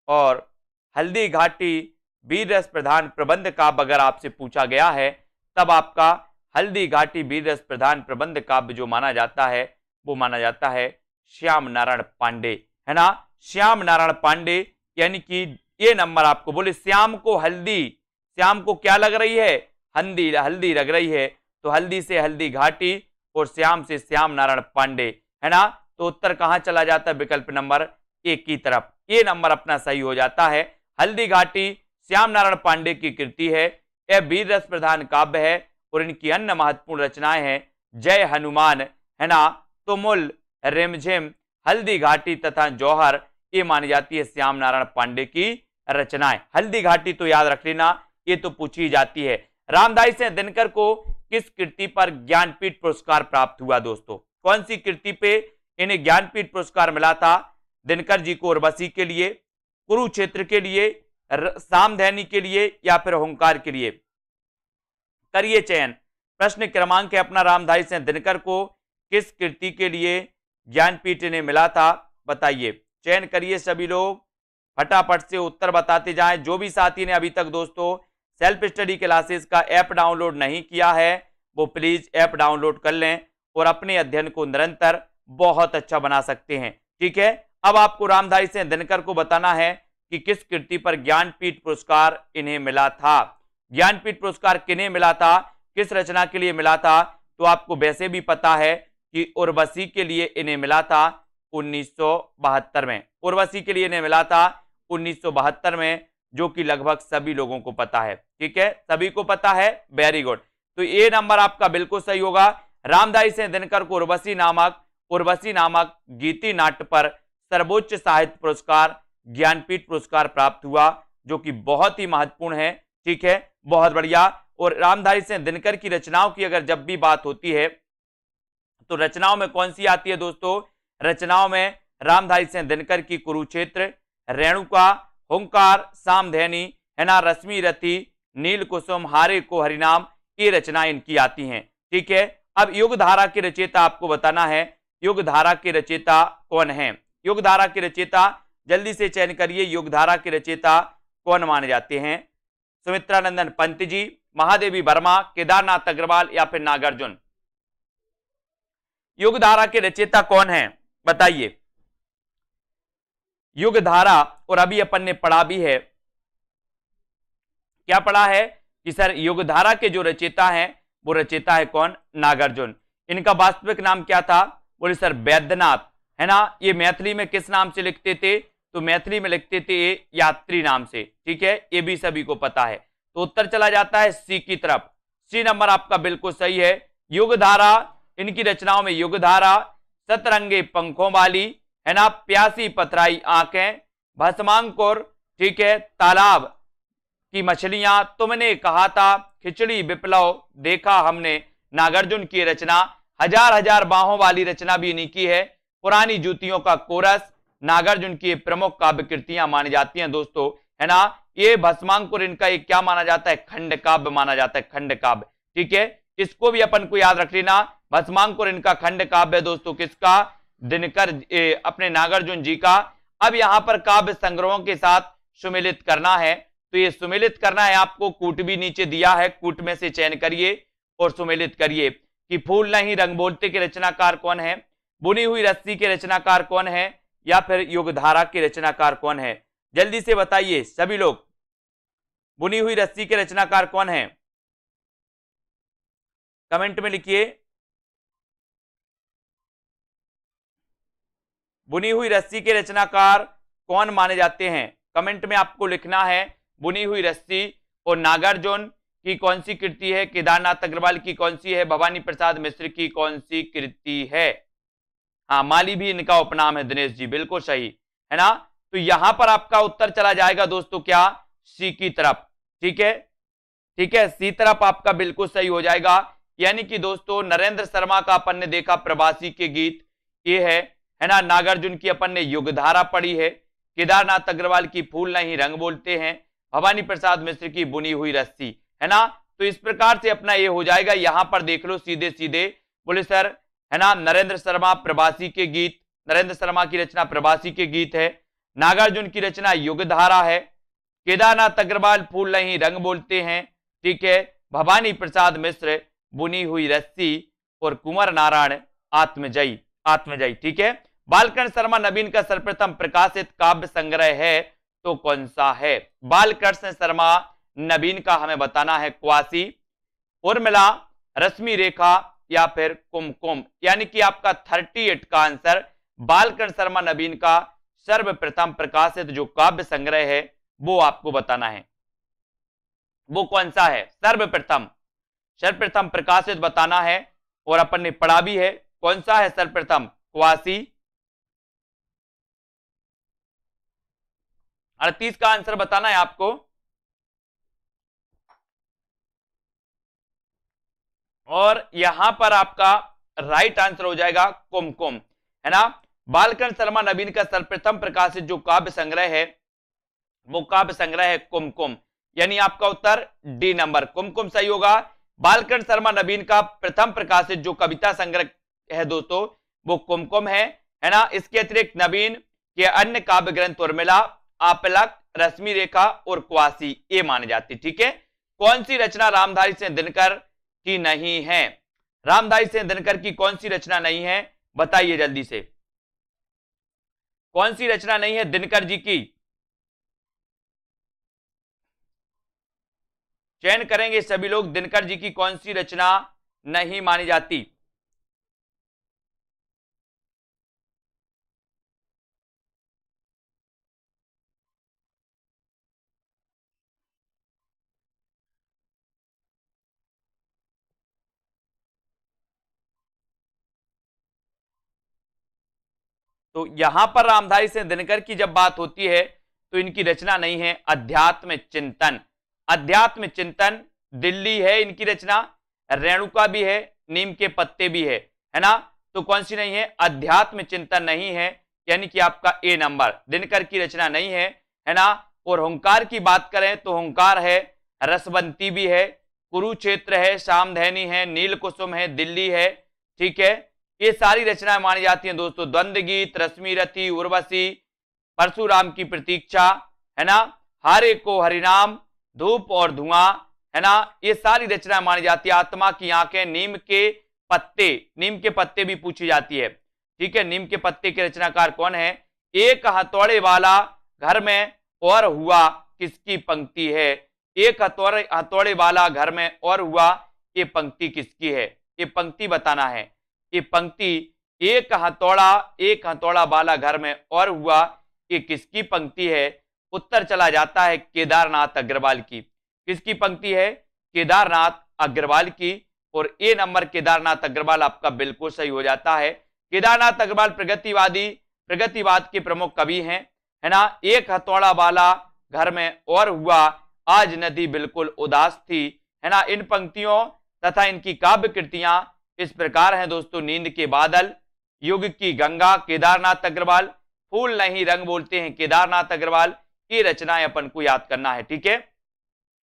और हल्दी घाटी वीर रस प्रधान प्रबंध काव्य अगर आपसे पूछा गया है तब आपका हल्दी घाटी वीर रस प्रधान प्रबंध काव्य जो माना जाता है वो माना जाता है श्याम नारायण पांडे, है ना। श्याम नारायण पांडे, यानी कि ये नंबर आपको बोले श्याम को हल्दी, श्याम को क्या लग रही है? हल्दी लग रही है, तो हल्दी से हल्दी घाटी और श्याम से श्याम नारायण पांडे, है ना। तो उत्तर कहां चला जाता है? विकल्प नंबर एक की तरफ। ये नंबर अपना सही हो जाता है। हल्दी घाटी श्याम नारायण पांडे की कृति है। यह वीर रस प्रधान काव्य है और इनकी अन्य महत्वपूर्ण रचनाएं हैं जय हनुमान, है ना, तुमुल, रिमझिम, हल्दी घाटी तथा जौहर। ये मानी जाती है श्याम नारायण पांडे की रचनाएं। हल्दी घाटी तो याद रख लेना, ये तो पूछी जाती है। रामधारी सिंह दिनकर को किस कृति पर ज्ञानपीठ पुरस्कार प्राप्त हुआ दोस्तों? कौन सी कृति पे इन्हें ज्ञानपीठ पुरस्कार मिला था? दिनकर जी को उर्वशी के लिए, कुरुक्षेत्र के लिए, सामधैनी के लिए या फिर हुंकार के लिए? करिए चयन। प्रश्न क्रमांक है अपना, रामधारी सिंह दिनकर को किस कृति के लिए ज्ञानपीठ इन्हें मिला था? बताइए, चयन करिए सभी लोग, फटाफट से उत्तर बताते जाएं। जो भी साथी ने अभी तक दोस्तों सेल्फ स्टडी क्लासेस का ऐप डाउनलोड नहीं किया है वो प्लीज ऐप डाउनलोड कर लें और अपने अध्ययन को निरंतर बहुत अच्छा बना सकते हैं। ठीक है, अब आपको रामधारी सिंह दिनकर को बताना है कि किस कृति पर ज्ञानपीठ पुरस्कार इन्हें मिला था। ज्ञानपीठ पुरस्कार किन्हें मिला था, किस रचना के लिए मिला था, तो आपको वैसे भी पता है कि उर्वशी के लिए इन्हें मिला था 1972 में। उर्वशी के लिए इन्हें मिला था 1972 में, जो कि लगभग सभी लोगों को पता है। ठीक है, सभी को पता है, वेरी गुड। तो ये नंबर आपका बिल्कुल सही होगा। रामधारी सिंह दिनकर को उर्वशी नामक गीति नाट्य पर सर्वोच्च साहित्य पुरस्कार ज्ञानपीठ पुरस्कार प्राप्त हुआ, जो कि बहुत ही महत्वपूर्ण है। ठीक है, बहुत बढ़िया। और रामधारी सिंह दिनकर की रचनाओं की अगर जब भी बात होती है तो रचनाओं में कौन सी आती है दोस्तों, रचनाओं में रामधारी सिंह दिनकर की कुरुक्षेत्र, रेणुका, हुंकार, सामधेनी, है ना, रश्मि रति, नील कुसुम, हारे को हरिनाम, ये रचनाएं इनकी आती हैं। ठीक है, अब युगधारा के रचयिता आपको बताना है, युगधारा के रचयिता कौन है। युगधारा के रचयिता जल्दी से चयन करिए, युगधारा के रचयिता कौन माने जाते हैं। सुमित्रानंदन पंत जी, महादेवी वर्मा, केदारनाथ अग्रवाल या फिर नागार्जुन। युगधारा के रचयिता कौन है, बताइए। युगधारा, और अभी अपन ने पढ़ा भी है, क्या पढ़ा है कि सर युगधारा के जो रचयिता हैं वो रचयिता है कौन, नागार्जुन। इनका वास्तविक नाम क्या था, बोले सर वैद्यनाथ, है ना। ये मैथिली में किस नाम से लिखते थे, तो मैथिली में लिखते थे ये यात्री नाम से। ठीक है, ये भी सभी को पता है। तो उत्तर चला जाता है सी की तरफ। सी नंबर आपका बिल्कुल सही है। युगधारा, इनकी रचनाओं में युगधारा, सतरंगे पंखों वाली, है ना, प्यासी पथराई आंखें, भस्मांकुर, ठीक है, तालाब की मछलियां, तुमने कहा था, खिचड़ी विप्लव, देखा हमने, नागार्जुन की रचना, हजार हजार बाहों वाली रचना भी इन्हीं की है, पुरानी जूतियों का कोरस, नागार्जुन की प्रमुख काव्य कृतियां मानी जाती हैं दोस्तों, है ना। ये भस्मांकुर इनका एक क्या माना जाता है, खंड काव्य माना जाता है, खंड काव्य। ठीक है, इसको भी अपन को याद रख लेना, भस्मांकुर इनका खंड काव्य है दोस्तों, किसका, दिनकर अपने नागार्जुन जी का। अब यहां पर काव्य संग्रहों के साथ सुमेलित करना है, तो ये सुमेलित करना है आपको, कूट भी नीचे दिया है, कूट में से चयन करिए और सुमेलित करिए कि फूल नहीं रंग बोलते के रचनाकार कौन है, बुनी हुई रस्सी के रचनाकार कौन है, या फिर युगधारा के रचनाकार कौन है। जल्दी से बताइए सभी लोग, बुनी हुई रस्सी के रचनाकार कौन है, कमेंट में लिखिए। बुनी हुई रस्सी के रचनाकार कौन माने जाते हैं, कमेंट में आपको लिखना है। बुनी हुई रस्सी, और नागार्जुन की कौन सी कृति है, केदारनाथ अग्रवाल की कौन सी है, भवानी प्रसाद मिश्र की कौन सी कृति है। हाँ, माली भी इनका उपनाम है, दिनेश जी बिल्कुल सही, है ना। तो यहां पर आपका उत्तर चला जाएगा दोस्तों क्या, सी की तरफ। ठीक है, ठीक है, सी तरफ आपका बिल्कुल सही हो जाएगा। यानी कि दोस्तों नरेंद्र शर्मा का अपन ने देखा प्रवासी के गीत, ये है ना। नागार्जुन की अपन ने युगधारा पढ़ी है, केदारनाथ अग्रवाल की फूल नहीं रंग बोलते हैं, भवानी प्रसाद मिश्र की बुनी हुई रस्सी, है ना। तो इस प्रकार से अपना ये हो जाएगा। यहां पर देख लो सीधे सीधे, बोले सर, है ना, नरेंद्र शर्मा प्रवासी के गीत, नरेंद्र शर्मा की रचना प्रवासी के गीत है, नागार्जुन की रचना युगधारा है, केदारनाथ अग्रवाल फूल नहीं रंग बोलते हैं, ठीक है, भवानी प्रसाद मिश्र बुनी हुई रस्सी, और कुंवर नारायण आत्मजयी, आत्मजयी। ठीक है, बालकर्ण शर्मा नवीन का सर्वप्रथम प्रकाशित काव्य संग्रह है तो कौन सा है। बालकृष्ण शर्मा नवीन का हमें बताना है क्वासी, उर्मिला, रश्मि रेखा या फिर कुमकुम। यानी कि आपका 38 का आंसर बालकर्ण शर्मा नवीन का सर्वप्रथम प्रकाशित जो काव्य संग्रह है वो आपको बताना है, वो कौन सा है। सर्वप्रथम प्रकाशित बताना है, और अपन ने पढ़ा भी है कौन सा है सर्वप्रथम, क्वासी। 38 का आंसर बताना है आपको। और यहां पर आपका राइट आंसर हो जाएगा कुमकुम, है ना। बालकर्ण शर्मा नवीन का सर्वप्रथम प्रकाशित जो काव्य संग्रह है वो काव्य संग्रह है कुमकुम, यानी आपका उत्तर डी नंबर कुमकुम सही होगा। बालकर्ण शर्मा नवीन का प्रथम प्रकाशित जो कविता संग्रह है दोस्तों वो कुमकुम है ना। इसके अतिरिक्त नवीन के अन्य काव्य ग्रंथ उर्मिला, आपलक, रश्मि रेखा और क्वासी ये माने जाते। ठीक है, कौन सी रचना रामधारी सिंह दिनकर की नहीं है, रामधारी सिंह दिनकर की कौन सी रचना नहीं है, बताइए जल्दी से, कौन सी रचना नहीं है दिनकर जी की। चयन करेंगे सभी लोग, दिनकर जी की कौन सी रचना नहीं मानी जाती। तो यहां पर रामधारी सिंह दिनकर की जब बात होती है तो इनकी रचना नहीं है अध्यात्म चिंतन। अध्यात्म चिंतन दिल्ली है इनकी रचना, रेणुका भी है, नीम के पत्ते भी है ना। तो कौन सी नहीं है, अध्यात्म चिंतन नहीं है, यानी कि आपका ए नंबर दिनकर की रचना नहीं है ना। और हुंकार की बात करें तो हुंकार है, रसवंती भी है, कुरुक्षेत्र है, सामधैनी है, नील कुसुम है, दिल्ली है, ठीक है। ये सारी रचनाएं मानी जाती हैं दोस्तों। द्वंद्व गीत, रश्मि रथी, उर्वशी, परशुराम की प्रतीक्षा, है ना, हारे को हरिनाम, धूप और धुआं, है ना, ये सारी रचनाएं मानी जाती है। आत्मा की आंखें, नीम के पत्ते, नीम के पत्ते भी पूछी जाती है, ठीक है। नीम के पत्ते के रचनाकार कौन है। एक हथौड़े वाला घर में और हुआ किसकी पंक्ति है। एक हथौड़े वाला घर में और हुआ, ये पंक्ति किसकी है, ये पंक्ति बताना है। ये पंक्ति एक हथौड़ा वाला घर में और हुआ, ये किसकी पंक्ति है। उत्तर चला जाता है केदारनाथ अग्रवाल की। किसकी पंक्ति है, केदारनाथ अग्रवाल की। और ए नंबर केदारनाथ अग्रवाल आपका बिल्कुल सही हो जाता है। केदारनाथ अग्रवाल प्रगतिवाद के प्रमुख कवि हैं, है ना। एक हथौड़ा वाला घर में और हुआ, आज नदी बिल्कुल उदास थी, है ना। इन पंक्तियों तथा इनकी काव्य कृतियां इस प्रकार हैं दोस्तों। नींद के बादल, युग की गंगा केदारनाथ अग्रवाल, फूल नहीं रंग बोलते हैं केदारनाथ अग्रवाल। ये रचनाएं अपन को याद करना है, ठीक है।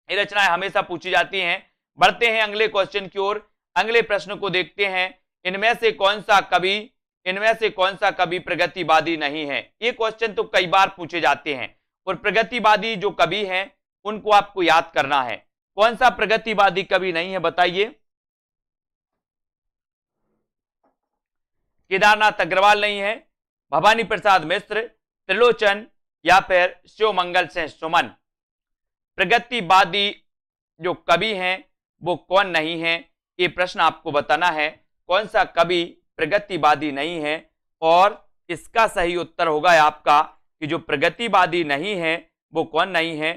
ये रचनाएं हमेशा पूछी जाती हैं। बढ़ते हैं अगले क्वेश्चन की ओर, अगले प्रश्न को देखते हैं। इनमें से कौन सा कवि प्रगतिवादी नहीं है। ये क्वेश्चन तो कई बार पूछे जाते हैं और प्रगतिवादी जो कवि हैं उनको आपको याद करना है। कौन सा प्रगतिवादी कवि नहीं है बताइए। केदारनाथ अग्रवाल नहीं है, भवानी प्रसाद मिश्र, त्रिलोचन या फिर शिवमंगल सिंह सुमन। प्रगतिवादी जो कवि हैं वो कौन नहीं है, ये प्रश्न आपको बताना है। कौन सा कवि प्रगतिवादी नहीं है। और इसका सही उत्तर होगा आपका कि जो प्रगतिवादी नहीं है वो कौन नहीं है,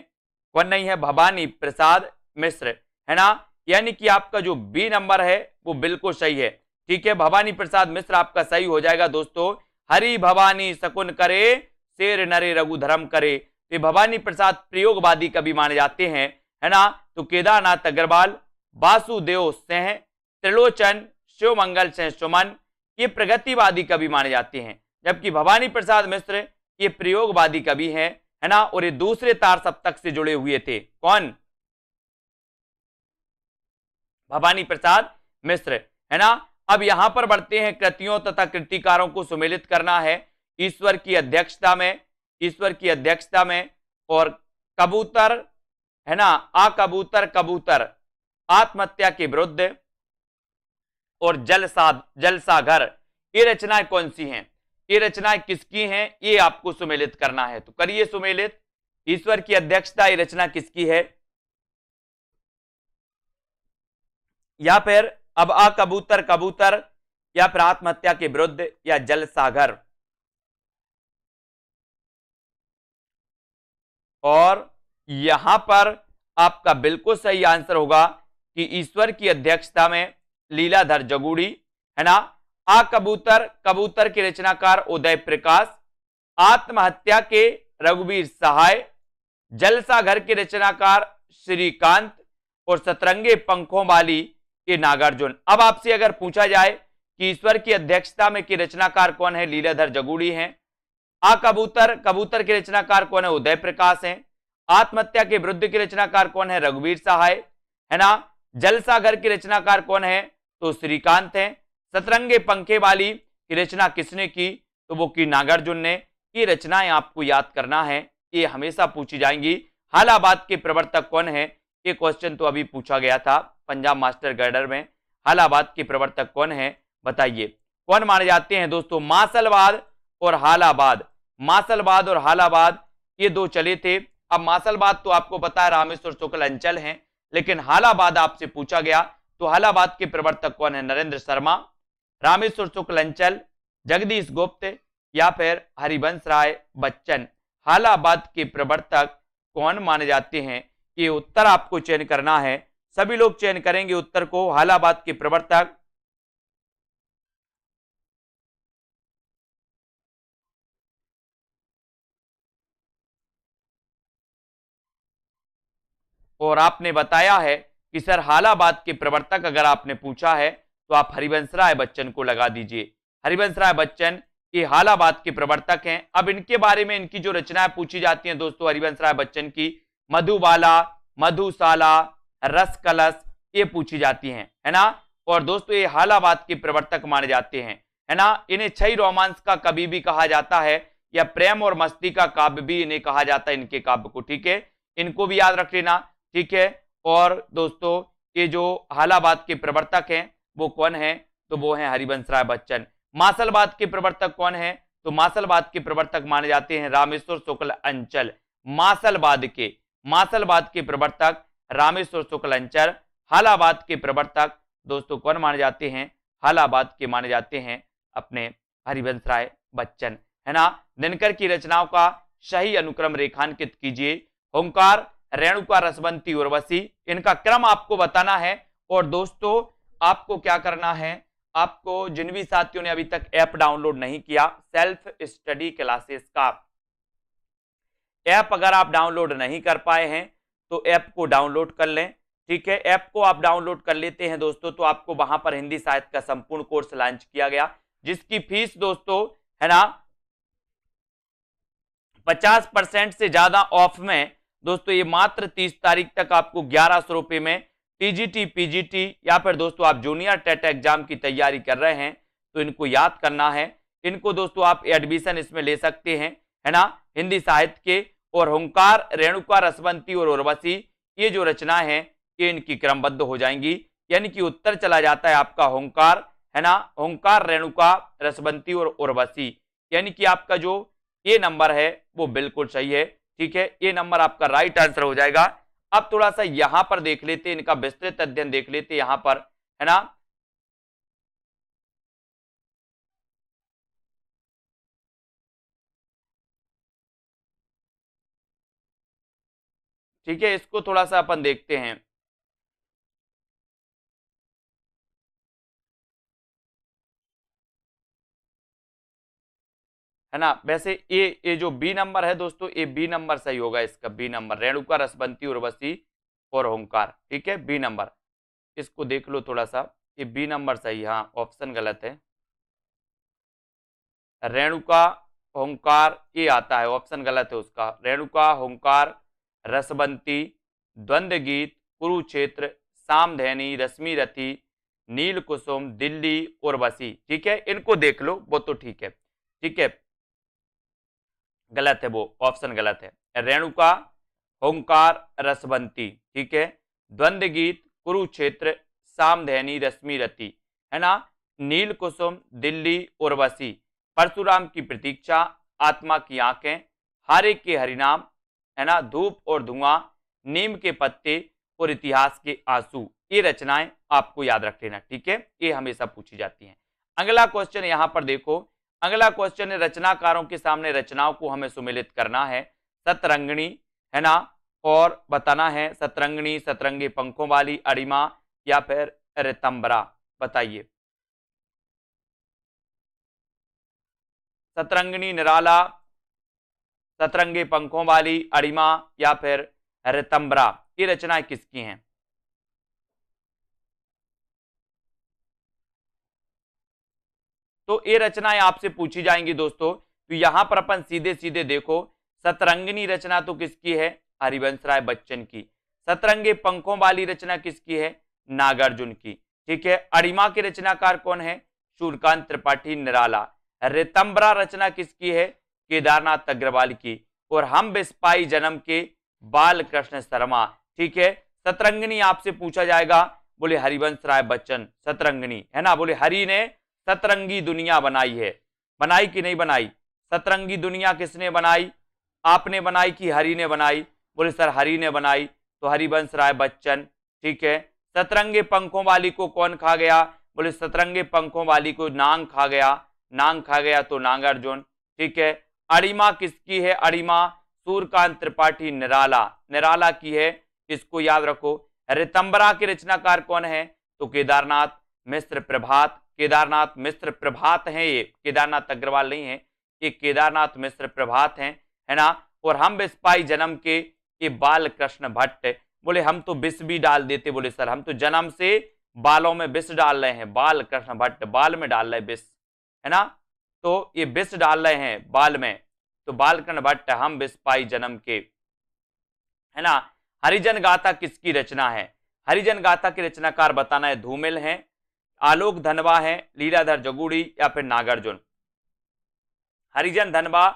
भवानी प्रसाद मिश्र, है ना। यानी कि आपका जो बी नंबर है वो बिल्कुल सही है, ठीक है। भवानी प्रसाद मिश्र आपका सही हो जाएगा दोस्तों। हरि भवानी शकुन करे, शेर नरे रघुधर्म करे। ये भवानी प्रसाद प्रयोगवादी कवि माने जाते हैं, है ना। तो केदारनाथ अग्रवाल, वासुदेव सिंह, त्रिलोचन, शिवमंगल सिंह सुमन ये प्रगतिवादी कवि माने जाते हैं, जबकि भवानी प्रसाद मिश्र ये प्रयोगवादी कवि हैं, है ना। और ये दूसरे तार सप्तक से जुड़े हुए थे। कौन, भवानी प्रसाद मिश्र, है ना। अब यहां पर बढ़ते हैं, कृतियों तथा कृतिकारों को सुमेलित करना है ईश्वर की अध्यक्षता में। और कबूतर, है ना, कबूतर आत्महत्या के विरुद्ध और जलसाघर, ये रचनाएं कौन सी हैं, ये रचनाएं किसकी हैं, ये आपको सुमेलित करना है। तो करिए सुमेलित। ईश्वर की अध्यक्षता, ये रचना किसकी है। या फिर अब कबूतर या फिर आत्महत्या के विरुद्ध या जलसाघर। और यहां पर आपका बिल्कुल सही आंसर होगा कि ईश्वर की अध्यक्षता में लीलाधर जगूड़ी, है ना। कबूतर के रचनाकार उदय प्रकाश, आत्महत्या के रघुवीर सहाय, जलसाघर के रचनाकार श्रीकांत और सतरंगे पंखों वाली ये नागार्जुन। अब आपसे अगर पूछा जाए कि ईश्वर की अध्यक्षता में की रचनाकार कौन है, लीलाधर जगूड़ी हैं। कबूतर के रचनाकार कौन है, उदय प्रकाश हैं। आत्महत्या के विरुद्ध के रचनाकार कौन है, रघुवीर सहाय, है ना। जलसाघर के रचनाकार कौन है, तो श्रीकांत हैं। सतरंगे पंखे वाली की रचना किसने की, तो वो की नागार्जुन ने। ये रचनाएं आपको याद करना है, ये हमेशा पूछी जाएंगी। हालाबाद के प्रवर्तक कौन है, ये क्वेश्चन तो अभी पूछा गया था पंजाब मास्टर गाइडर में। हालाबाद के प्रवर्तक कौन है बताइए। कौन माने जाते हैं दोस्तों, मासलवाद और हालाबाद ये दो चले थे। अब मासलवाद तो आपको पता है रामेश्वर शुक्ल अंचल हैं, लेकिन हालाबाद आपसे पूछा गया तो हालाबाद के प्रवर्तक कौन है? नरेंद्र शर्मा, रामेश्वर शुक्ल अंचल, जगदीश गुप्त या फिर हरिवंश राय बच्चन। हालाबाद के प्रवर्तक कौन माने जाते हैं? ये उत्तर आपको चयन करना है, सभी लोग चयन करेंगे उत्तर को। हालाबाद के प्रवर्तक और आपने बताया है कि सर हालाबाद के प्रवर्तक अगर आपने पूछा है तो आप हरिवंश राय बच्चन को लगा दीजिए। हरिवंश राय बच्चन ये हालाबाद के प्रवर्तक हैं। अब इनके बारे में इनकी जो रचनाएं पूछी जाती हैं दोस्तों हरिवंश राय बच्चन की, मधुबाला, मधुशाला, रस कलश, ये पूछी जाती हैं, है ना। और दोस्तों ये हालाबाद के प्रवर्तक माने जाते हैं, है ना। इन्हें छई रोमांस का कवि भी कहा जाता है, या प्रेम और मस्ती का काव्य भी इन्हें कहा जाता है, इनके काव्य को, ठीक है। इनको भी याद रख लेना, ठीक है। और दोस्तों ये जो हालाबाद के प्रवर्तक हैं वो कौन है? तो वो हैं हरिवंश राय बच्चन। मासलबाद के प्रवर्तक कौन है? तो मासलबाद के प्रवर्तक माने जाते हैं रामेश्वर शुक्ल अंचल। मासलबाद के प्रवर्तक रामेश्वर शुक्ल अंचल। हालाबाद के प्रवर्तक दोस्तों कौन माने जाते हैं? हालाबाद के माने जाते हैं अपने हरिवंश राय बच्चन, है ना। दिनकर की रचनाओं का सही अनुक्रम रेखांकित कीजिए। ओंकार, रेणुका, रसवंती, उर्वशी, इनका क्रम आपको बताना है। और दोस्तों आपको क्या करना है, आपको जिन भी साथियों ने अभी तक ऐप डाउनलोड नहीं किया सेल्फ स्टडी क्लासेस का ऐप, अगर आप डाउनलोड नहीं कर पाए हैं तो ऐप को डाउनलोड कर लें, ठीक है। ऐप को आप डाउनलोड कर लेते हैं दोस्तों तो आपको वहां पर हिंदी साहित्य का संपूर्ण कोर्स लॉन्च किया गया, जिसकी फीस दोस्तों, है ना, 50% से ज्यादा ऑफ में दोस्तों ये मात्र 30 तारीख तक आपको 1100 रुपए में टीजीटी, पीजीटी या फिर दोस्तों आप जूनियर टेट एग्जाम की तैयारी कर रहे हैं तो इनको याद करना है। इनको दोस्तों आप एडमिशन इसमें ले सकते हैं, है ना, हिंदी साहित्य के। और होंकार, रेणुका, रसवंती और उर्वशी ये जो रचनाएं हैं ये इनकी क्रमबद्ध हो जाएंगी, यानी कि उत्तर चला जाता है आपका होंकार, है ना। होंकार, रेणुका, रसवंती और उर्वशी, यानी कि आपका जो ये नंबर है वो बिल्कुल सही है, ठीक है। ये नंबर आपका राइट आंसर हो जाएगा। अब थोड़ा सा यहां पर देख लेते हैं, इनका विस्तृत अध्ययन देख लेते हैं यहां पर, है ना। ठीक है, इसको थोड़ा सा अपन देखते हैं, है ना। वैसे ये जो बी नंबर है दोस्तों, ये बी नंबर सही होगा, इसका बी नंबर, रेणुका, रसवंती, उर्वशी और होंकार, ठीक है, बी नंबर। इसको देख लो थोड़ा सा, ये बी नंबर सही, हाँ ऑप्शन गलत है। रेणुका, होंकार ये आता है, ऑप्शन गलत है उसका। रेणुका, होंकार, रसवंती, द्वंद्व गीत, कुरुक्षेत्र, सामधेनी, रश्मि रथी, नील कुसुम, दिल्ली, उर्वशी, ठीक है। इनको देख लो, वो तो ठीक है, ठीक है। गलत है वो, ऑप्शन गलत है। रेणुका, होंकार, रसवंती, ठीक है, द्वंद्व गीत, कुरुक्षेत्र, सामधेनी, रश्मि रति, है ना, नील कुसुम, दिल्ली, उर्वशी, परशुराम की प्रतीक्षा, आत्मा की आंखें, हारे के हरिनाम, है ना, धूप और धुआं, नीम के पत्ते और इतिहास के आंसू, ये रचनाएं आपको याद रख लेना, ठीक है। ये हमेशा पूछी जाती हैं। अगला क्वेश्चन यहां पर देखो, अगला क्वेश्चन है रचनाकारों के सामने रचनाओं को हमें सुमेलित करना है। सतरंगिणी, है ना, और बताना है सतरंगिणी, सतरंगी पंखों वाली, अड़िमा या फिर रितंबरा, बताइए। सतरंगिणी, निराला, सतरंगी पंखों वाली, अड़िमा या फिर रितंबरा, ये रचनाएं किसकी हैं? तो ये रचनाएं आपसे पूछी जाएंगी दोस्तों, तो यहां पर अपन सीधे सीधे देखो, सतरंगिनी रचना तो किसकी है? हरिवंश राय बच्चन की। सतरंगे पंखों वाली रचना किसकी है? नागार्जुन की, ठीक है। अड़िमा के रचनाकार कौन है? सूर्यकांत त्रिपाठी, निराला। रितंबरा रचना किसकी है? केदारनाथ अग्रवाल की। और हम बिस्पाई जन्म के, बाल कृष्ण शर्मा, ठीक है। सतरंगिनी आपसे पूछा जाएगा, बोले हरिवंश राय बच्चन सतरंगिनी, है ना। बोले हरि ने सतरंगी दुनिया बनाई है, बनाई कि नहीं बनाई? सतरंगी दुनिया किसने बनाई? आपने बनाई कि हरि ने बनाई? बोले सर हरि ने बनाई, तो हरिवंश राय बच्चन ठीक है। सतरंगे पंखों वाली को कौन खा गया? बोले सतरंगे पंखों वाली को नांग खा गया। नांग खा गया तो नागार्जुन। ठीक है। अरिमा किसकी है? अरिमा सूर्यकांत त्रिपाठी निराला, निराला की है, इसको याद रखो। ऋतंबरा के रचनाकार कौन है? तो केदारनाथ मिश्र प्रभात, केदारनाथ मिश्र प्रभात है, ये केदारनाथ अग्रवाल नहीं है, ये केदारनाथ मिश्र प्रभात है ना। और हम बिस्पाई जन्म के, ये बाल कृष्ण भट्ट। बोले हम तो विष भी डाल देते, बोले सर हम तो जन्म से बालों में विष डाल रहे हैं, बाल कृष्ण भट्ट बाल में डाल रहे विष, है ना, तो ये विष डाल रहे हैं बाल में, तो बालकृष्ण भट्ट हम बिस्पाई जन्म के, है ना। हरिजन गाथा किसकी रचना है? हरिजन गाथा के रचनाकार बताना है। धूमिल है, आलोक धनवा है, लीलाधर जगुड़ी या फिर नागार्जुन। हरिजन धनवा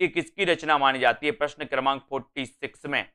ये किसकी रचना मानी जाती है? प्रश्न क्रमांक 46 में।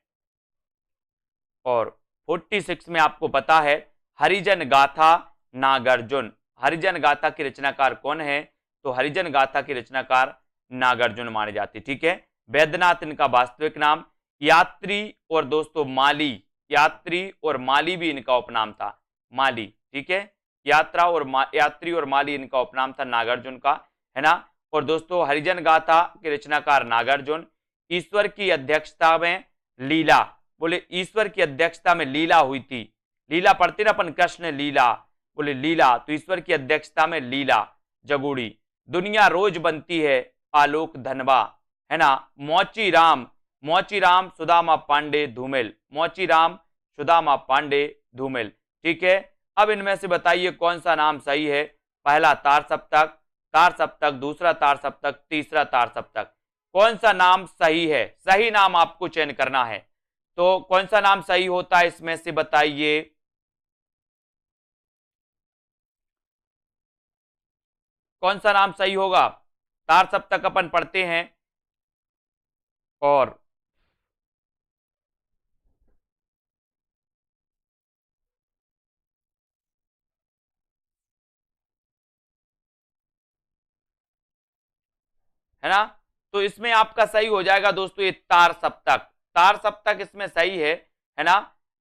और 46 में आपको पता है हरिजन गाथा नागार्जुन। हरिजन गाथा की रचनाकार कौन है? तो हरिजन गाथा की रचनाकार नागार्जुन माने जाते। ठीक है। वैद्यनाथ इनका वास्तविक नाम। यात्री और दोस्तों माली, यात्री और माली भी इनका उपनाम था, माली। ठीक है। यात्री और माली इनका उपनाम था नागार्जुन का, है ना। और दोस्तों हरिजन गाथा के रचनाकार नागार्जुन। ईश्वर की अध्यक्षता में लीला, बोले ईश्वर की अध्यक्षता में लीला हुई थी। लीला पढ़ते ना अपन, कृष्ण लीला, बोले लीला, तो ईश्वर की अध्यक्षता में लीला जगुड़ी। दुनिया रोज बनती है, आलोक धनवा, है ना। मोची राम सुदामा पांडे धूमिल, मोची राम सुदामा पांडे धूमिल। ठीक है। अब इनमें से बताइए कौन सा नाम सही है? पहला तार सप्तक, दूसरा तार सप्तक, तीसरा तार सप्तक। कौन सा नाम सही है? सही नाम आपको चयन करना है, तो कौन सा नाम सही होता है इसमें से बताइए। कौन सा नाम सही होगा? तार सप्तक अपन पढ़ते हैं, और है ना, तो इसमें आपका सही हो जाएगा दोस्तों ये तार सप्तक। तार सप्तक इसमें सही है ना।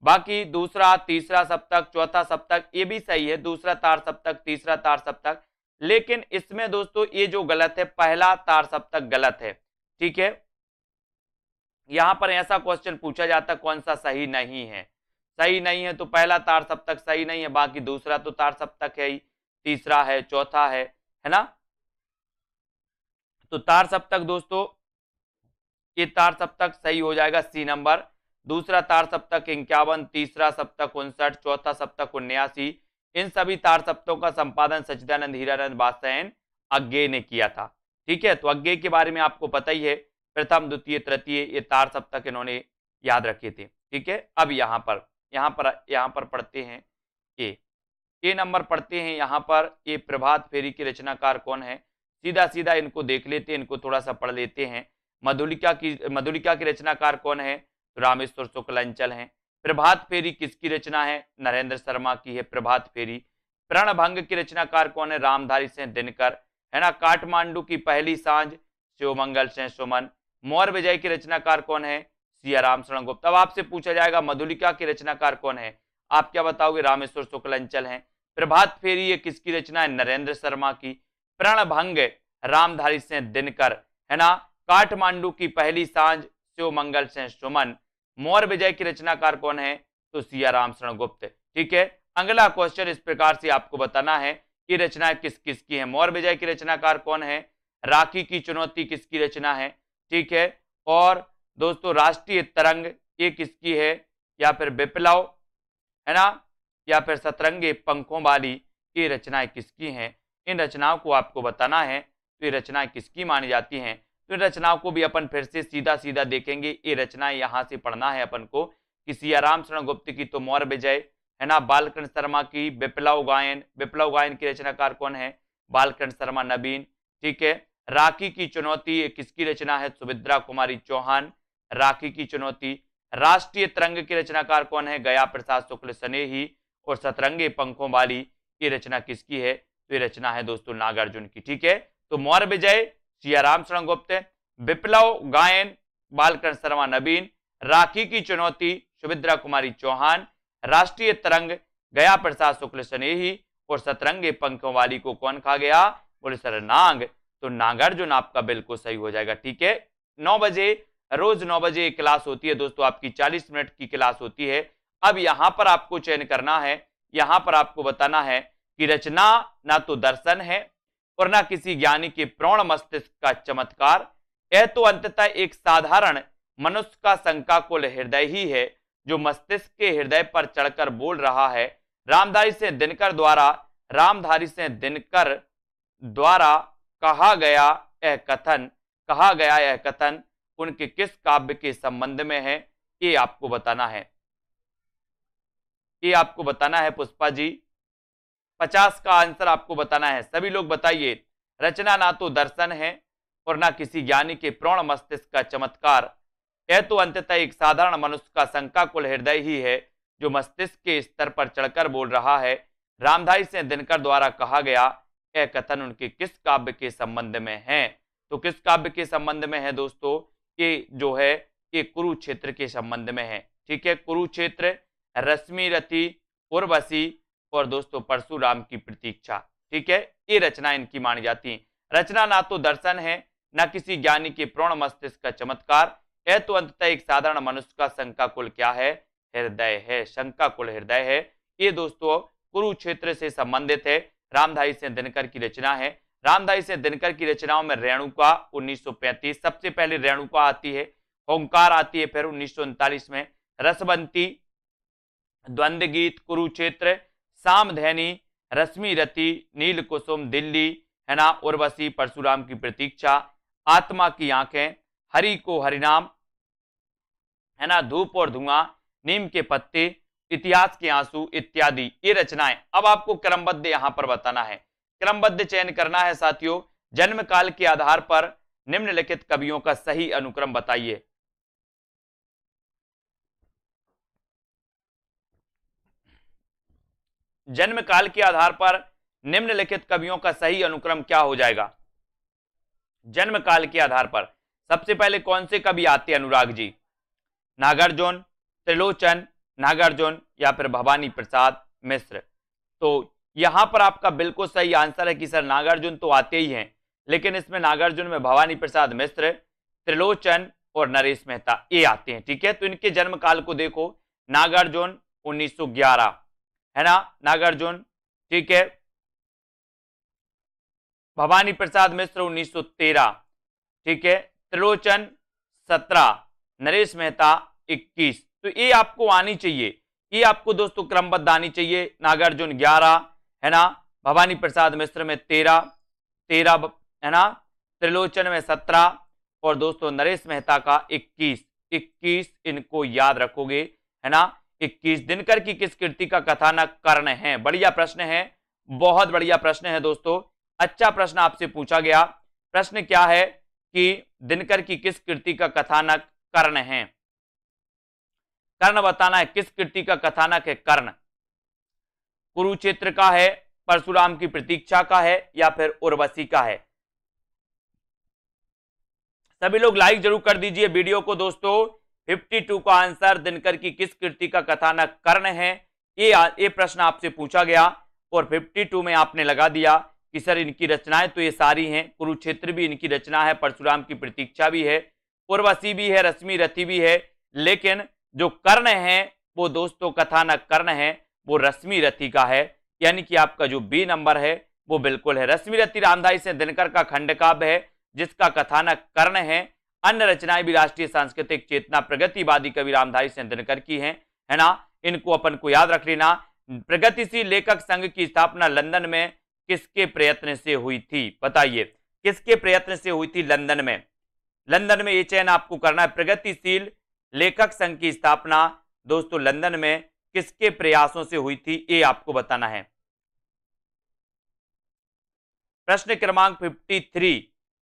बाकी दूसरा तीसरा सप्तक, चौथा सप्तक ये भी सही है, दूसरा तार सप्तक, तीसरा तार सप्तक। लेकिन इसमें दोस्तों ये जो गलत है, पहला तार सप्तक गलत है। ठीक है। यहां पर ऐसा क्वेश्चन पूछा जाता कौन सा सही नहीं है? सही नहीं है तो पहला तार सप्तक सही नहीं है, बाकी दूसरा तो तार सप्तक है ही, तीसरा है, चौथा है ना। तो तार सप्तक दोस्तों ये तार सप्तक सही हो जाएगा सी नंबर। दूसरा तार सप्तक 51, तीसरा सप्तक 59, चौथा सप्तक 79। इन सभी तार सप्तकों का संपादन सच्चिदानंद हीरानंद वात्स्यायन अज्ञे ने किया था। ठीक है। तो अज्ञे के बारे में आपको पता ही है, प्रथम द्वितीय तृतीय ये तार सप्तक इन्होंने याद रखे थे। ठीक है। अब यहाँ पर पढ़ते हैं ए नंबर पढ़ते हैं। यहाँ पर ये प्रभात फेरी के रचनाकार कौन है? सीधा सीधा इनको देख लेते हैं, इनको थोड़ा सा पढ़ लेते हैं। मधुलिका की रचनाकार कौन है? तो रामेश्वर शुक्ल अंचल है। प्रभात फेरी किसकी रचना है? नरेंद्र शर्मा की है प्रभात फेरी। प्रणभंग की रचनाकार कौन है? रामधारी सिंह दिनकर, है ना। काठमांडू की पहली सांझ शिवमंगल सिंह सुमन। मौर्य विजय की रचनाकार कौन है? सियाराम शरण गुप्त। अब आपसे पूछा जाएगा मधुलिका के रचनाकार कौन है? आप क्या बताओगे? रामेश्वर शुक्ल अंचल है। प्रभात फेरी ये किसकी रचना है? नरेंद्र शर्मा की। प्रणभंग रामधारी सिंह दिनकर, है ना। काठमांडू की पहली सांझ शिवमंगल सिंह सुमन। मौर्य विजय की रचनाकार कौन है? तो सियाराम शरण गुप्त। ठीक है। अगला क्वेश्चन इस प्रकार से आपको बताना है कि रचना किस किस की है। मौर्य विजय की रचनाकार कौन है? राखी की चुनौती किसकी रचना है? ठीक है। और दोस्तों राष्ट्रीय तरंग ये किसकी है? या फिर विप्लव, है ना, या फिर सतरंगे पंखों वाली, ये रचनाएं किसकी हैं? इन रचनाओं को आपको बताना है। तो ये रचनाएं किसकी मानी जाती हैं? तो इन रचनाओं को भी अपन फिर से सीधा सीधा देखेंगे। ये रचनाएं यहां से पढ़ना है अपन को कि सियाराम शरण गुप्त की तो मौर्य विजय, है ना। बालकृष्ण शर्मा की विप्लव गायन की रचनाकार कौन है? बालकृष्ण शर्मा नवीन। ठीक है। राखी की चुनौती किसकी रचना है? सुभद्रा कुमारी चौहान। राखी की चुनौती। राष्ट्रीय तरंग की रचनाकार कौन है? गया प्रसाद शुक्ल स्नेही। और सतरंगे पंखों वाली ये रचना किसकी है? तो ये रचना है दोस्तों नागार्जुन की। ठीक है। तो मौर्य विजय सियाराम शरण गुप्त, विप्लव गायन बालकृष्ण शर्मा नवीन, राखी की चुनौती सुभद्रा कुमारी चौहान, राष्ट्रीय तरंग गया प्रसाद शुक्ल स्नेही और सतरंगे पंखों वाली को कौन खा गया? बोले सर नाग। तो नागार्जुन आपका बिल्कुल सही हो जाएगा। ठीक है, 9 बजे, रोज 9 बजे क्लास होती है दोस्तों, आपकी 40 मिनट की क्लास होती है। अब यहां पर आपको चयन करना है, यहां पर आपको बताना है कि रचना ना तो दर्शन है और ना किसी ज्ञानी के प्रौढ़ मस्तिष्क का चमत्कार, यह तो अंततः एक साधारण मनुष्य का शंकाकुल हृदय ही है जो मस्तिष्क के हृदय पर चढ़कर बोल रहा है। रामधारी से दिनकर द्वारा कहा गया यह कथन उनके किस काव्य के संबंध में है? ये आपको बताना है पुष्पा जी। 50 का आंसर आपको बताना है। सभी लोग बताइए। रचना ना तो दर्शन है और ना किसी ज्ञानी के प्रौढ़ मस्तिष्क का चमत्कार, यह तो अंततः एक साधारण मनुष्य का शंकाकुल हृदय ही है जो मस्तिष्क के स्तर पर चढ़कर बोल रहा है। रामधारी से दिनकर द्वारा कहा गया यह कथन उनके किस काव्य के संबंध में है? तो किस काव्य के संबंध में है दोस्तों? ये जो है ये कुरुक्षेत्र के संबंध में है। ठीक है, कुरुक्षेत्र, रश्मि रथी, उर्वशी और दोस्तों परशुराम की प्रतीक्षा। ठीक है, ये रचना इनकी मानी जाती है। रचना ना तो दर्शन है ना किसी ज्ञानी के प्रौढ़ मस्तिष्क का चमत्कार, यह तो अंततः एक साधारण मनुष्य का शंकाकुल क्या है? हृदय है, शंकाकुल हृदय है। ये दोस्तों कुरुक्षेत्र से संबंधित है, रामधारी सिंह दिनकर की रचना है। रामधारी सिंह दिनकर की रचनाओं में रेणुका 1935 सबसे पहले रेणुका आती है, ओंकार आती है फिर 1939 में, रसवंती, द्वंद्व गीत, कुरुक्षेत्र, सामधैनी, रश्मि रति, नील कुसुम, दिल्ली, है ना, उर्वशी, परशुराम की प्रतीक्षा, आत्मा की आंखें, हरि को हरिनाम, है ना, धूप और धुआं, नीम के पत्ते, इतिहास के आंसू इत्यादि ये रचनाएं। अब आपको क्रमबद्ध यहां पर बताना है, क्रमबद्ध चयन करना है साथियों। जन्म काल के आधार पर निम्नलिखित कवियों का सही अनुक्रम बताइए। जन्म काल के आधार पर निम्नलिखित कवियों का सही अनुक्रम क्या हो जाएगा? जन्म काल के आधार पर सबसे पहले कौन से कवि आते हैं अनुराग जी? नागार्जुन, त्रिलोचन, नागार्जुन या फिर भवानी प्रसाद मिश्र। तो यहां पर आपका बिल्कुल सही आंसर है कि सर नागार्जुन तो आते ही हैं, लेकिन इसमें नागार्जुन में भवानी प्रसाद मिश्र, त्रिलोचन और नरेश मेहता ये आते हैं। ठीक है, तो इनके जन्म काल को देखो, नागार्जुन 1911, है ना, नागार्जुन। ठीक है, भवानी प्रसाद मिश्र 1913, ठीक है, त्रिलोचन 17, नरेश मेहता 21। तो ये आपको आनी चाहिए, ये आपको दोस्तों क्रमबद्ध आनी चाहिए। नागार्जुन 11, है ना, भवानी प्रसाद मिश्र में 13 है ना, त्रिलोचन में 17 और दोस्तों नरेश मेहता का 21 इनको याद रखोगे, है ना। 21 दिनकर की किस कृति का कथानक कर्ण है? बढ़िया प्रश्न है, बहुत बढ़िया प्रश्न है दोस्तों, अच्छा प्रश्न आपसे पूछा गया। प्रश्न क्या है कि दिनकर की किस कृति का कथानक कर्ण है? कर्ण बताना है, किस कृति का कथानक है कर्ण? कुरुक्षेत्र का है, परशुराम की प्रतीक्षा का है या फिर उर्वशी का है? सभी लोग लाइक जरूर कर दीजिए वीडियो को दोस्तों। 52 का आंसर दिनकर की किस कृति का कथानक कर्ण है, ये प्रश्न आपसे पूछा गया और 52 में आपने लगा दिया कि सर इनकी रचनाएं तो ये सारी हैं, कुरुक्षेत्र भी इनकी रचना है, परशुराम की प्रतीक्षा भी है, उर्वशी भी है, रश्मि रथी भी है, लेकिन जो कर्ण है वो दोस्तों कथानक कर्ण है वो रश्मि रथी का है, यानी कि आपका जो बी नंबर है वो बिल्कुल है। रश्मि रथी रामधारी से दिनकर का खंड काव्य है जिसका कथानक कर्ण है। अन्य रचनाएं भी राष्ट्रीय सांस्कृतिक चेतना प्रगतिवादी कवि रामधारी से दिनकर की हैं, है ना, इनको अपन को याद रख लेना। प्रगतिशील लेखक संघ की स्थापना लंदन में किसके प्रयत्न से हुई थी? बताइए किसके प्रयत्न से हुई थी लंदन में? लंदन में ये चयन आपको करना है, प्रगतिशील लेखक संघ की स्थापना दोस्तों लंदन में किसके प्रयासों से हुई थी, ये आपको बताना है। प्रश्न क्रमांक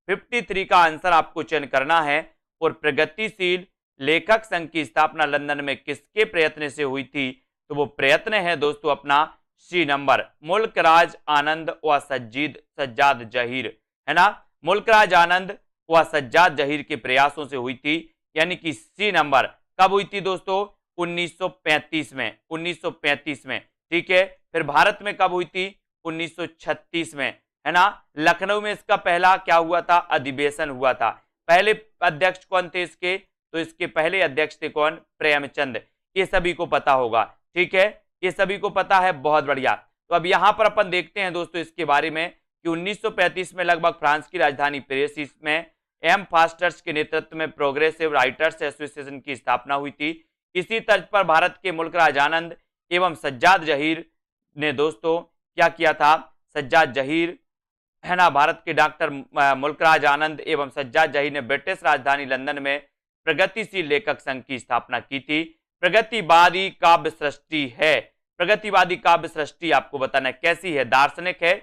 53 का आंसर आपको चयन करना है और प्रगतिशील लेखक संघ की स्थापना लंदन में किसके प्रयत्न से हुई थी? तो वो प्रयत्न है दोस्तों अपना सी नंबर, मुल्कराज आनंद व सज्जाद जहीर, है ना, मुल्कराज आनंद व सज्जाद जहीर के प्रयासों से हुई थी, यानी कि सी नंबर। कब हुई थी दोस्तों? 1935 में, 1935 में, ठीक है। फिर भारत में कब हुई थी? 1936 में, है ना। लखनऊ में इसका पहला क्या हुआ था? अधिवेशन हुआ था। पहले अध्यक्ष कौन थे इसके? तो इसके पहले अध्यक्ष थे कौन? प्रेमचंद। ये सभी को पता होगा, ठीक है, ये सभी को पता है, बहुत बढ़िया। तो अब यहां पर अपन देखते हैं दोस्तों इसके बारे में कि 1935 में लगभग फ्रांस की राजधानी पेरिस में एम फास्टर्स के नेतृत्व में प्रोग्रेसिव राइटर्स एसोसिएशन की स्थापना हुई थी। इसी तर्ज पर भारत के मुल्कराज आनंद एवं सज्जाद जहीर ने दोस्तों क्या किया था? सज्जाद जहीर, है ना, भारत के डॉक्टर मुल्कराज आनंद एवं सज्जाद जहीर ने ब्रिटिश राजधानी लंदन में प्रगतिशील लेखक संघ की स्थापना की थी। प्रगतिवादी काव्य सृष्टि है, प्रगतिवादी काव्य सृष्टि आपको बताना है कैसी है। दार्शनिक है,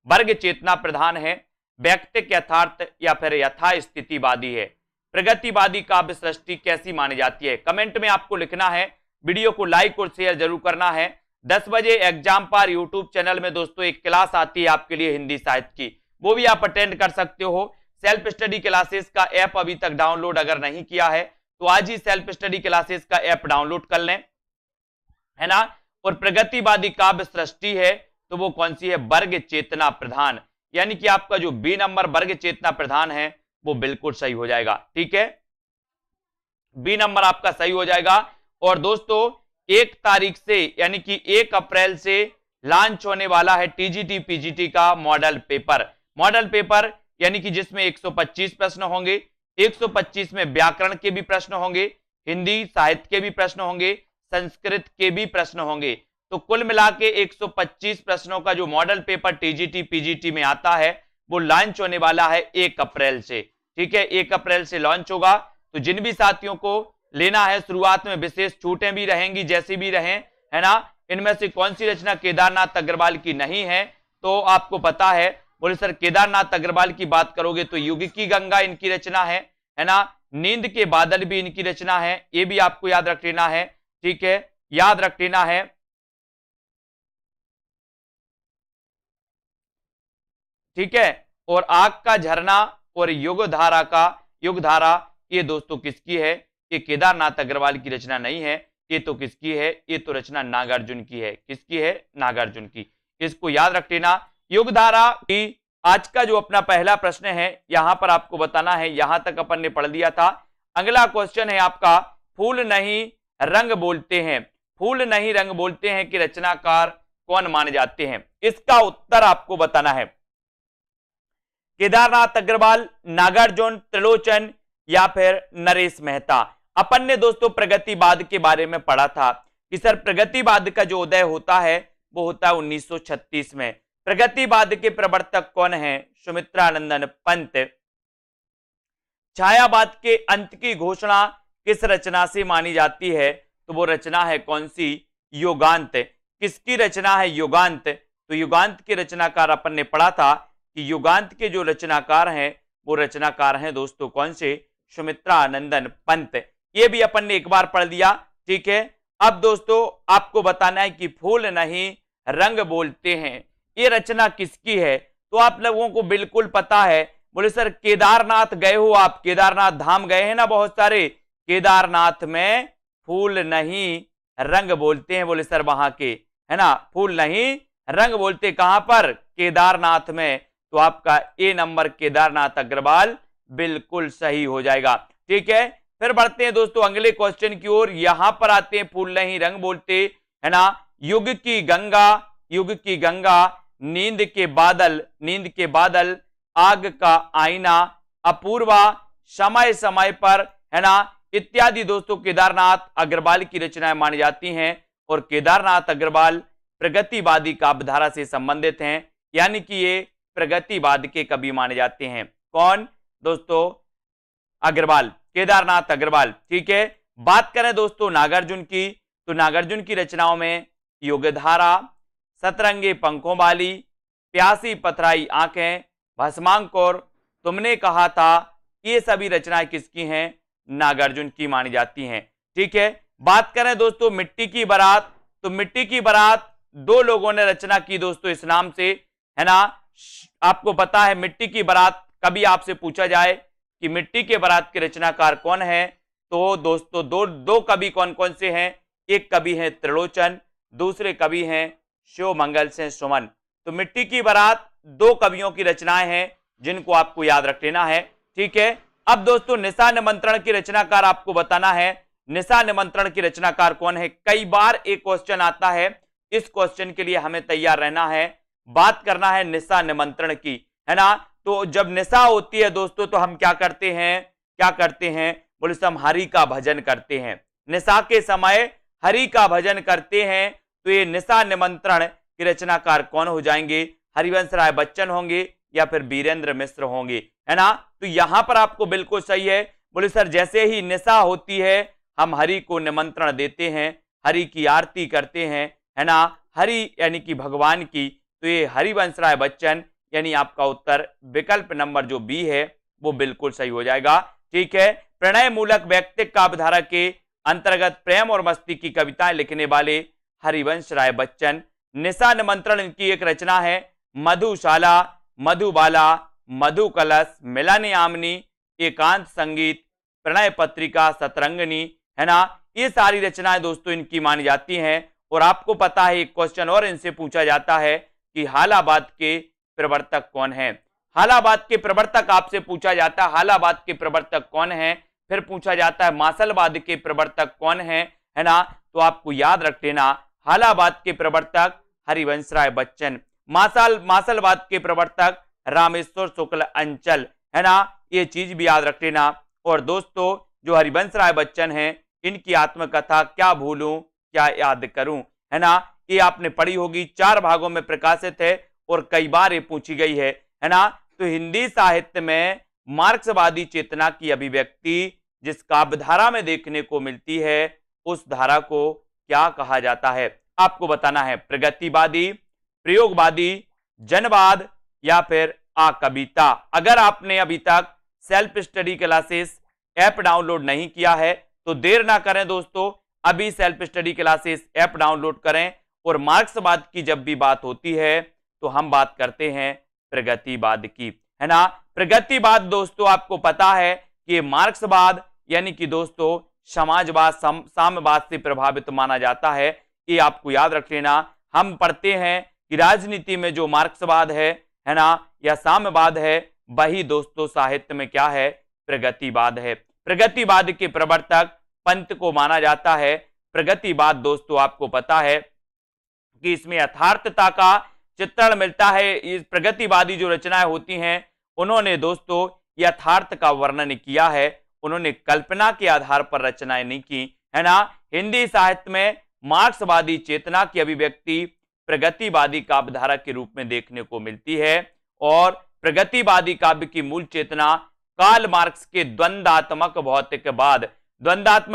वर्ग चेतना प्रधान है, व्यक्तिक यथार्थ या फिर यथास्थितिवादी है। प्रगतिवादी काव्य सृष्टि कैसी मानी जाती है? कमेंट में आपको लिखना है। वीडियो को लाइक और शेयर जरूर करना है। 10 बजे एग्जाम पर यूट्यूब चैनल में दोस्तों एक क्लास आती है आपके लिए हिंदी साहित्य की, वो भी आप अटेंड कर सकते हो। सेल्फ स्टडी क्लासेस का ऐप अभी तक डाउनलोड अगर नहीं किया है तो आज ही सेल्फ स्टडी क्लासेस का ऐप डाउनलोड कर लें, है ना। और प्रगतिवादी काव्य सृष्टि है तो वो कौन सी है? वर्ग चेतना प्रधान, यानी कि आपका जो बी नंबर वर्ग चेतना प्रधान है वो बिल्कुल सही हो जाएगा, ठीक है, बी नंबर आपका सही हो जाएगा। और दोस्तों 1 तारीख से यानी कि 1 अप्रैल से लॉन्च होने वाला है टीजीटी पीजीटी का मॉडल पेपर। मॉडल पेपर यानी कि जिसमें 125 प्रश्न होंगे, 125 में व्याकरण के भी प्रश्न होंगे, हिंदी साहित्य के भी प्रश्न होंगे, संस्कृत के भी प्रश्न होंगे। तो कुल मिला के 125 प्रश्नों का जो मॉडल पेपर टीजीटी पीजीटी में आता है वो लॉन्च होने वाला है 1 अप्रैल से, ठीक है, 1 अप्रैल से लॉन्च होगा। तो जिन भी साथियों को लेना है, शुरुआत में विशेष छूटें भी रहेंगी जैसी भी रहें, है ना। इनमें से कौन सी रचना केदारनाथ अग्रवाल की नहीं है? तो आपको पता है, बोले सर केदारनाथ अग्रवाल की बात करोगे तो युग की गंगा इनकी रचना है ना। नींद के बादल भी इनकी रचना है, ये भी आपको याद रख लेना है, ठीक है, याद रख लेना है, ठीक है। और आग का झरना और युगधारा ये दोस्तों किसकी है? ये केदारनाथ अग्रवाल की रचना नहीं है, ये तो किसकी है? ये तो रचना नागार्जुन की है। किसकी है? नागार्जुन की। इसको याद रख लेना। युगधारा की आज का जो अपना पहला प्रश्न है यहां पर आपको बताना है, यहां तक अपन ने पढ़ लिया था। अगला क्वेश्चन है आपका, फूल नहीं रंग बोलते हैं, फूल नहीं रंग बोलते हैं कि रचनाकार कौन माने जाते हैं? इसका उत्तर आपको बताना है। केदारनाथ अग्रवाल, नागार्जुन, त्रिलोचन या फिर नरेश मेहता। अपन ने दोस्तों प्रगतिवाद के बारे में पढ़ा था कि सर प्रगतिवाद का जो उदय होता है वो होता है 1936 में। प्रगतिवाद के प्रवर्तक कौन है? सुमित्रानंदन पंत। छायावाद के अंत की घोषणा किस रचना से मानी जाती है? तो वो रचना है कौन सी? योगांत। किसकी रचना है? योगांत। तो युगांत के रचनाकार अपन ने पढ़ा था कि युगांत के जो रचनाकार हैं वो रचनाकार हैं दोस्तों कौन से? सुमित्रानंदन पंत। ये भी अपन ने एक बार पढ़ लिया, ठीक है। अब दोस्तों आपको बताना है कि फूल नहीं रंग बोलते हैं, ये रचना किसकी है? तो आप लोगों को बिल्कुल पता है। बोले सर केदारनाथ गए हो आप, केदारनाथ धाम गए हैं ना बहुत सारे, केदारनाथ में फूल नहीं रंग बोलते हैं। बोले सर वहां के, है ना, फूल नहीं रंग बोलते कहां पर? केदारनाथ में। तो आपका ए नंबर केदारनाथ अग्रवाल बिल्कुल सही हो जाएगा, ठीक है। फिर बढ़ते हैं दोस्तों अगले क्वेश्चन की ओर। यहां पर आते हैं, फूल नहीं रंग बोलते, है ना। युग की गंगा, नींद के बादल, आग का आईना, अपूर्वा, समय समय पर, है ना, इत्यादि दोस्तों केदारनाथ अग्रवाल की रचनाएं मानी जाती हैं। और केदारनाथ अग्रवाल प्रगतिवादी काव्यधारा से संबंधित हैं, यानी कि ये प्रगतिवाद के कवि माने जाते हैं। कौन दोस्तों? अग्रवाल, केदारनाथ अग्रवाल, ठीक है। बात करें दोस्तों नागार्जुन की, तो नागार्जुन की रचनाओं में युगधारा, सतरंगे पंखों वाली, प्यासी पथराई आंखें, भस्मांकुर, तुमने कहा था, ये सभी रचनाएं किसकी हैं? नागार्जुन की मानी जाती हैं, ठीक है। बात करें दोस्तों मिट्टी की बारात, तो मिट्टी की बारात 2 लोगों ने रचना की दोस्तों इस नाम से, है ना। आपको पता है मिट्टी की बारात, कभी आपसे पूछा जाए कि मिट्टी के बारात के रचनाकार कौन है, तो दोस्तों दो कवि कौन कौन से हैं? एक कवि हैं त्रिलोचन, दूसरे कवि हैं शिवमंगल सिंह सुमन। तो मिट्टी की बारात 2 कवियों की रचनाएं हैं जिनको आपको याद रख लेना है। ठीक है, अब दोस्तों निशा निमंत्रण की रचनाकार आपको बताना है। निशा निमंत्रण की रचनाकार कौन है? कई बार एक क्वेश्चन आता है, इस क्वेश्चन के लिए हमें तैयार रहना है। बात करना है निशा निमंत्रण की, है ना। तो जब निशा होती है दोस्तों तो हम क्या करते हैं, बोले हम हरि का भजन करते हैं। निशा के समय हरि का भजन करते हैं। तो ये निशा निमंत्रण की रचनाकार कौन हो जाएंगे? हरिवंश राय बच्चन होंगे या फिर वीरेंद्र मिश्र होंगे, है ना। तो यहां पर आपको बिल्कुल सही है। बोले सर जैसे ही निशा होती है हम हरि को निमंत्रण देते हैं, हरि की आरती करते हैं, है ना, हरि यानी कि भगवान की। तो ये हरिवंश राय बच्चन, यानी आपका उत्तर विकल्प नंबर जो बी है वो बिल्कुल सही हो जाएगा। ठीक है, प्रणय मूलक व्यक्तिक काव्यधारा के अंतर्गत प्रेम और मस्ती की कविताएं लिखने वाले हरिवंश राय बच्चन। निशा निमंत्रण इनकी एक रचना है। मधुशाला, मधुबाला, मधु कलश, मिलानी आमनी, एकांत संगीत, प्रणय पत्रिका, सतरंगनी, है ना। ये सारी रचनाएं दोस्तों इनकी मानी जाती हैं। और आपको पता है एक क्वेश्चन और इनसे पूछा जाता है कि हालाबाद के प्रवर्तक कौन है। हालाबाद के प्रवर्तक आपसे पूछा जाता है, हालाबाद के प्रवर्तक कौन है। फिर पूछा जाता है मासलवाद के प्रवर्तक कौन है ना। तो आपको याद रख लेना, हालाबाद के प्रवर्तक हरिवंश राय बच्चन, मासलवाद के प्रवर्तक रामेश्वर शुक्ल अंचल, है ना। ये चीज भी याद रख लेना। और दोस्तों जो हरिवंश राय बच्चन हैं इनकी आत्मकथा क्या भूलूं क्या याद करूं, है ना, ये आपने पढ़ी होगी, 4 भागों में प्रकाशित है और कई बार ये पूछी गई है ना। तो हिंदी साहित्य में मार्क्सवादी चेतना की अभिव्यक्ति जिस काव्यधारा में देखने को मिलती है उस धारा को क्या कहा जाता है? आपको बताना है। प्रगतिवादी, प्रयोगवादी, जनवाद या फिर कविता। अगर आपने अभी तक self study classes app download नहीं किया है तो देर ना करें दोस्तों, अभी self study classes app download करें। और मार्क्सवाद की जब भी बात होती है तो हम बात करते हैं प्रगतिवाद की, है ना। प्रगतिवाद दोस्तों आपको पता है कि मार्क्सवाद यानी कि दोस्तों समाजवाद, साम्यवाद से प्रभावित माना जाता है। ये आपको याद रख लेना। हम पढ़ते हैं कि राजनीति में जो मार्क्सवाद है ना, या साम्यवाद है, वही दोस्तों साहित्य में क्या है? प्रगतिवाद है। प्रगतिवाद के प्रवर्तक पंत को माना जाता है। प्रगतिवाद दोस्तों आपको पता है कि इसमें यथार्थता का चित्रण मिलता है। इस प्रगतिवादी जो रचनाएं होती हैं उन्होंने दोस्तों यथार्थ का वर्णन किया है, उन्होंने कल्पना के आधार पर रचनाएं नहीं की, है ना। हिंदी साहित्य में मार्क्सवादी चेतना की अभिव्यक्ति प्रगतिवादी काव्यधारा के रूप में देखने को मिलती है। और प्रगतिवादी काव्य की मूल चेतना कार्ल मार्क्स के द्वंद्वात्मक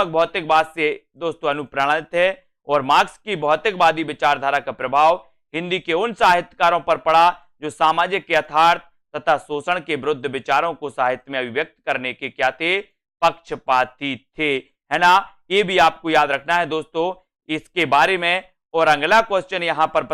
भौतिकवाद से दोस्तों अनुप्राणित है। और मार्क्स की भौतिकवादी विचारधारा का प्रभाव हिंदी के उन साहित्यकारों पर पड़ा जो सामाजिक यथार्थ तथा शोषण के विरुद्ध विचारों को साहित्य में अभिव्यक्त करने के क्या थे? पक्षपाती थे, है ना। ये भी आपको याद रखना है दोस्तों इसके बारे में। और अगला क्वेश्चन यहां पर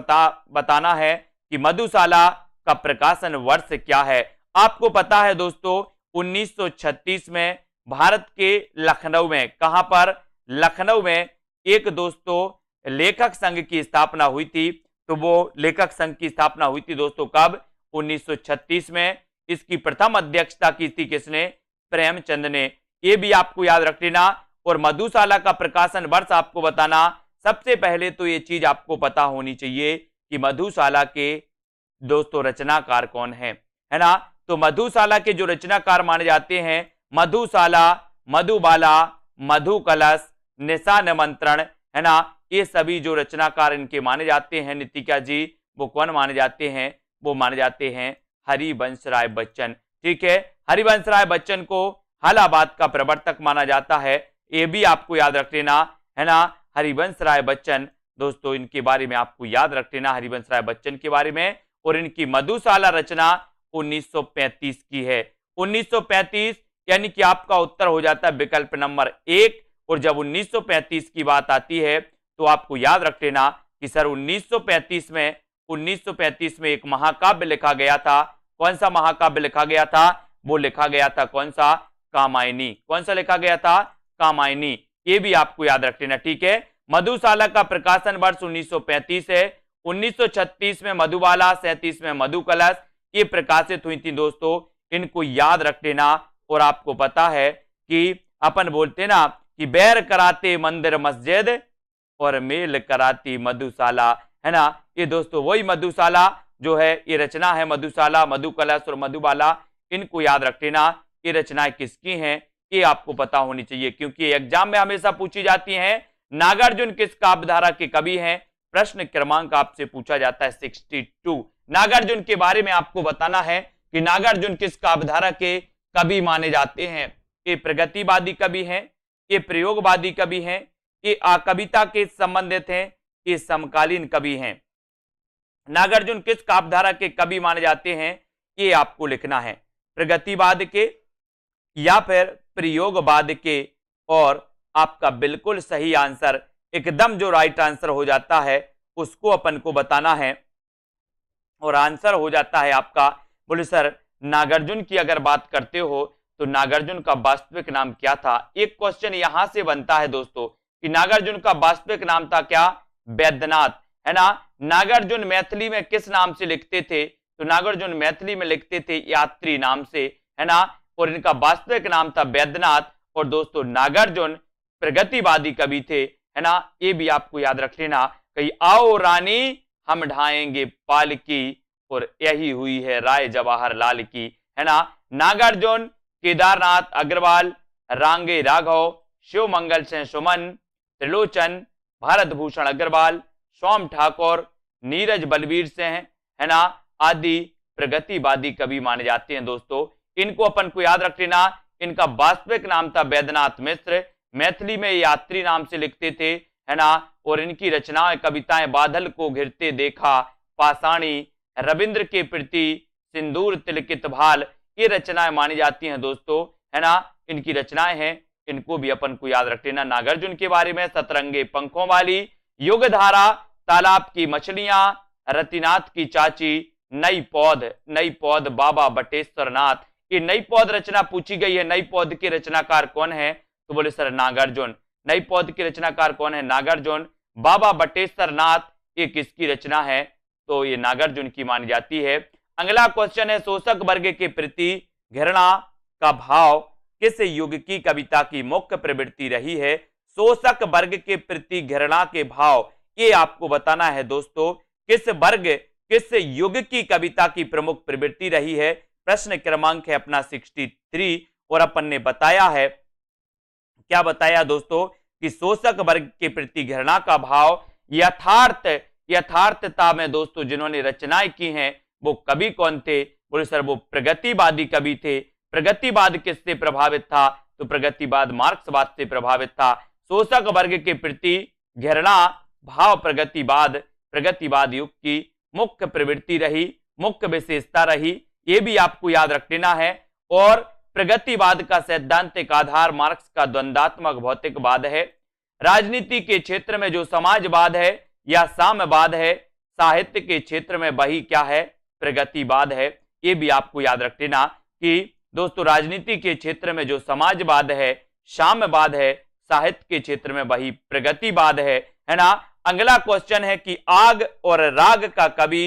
बताना है कि मधुशाला का प्रकाशन वर्ष क्या है। आपको पता है दोस्तों 1936 में भारत के लखनऊ में, कहां पर? लखनऊ में एक दोस्तों लेखक संघ की स्थापना हुई थी। तो वो लेखक संघ की स्थापना हुई थी दोस्तों कब? 1936 में। इसकी प्रथम अध्यक्षता की थी किसने? प्रेमचंद ने। ये भी आपको याद रख लेना। और मधुशाला का प्रकाशन वर्ष आपको बताना। सबसे पहले तो ये चीज आपको पता होनी चाहिए कि मधुशाला के दोस्तों रचनाकार कौन है ना। तो मधुशाला के जो रचनाकार माने जाते हैं मधुशाला, मधुबाला, मधु कलश, निशा निमंत्रण, है ना। ये सभी जो रचनाकार इनके माने जाते हैं नितिका जी, वो कौन माने जाते हैं? वो माने जाते हैं हरिवंश राय बच्चन। ठीक है, हरिवंश राय बच्चन को हालाबाद का प्रवर्तक माना जाता है। ये भी आपको याद रख लेना, है ना। हरिवंश राय बच्चन दोस्तों इनके बारे में आपको याद रख लेना, हरिवंश राय बच्चन के बारे में। और इनकी मधुशाला रचना 1935 की है। 1935 यानी कि आपका उत्तर हो जाता है विकल्प नंबर 1। और जब 1935 की बात आती है तो आपको याद रख लेना कि सर 1935 में एक महाकाव्य लिखा गया था। कौन सा महाकाव्य लिखा गया था? वो लिखा गया था कौन सा? कामायनी। कौन सा लिखा गया था? कामायनी। ये भी आपको याद रख लेना। ठीक है, मधुशाला का प्रकाशन वर्ष 1935 है। 1936 में मधुबाला, 37 में मधु कलश ये प्रकाशित हुई थी दोस्तों, इनको याद रख लेना। और आपको पता है कि अपन बोलते ना कि बैर कराते मंदिर मस्जिद और मेल कराती मधुशाला, है ना। ये दोस्तों वही मधुशाला जो है, ये रचना है मधुशाला, मधु कलश और मधुबाला, इनको याद रख लेना। ये रचनाएं किसकी हैं ये आपको पता होनी चाहिए, क्योंकि एग्जाम में हमेशा पूछी जाती हैं। नागार्जुन किस काव्यधारा के कवि हैं? प्रश्न क्रमांक आपसे पूछा जाता है 62। नागार्जुन के बारे में आपको बताना है कि नागार्जुन किस काव्यधारा के कवि माने जाते हैं। ये प्रगतिवादी कवि हैं, ये प्रयोगवादी कवि हैं, ये कविता के संबंधित हैं, ये समकालीन कवि हैं। नागार्जुन किस काव्यधारा के कवि माने जाते हैं ये आपको लिखना है, प्रगतिवाद के या फिर प्रयोगवाद के। और आपका बिल्कुल सही आंसर, एकदम जो राइट आंसर हो जाता है उसको अपन को बताना है। और आंसर हो जाता है आपका, बोले सर नागार्जुन की अगर बात करते हो तो नागार्जुन का वास्तविक नाम क्या था? एक क्वेश्चन यहां से बनता है दोस्तों कि नागार्जुन का वास्तविक नाम था क्या? वैद्यनाथ, है ना। नागार्जुन मैथिली में किस नाम से लिखते थे? तो नागार्जुन मैथिली में लिखते थे यात्री नाम से, है ना। और इनका वास्तविक नाम था वैद्यनाथ। और दोस्तों नागार्जुन प्रगतिवादी कवि थे, है ना। ये भी आपको याद रख लेना। कहीं आओ रानी हम ढाएंगे पालकी और यही हुई है राय जवाहरलाल की, है ना। नागार्जुन, केदारनाथ अग्रवाल, रांगे राघव, शिव मंगल सिंह सुमन, त्रिलोचन, भारत भूषण अग्रवाल, सोम ठाकुर, नीरज बलबीर सिंह, है ना, आदि प्रगतिवादी कवि माने जाते हैं दोस्तों। इनको अपन को याद रख लेना। इनका वास्तविक नाम था वैद्यनाथ मिश्र, मैथिली में यात्री नाम से लिखते थे, है ना। और इनकी रचनाएं कविताएं बादल को घिरते देखा, पाषाणी, रविंद्र के प्रति, सिंदूर तिलकित भाल, ये रचनाएं मानी जाती हैं दोस्तों, है ना। इनकी रचनाएं हैं, इनको भी अपन को याद रख लेना। नागार्जुन के बारे में सतरंगे पंखों वाली, युगधारा, तालाब की मछलियां, रतिनाथ की चाची, नई पौध बाबा बटेश्वर नाथ। ये नई पौध रचना पूछी गई है। नई पौध के रचनाकार कौन है? तो बोले सर नागार्जुन। नई पौध के रचनाकार कौन है? नागार्जुन। बाबा बटेश्वर नाथ ये किसकी रचना है? तो ये नागार्जुन की मानी जाती है। अगला क्वेश्चन है, शोषक वर्ग के प्रति घृणा का भाव किस युग की कविता की मुख्य प्रवृत्ति रही है? शोषक वर्ग के प्रति घृणा के भाव ये आपको बताना है दोस्तों, किस वर्ग किस युग की कविता की प्रमुख प्रवृत्ति रही है। प्रश्न क्रमांक है अपना 63। और अपन ने बताया है, क्या बताया दोस्तों, कि शोषक वर्ग के प्रति घृणा का भाव यथार्थता में दोस्तों जिन्होंने रचनाएं की हैं वो कवि कौन थे? बोले सर वो प्रगतिवादी कवि थे। प्रगतिवाद किससे प्रभावित था? तो प्रगतिवाद मार्क्सवाद से प्रभावित था। शोषक वर्ग के प्रति घृणा भाव प्रगतिवाद युग की मुख्य प्रवृत्ति रही, मुख्य विशेषता रही, ये भी आपको याद रख लेना है। और प्रगतिवाद का सैद्धांतिक आधार मार्क्स का द्वंद्वात्मक भौतिकवाद है। राजनीति के क्षेत्र में जो समाजवाद है या साम्यवाद है, साहित्य के क्षेत्र में वही क्या है? प्रगतिवाद है। ये भी आपको याद रख लेना कि दोस्तों राजनीति के क्षेत्र में जो समाजवाद है, साम्यवाद है, साहित्य के क्षेत्र में वही प्रगतिवाद है ना। अगला क्वेश्चन है कि आग और राग का कवि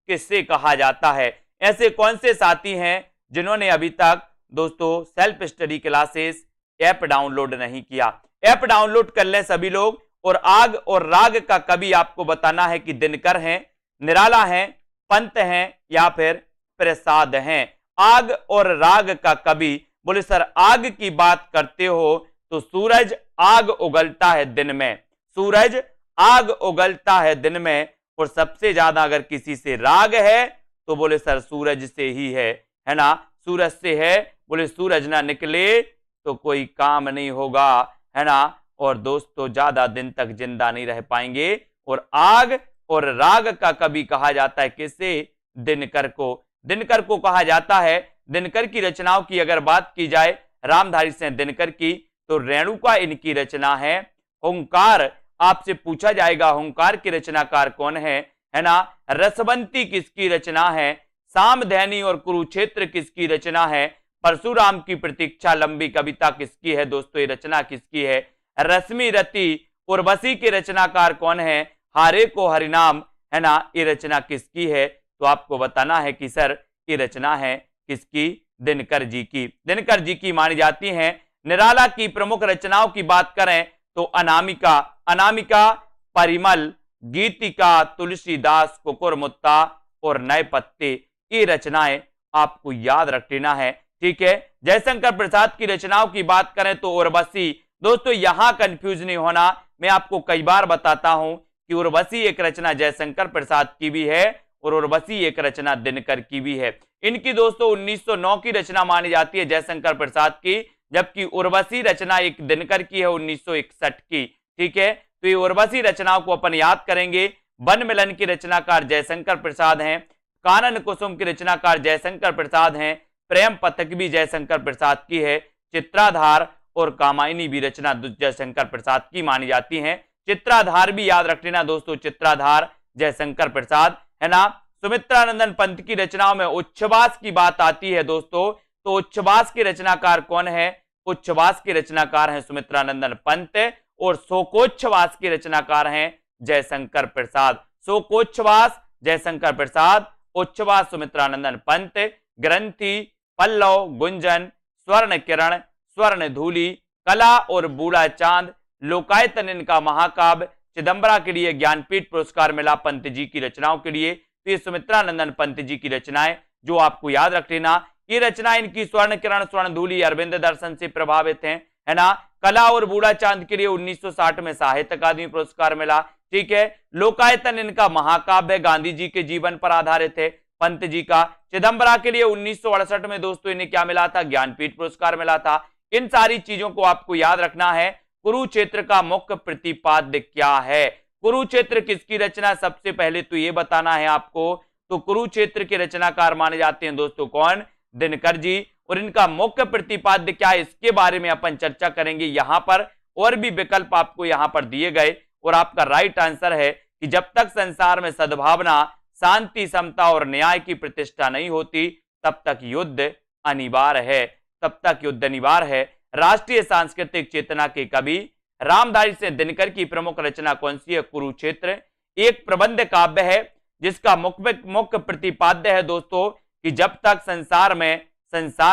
किससे कहा जाता है? ऐसे कौन से साथी हैं जिन्होंने अभी तक दोस्तों self study classes app download नहीं किया? ऐप डाउनलोड कर लें सभी लोग। और आग और राग का कवि आपको बताना है कि दिनकर हैं, निराला हैं, पंत हैं या फिर प्रसाद हैं। आग और राग का कवि, बोले सर आग की बात करते हो तो सूरज आग उगलता है दिन में, सूरज आग उगलता है दिन में। और सबसे ज्यादा अगर किसी से राग है तो बोले सर सूरज से ही है ना, सूरज से है। बोले सूरज ना निकले तो कोई काम नहीं होगा, है ना। और दोस्तों ज्यादा दिन तक जिंदा नहीं रह पाएंगे। और आग और राग का कवि कहा जाता है किसे? दिनकर को। दिनकर को कहा जाता है। दिनकर की रचनाओं की अगर बात की जाए रामधारी सिंह दिनकर की, तो रेणुका इनकी रचना है। हुंकार आपसे पूछा जाएगा हुंकार के रचनाकार कौन है ना। रसवंती किसकी रचना है? सामधैनी और कुरुक्षेत्र किसकी रचना है? परशुराम की प्रतीक्षा लंबी कविता किसकी है? दोस्तों ये रचना किसकी है? रश्मि रति उर्वशी के रचनाकार कौन है? हारे को हरिनाम, है ना, ये रचना किसकी है? तो आपको बताना है कि सर ये रचना है किसकी? दिनकर जी की। दिनकर जी की मानी जाती है। निराला की प्रमुख रचनाओं की बात करें तो अनामिका, अनामिका, परिमल, गीतिका, तुलसीदास, कुकुरमुत्ता और नए पत्ते, ये रचनाएं आपको याद रख लेना है। ठीक है, जयशंकर प्रसाद की रचनाओं की बात करें तो उर्वशी। दोस्तों यहां कंफ्यूज नहीं होना, मैं आपको कई बार बताता हूं कि उर्वशी एक रचना जयशंकर प्रसाद की भी है और उर्वशी एक रचना दिनकर की भी है। इनकी दोस्तों 1909 की रचना मानी जाती है जयशंकर प्रसाद की, जबकि उर्वशी रचना एक दिनकर की है 1961 की। ठीक है, तो ये उर्वशी रचनाओं को अपन याद करेंगे। वन मिलन की रचनाकार जयशंकर प्रसाद हैं, कानन कुसुम की रचनाकार जयशंकर प्रसाद हैं, प्रेम पथक भी जयशंकर प्रसाद की है, चित्राधार और कामायनी भी रचना जयशंकर प्रसाद की मानी जाती है। चित्राधार भी याद रख लेना दोस्तों, चित्राधार जयशंकर प्रसाद, है ना। सुमित्रानंदन पंत की रचनाओं में उच्छ्वास की बात आती है दोस्तों, तो उच्छ्वास के रचनाकार कौन है? उच्छ्वास के रचनाकार हैं सुमित्रानंदन पंत और शोकोच्छ्वास के रचनाकार हैं जयशंकर प्रसाद। शोकोच्छ्वास जयशंकर प्रसाद, उच्छ्वास सुमित्रानंदन पंत, ग्रंथि, पल्लव, गुंजन, स्वर्ण किरण, स्वर्ण धूलि, कला और बूढ़ा चांद, लोकायतन इनका महाकाव्य, चिदंबरा के लिए ज्ञानपीठ पुरस्कार मिला पंत जी की रचनाओं के लिए। तो ये सुमित्रानंदन पंत जी की रचनाएं जो आपको याद रख लेना। ये रचना इनकी स्वर्ण किरण, स्वर्ण धूलि, अरविंद दर्शन से प्रभावित है ना। कला और बूढ़ा चांद के लिए 1960 में साहित्य अकादमी पुरस्कार मिला। ठीक है, लोकायतन इनका महाकाव्य गांधी जी के जीवन पर आधारित है पंत जी का। चिदंबरा के लिए 1968 में दोस्तों इन्हें क्या मिला था? ज्ञानपीठ पुरस्कार मिला था। इन सारी चीजों को आपको याद रखना है। कुरुक्षेत्र का मुख्य प्रतिपाद्य क्या है? कुरुक्षेत्र किसकी रचना? सबसे पहले तो ये बताना है आपको। तो कुरुक्षेत्र के रचनाकार माने जाते हैं दोस्तों कौन? दिनकर जी। और इनका मुख्य प्रतिपाद्य क्या है, इसके बारे में अपन चर्चा करेंगे यहां पर। और भी विकल्प आपको यहां पर दिए गए और आपका राइट आंसर है कि जब तक संसार में सद्भावना, शांति, समता और न्याय की प्रतिष्ठा नहीं होती तब तक युद्ध अनिवार्य है, तब तक युद्ध अनिवार्य है। राष्ट्रीय सांस्कृतिक चेतना के कवि रामधारी सिंह दिनकर की प्रमुख रचना कौन सी है? कुरुक्षेत्र। एक प्रबंध काव्य है जिसका मुख्य प्रतिपाद्य है दोस्तों कि जब तक संसार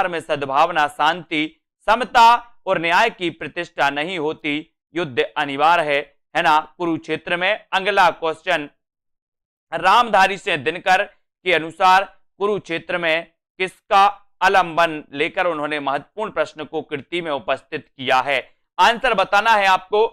में सद्भावना, शांति, समता और न्याय की प्रतिष्ठा नहीं होती युद्ध अनिवार्य है ना। कुरुक्षेत्र में अगला क्वेश्चन, रामधारी सिंह दिनकर के अनुसार कुरुक्षेत्र में किसका आलंबन लेकर उन्होंने महत्वपूर्ण प्रश्न को कृति में उपस्थित किया है? आंसर बताना है आपको,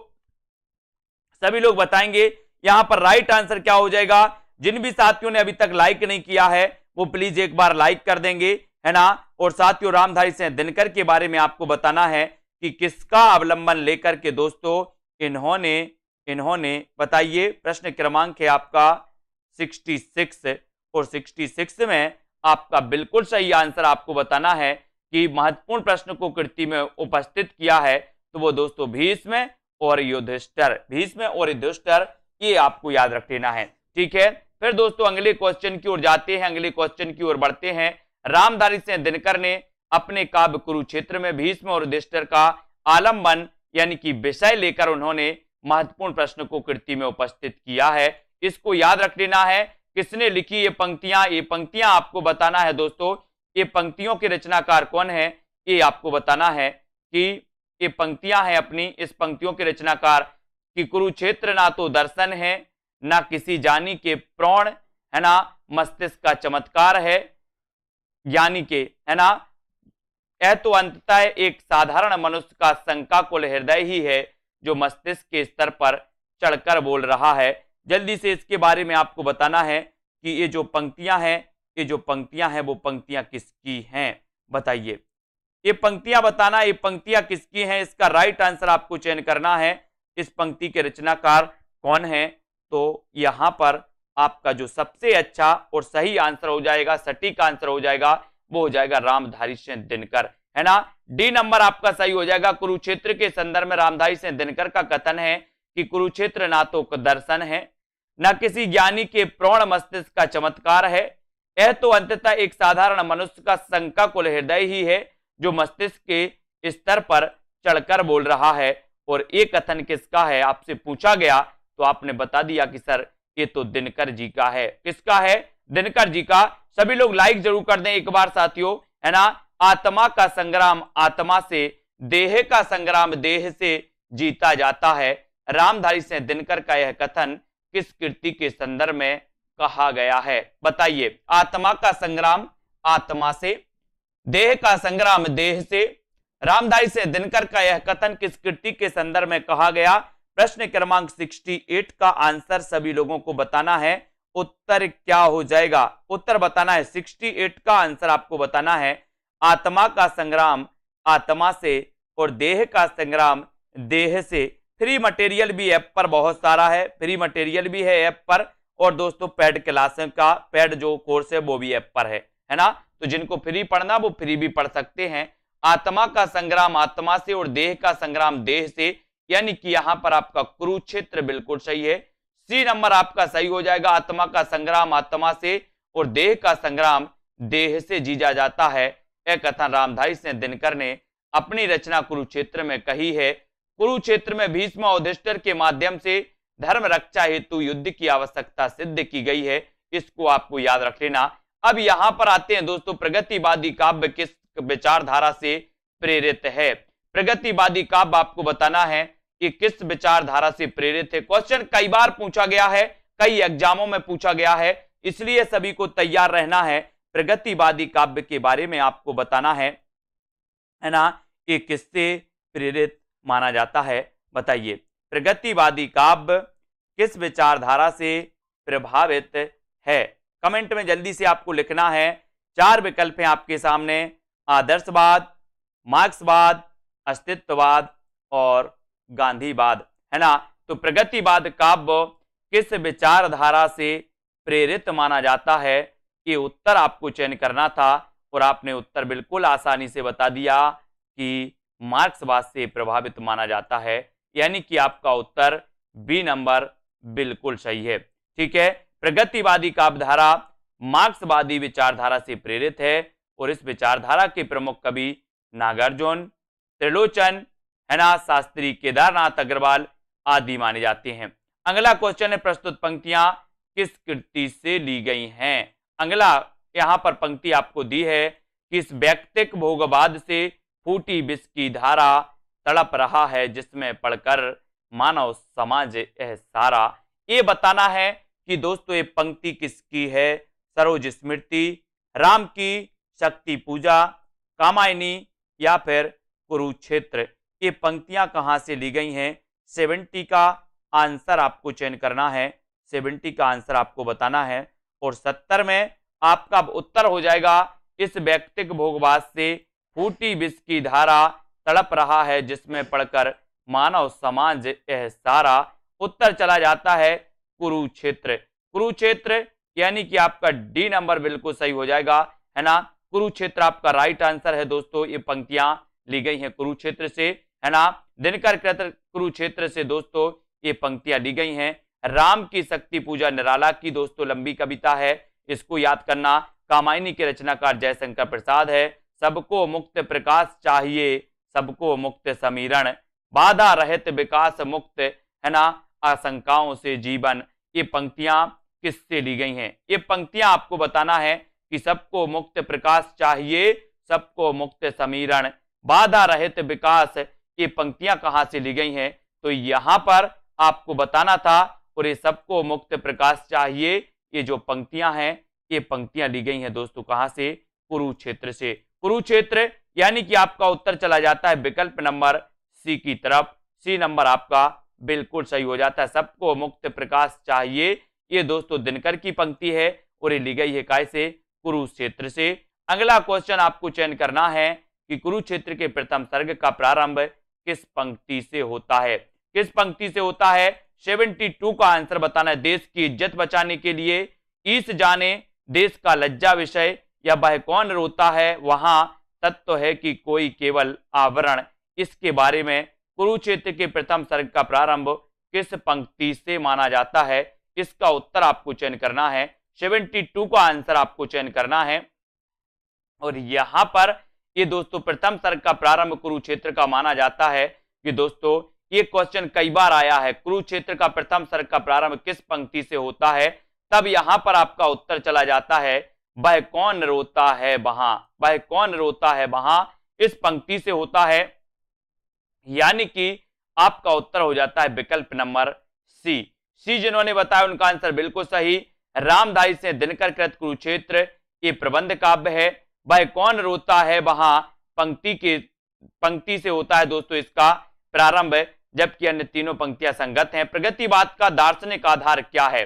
सभी लोग बताएंगे। यहां पर राइट आंसर क्या हो जाएगा? जिन भी साथियों ने अभी तक लाइक नहीं किया है वो प्लीज एक बार लाइक कर देंगे, है ना। और साथियों रामधारी सिंह दिनकर के बारे में आपको बताना है कि किसका अवलंबन लेकर के दोस्तों इन्होंने बताइए। प्रश्न क्रमांक है आपका 66 और 66 में आपका बिल्कुल सही आंसर आपको बताना है कि महत्वपूर्ण प्रश्न को कृति में उपस्थित किया है तो वो दोस्तों भीष्म और युधिष्ठिर, भीष्म और युधिष्ठिर, ये आपको याद रख लेना है। ठीक है, फिर दोस्तों अगले क्वेश्चन की ओर जाते हैं, अगले क्वेश्चन की ओर बढ़ते हैं। रामधारी सिंह दिनकर ने अपने काव्य कुरुक्षेत्र में भीष्म और युधिष्ठिर का आलंबन यानी कि विषय लेकर उन्होंने महत्वपूर्ण प्रश्न को कृति में उपस्थित किया है। इसको याद रख लेना है। किसने लिखी ये पंक्तियां? ये पंक्तियां आपको बताना है दोस्तों, ये पंक्तियों के रचनाकार कौन है ये आपको बताना है कि ये पंक्तियां हैं अपनी। इस पंक्तियों के रचनाकार कि कुरुक्षेत्र ना तो दर्शन है, ना किसी जानी के प्राण, है ना, मस्तिष्क का चमत्कार है, यानी के, है ना, यह तो अंततः एक साधारण मनुष्य का शंकाकुल हृदय ही है जो मस्तिष्क के स्तर पर चढ़कर बोल रहा है। जल्दी से इसके बारे में आपको बताना है कि ये जो पंक्तियां हैं वो पंक्तियां किसकी हैं, बताइए। ये पंक्तियां बताना, ये पंक्तियां किसकी हैं, इसका राइट आंसर आपको चयन करना है। इस पंक्ति के रचनाकार कौन है? तो यहां पर आपका जो सबसे अच्छा और सही आंसर हो जाएगा, सटीक आंसर हो जाएगा, वो हो जाएगा रामधारी सिंह दिनकर, है ना। डी नंबर आपका सही हो जाएगा। कुरुक्षेत्र के संदर्भ में रामधारी सिंह दिनकर का कथन है कि कुरुक्षेत्र ना तो दर्शन है, ना किसी ज्ञानी के प्रौढ़ मस्तिष्क का चमत्कार है, यह तो अंततः एक साधारण मनुष्य का शंकाकुल हृदय ही है जो मस्तिष्क के स्तर पर चढ़कर बोल रहा है। और ये कथन किसका है आपसे पूछा गया तो आपने बता दिया कि सर ये तो दिनकर जी का है। किसका है? दिनकर जी का। सभी लोग लाइक जरूर कर दें एक बार साथियों, है ना। आत्मा का संग्राम आत्मा से, देह का संग्राम देह से जीता जाता है। रामधारी सिंह दिनकर का यह कथन किस कृति के संदर्भ में कहा गया है? बताइए। आत्मा का संग्राम आत्मा से, देह का संग्राम देह से, रामधारी सिंह दिनकर का यह कथन किस कृति के संदर्भ में कहा गया? प्रश्न क्रमांक 68 का आंसर सभी लोगों को बताना है। उत्तर क्या हो जाएगा? उत्तर बताना है। 68 का आंसर आपको बताना है। आत्मा का संग्राम आत्मा से और देह का संग्राम देह से। फ्री मटेरियल भी ऐप पर बहुत सारा है, फ्री मटेरियल भी है ऐप पर, और दोस्तों पेड क्लासेस का पेड जो कोर्स है वो भी ऐप पर है ना। तो जिनको फ्री पढ़ना वो फ्री भी पढ़ सकते हैं। आत्मा का संग्राम आत्मा से और देह का संग्राम देह से, यानी कि यहां पर आपका कुरुक्षेत्र बिल्कुल सही है। सी नंबर आपका सही हो जाएगा। आत्मा का संग्राम आत्मा से और देह का संग्राम देह से जीता जाता है। यह कथन रामधारी सिंह दिनकर ने अपनी रचना कुरुक्षेत्र में कही है। कुरुक्षेत्र में भीष्म और युधिष्ठिर के माध्यम से धर्म रक्षा हेतु युद्ध की आवश्यकता सिद्ध की गई है। इसको आपको याद रख लेना। अब यहां पर आते हैं दोस्तों, प्रगतिवादी काव्य किस विचारधारा से प्रेरित है? प्रगतिवादी काव्य आपको बताना है कि किस विचारधारा से प्रेरित है। क्वेश्चन कई बार पूछा गया है, कई एग्जामों में पूछा गया है, इसलिए सभी को तैयार रहना है। प्रगतिवादी काव्य के बारे में आपको बताना है ना, कि किससे प्रेरित माना जाता है? बताइए। प्रगतिवादी काव्य किस विचारधारा से प्रभावित है? कमेंट में जल्दी से आपको लिखना है। 4 विकल्प हैं आपके सामने, आदर्शवाद, मार्क्सवाद, अस्तित्ववाद और गांधीवाद, है ना। तो प्रगतिवाद काव्य किस विचारधारा से प्रेरित माना जाता है? ये उत्तर आपको चयन करना था और आपने उत्तर बिल्कुल आसानी से बता दिया कि मार्क्सवाद से प्रभावित माना जाता है, यानी कि आपका उत्तर बी नंबर बिल्कुल सही है। ठीक है। प्रगतिवादी काव्यधारा मार्क्सवादी विचारधारा से प्रेरित है और इस विचारधारा के प्रमुख कवि नागार्जुन, त्रिलोचन, है ना, शास्त्री केदारनाथ अग्रवाल आदि माने जाते हैं। अगला क्वेश्चन है, प्रस्तुत पंक्तियां किस कृति से ली गई हैं? अगला यहां पर पंक्ति आपको दी है कि इस वैयक्तिक भोगवाद से फूटी विष की धारा, तड़प रहा है जिसमें पढ़कर मानव समाज यह सारा। ये बताना है कि दोस्तों ये पंक्ति किसकी है? सरोज स्मृति, राम की शक्ति पूजा, कामायनी या फिर कुरुक्षेत्र। ये पंक्तियां कहां से ली गई हैं? 70 का आंसर आपको चयन करना है। 70 का आंसर आपको बताना है और 70 में आपका उत्तर हो जाएगा, इस वैयक्तिक भोगवाद से फूटी विष की धारा, तड़प रहा है जिसमें पढ़कर मानव समाज यह सारा। उत्तर चला जाता है कुरुक्षेत्र। कुरुक्षेत्र यानी कि आपका डी नंबर बिल्कुल सही हो जाएगा, है ना। कुरुक्षेत्र आपका राइट आंसर है दोस्तों। ये पंक्तियां ली गई हैं कुरुक्षेत्र से, है ना। दिनकर कृत कुरुक्षेत्र से दोस्तों ये पंक्तियां ली गई हैं। राम की शक्ति पूजा निराला की दोस्तों लंबी कविता है, इसको याद करना। कामायनी के रचनाकार जयशंकर प्रसाद है। सबको मुक्त प्रकाश चाहिए, सबको मुक्त समीरण, बाधा रहित विकास मुक्त, है ना, आशंकाओं से जीवन। ये पंक्तियां किससे ली गई हैं? ये पंक्तियां आपको बताना है कि सबको मुक्त प्रकाश चाहिए, सबको मुक्त समीरण, बाधा रहित विकास। ये पंक्तियां कहां से ली गई हैं? तो यहां पर आपको बताना था। और ये सबको मुक्त प्रकाश चाहिए, ये जो पंक्तियां हैं ये पंक्तियां ली गई हैं दोस्तों कहां से? कुरुक्षेत्र से। कुरुक्षेत्र यानी कि आपका उत्तर चला जाता है विकल्प नंबर सी की तरफ। सी नंबर आपका बिल्कुल सही हो जाता है। सबको मुक्त प्रकाश चाहिए, ये दोस्तों दिनकर की पंक्ति है और ये ली गई है काय से? कुरुक्षेत्र से। अगला क्वेश्चन आपको चयन करना है कि कुरुक्षेत्र के प्रथम सर्ग का प्रारंभ किस पंक्ति से होता है? किस पंक्ति से होता है? 72 का आंसर बताना है। देश की इज्जत बचाने के लिए ईश जाने देश का लज्जा विषय, या वह कौन रोता है वहां तत्व है कि कोई केवल आवरण। इसके बारे में कुरुक्षेत्र के प्रथम सर्ग का प्रारंभ किस पंक्ति से माना जाता है? इसका उत्तर आपको चयन करना है। 72 का आंसर आपको चयन करना है। और यहां पर ये दोस्तों प्रथम सर्ग का प्रारंभ कुरुक्षेत्र का माना जाता है कि दोस्तों ये क्वेश्चन कई बार आया है, कुरुक्षेत्र का प्रथम सर्ग का प्रारंभ किस पंक्ति से होता है, तब यहां पर आपका उत्तर चला जाता है वह कौन रोता है वहां, वह कौन रोता है वहां, इस पंक्ति से होता है। यानी कि आपका उत्तर हो जाता है विकल्प नंबर सी। जिन्होंने बताया उनका आंसर बिल्कुल सही। रामधारी से दिनकर कृत कुरुक्षेत्र ये प्रबंध काव्य है। वह कौन रोता है वहां पंक्ति से होता है दोस्तों इसका प्रारंभ, जबकि अन्य तीनों पंक्तियां संगत हैं। प्रगतिवाद का दार्शनिक आधार क्या है?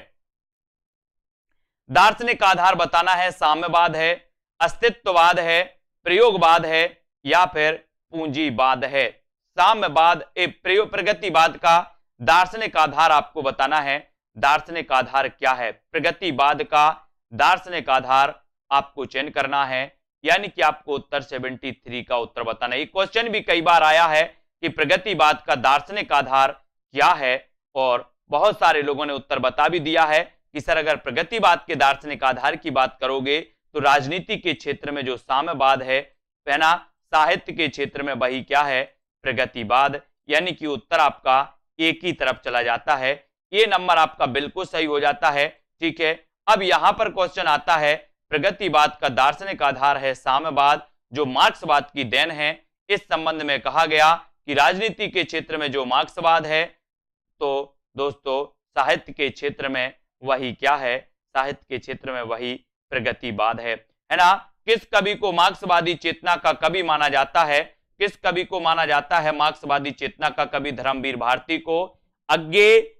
दार्शनिक आधार बताना है, साम्यवाद है, अस्तित्ववाद है, प्रयोगवाद है या फिर पूंजीवाद है। साम्यवाद प्रगतिवाद का दार्शनिक आधार आपको बताना है। दार्शनिक आधार क्या है? प्रगतिवाद का दार्शनिक आधार आपको चयन करना है, यानी कि आपको उत्तर 73 का उत्तर बताना है। ये क्वेश्चन भी कई बार आया है कि प्रगतिवाद का दार्शनिक आधार क्या है, और बहुत सारे लोगों ने उत्तर बता भी दिया है कि सर अगर प्रगतिवाद के दार्शनिक आधार की बात करोगे तो राजनीति के क्षेत्र में जो साम्यवाद है ना, साहित्य के क्षेत्र में वही क्या है? प्रगतिवाद। यानी कि उत्तर आपका एक ही तरफ चला जाता है। ये नंबर आपका बिल्कुल सही हो जाता है। ठीक है, अब यहां पर क्वेश्चन आता है प्रगतिवाद का दार्शनिक आधार है साम्यवाद, जो मार्क्सवाद की देन है। इस संबंध में कहा गया कि राजनीति के क्षेत्र में जो मार्क्सवाद है, तो दोस्तों साहित्य के क्षेत्र में वही क्या है? साहित्य के क्षेत्र में वही प्रगतिवाद है ना। किस कवि को मार्क्सवादी चेतना का कवि माना जाता है? किस कवि को माना जाता है मार्क्सवादी चेतना का कवि? धर्मवीर भारती को, अज्ञे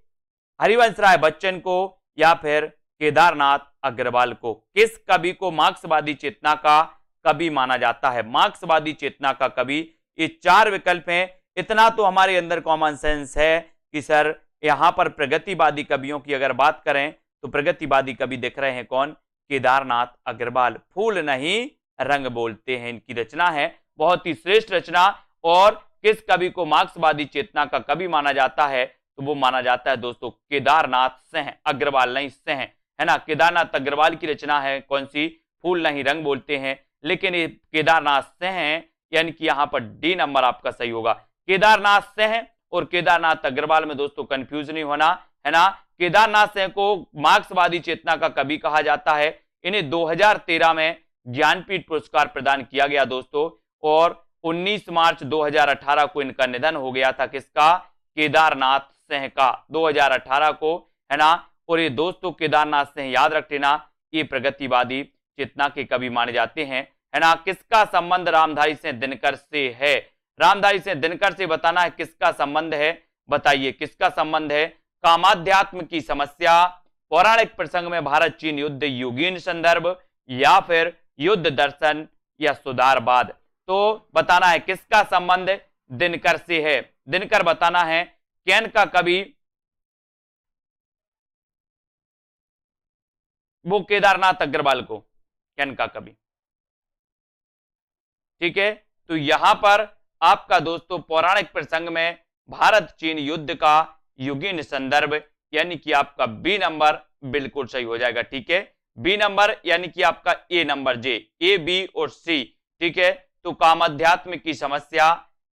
हरिवंश राय बच्चन को या फिर केदारनाथ अग्रवाल को? किस कवि को मार्क्सवादी चेतना का कवि माना जाता है? मार्क्सवादी चेतना का कवि। ये चार विकल्प हैं। इतना तो हमारे अंदर कॉमन सेंस है कि सर यहां पर प्रगतिवादी कवियों की अगर बात करें तो प्रगतिवादी कवि दिख रहे हैं कौन? केदारनाथ अग्रवाल। फूल नहीं रंग बोलते हैं इनकी रचना है, बहुत ही श्रेष्ठ रचना। और किस कवि को मार्क्सवादी चेतना का कवि माना जाता है? तो वो माना जाता है दोस्तों केदारनाथ सिंह अग्रवाल, नहीं सिंह है ना। केदारनाथ अग्रवाल की रचना है कौन सी? फूल नहीं रंग बोलते हैं। लेकिन ये केदारनाथ सिंह है, यानी कि यहां पर डी नंबर आपका सही होगा। केदारनाथ सिंह और केदारनाथ अग्रवाल में दोस्तों कंफ्यूज नहीं होना, है ना। केदारनाथ सिंह को मार्क्सवादी चेतना का कवि कहा जाता है। इन्हें 2013 में ज्ञानपीठ पुरस्कार प्रदान किया गया दोस्तों, और 19 मार्च 2018 को इनका निधन हो गया था। किसका? केदारनाथ सिंह का, 2018 को, है ना। और ये दोस्तों केदारनाथ सिंह याद रख लेना, ये प्रगतिवादी चेतना के कवि माने जाते हैं, है ना। किसका संबंध रामधारी सिंह दिनकर से है? रामधारी सिंह दिनकर से बताना है किसका संबंध है, बताइए किसका संबंध है? कामाध्यात्म की समस्या, पौराणिक प्रसंग में भारत चीन युद्ध, युगीन संदर्भ या फिर युद्ध दर्शन या सुधारवाद? तो बताना है किसका संबंध दिनकर से है। दिनकर बताना है कैन का कवि, वो केदारनाथ अग्रवाल को कैन का कवि। ठीक है, तो यहां पर आपका दोस्तों पौराणिक प्रसंग में भारत चीन युद्ध का युगीन संदर्भ, यानी कि आपका बी नंबर बिल्कुल सही हो जाएगा। ठीक है, बी नंबर यानी कि आपका ए नंबर जे, ए बी और सी। ठीक है, तो कामाध्यात्म की समस्या,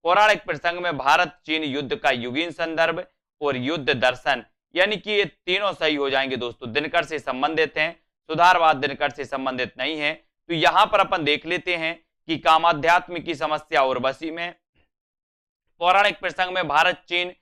पौराणिक प्रसंग में भारत चीन युद्ध का युगीन संदर्भ और युद्ध दर्शन, यानी कि ये तीनों सही हो जाएंगे दोस्तों। दिनकर से संबंधित हैं, सुधारवाद दिनकर से संबंधित नहीं है। तो यहां पर अपन देख लेते हैं कि कामाध्यात्म की समस्या उर्वशी में, पौराणिक प्रसंग में भारत चीन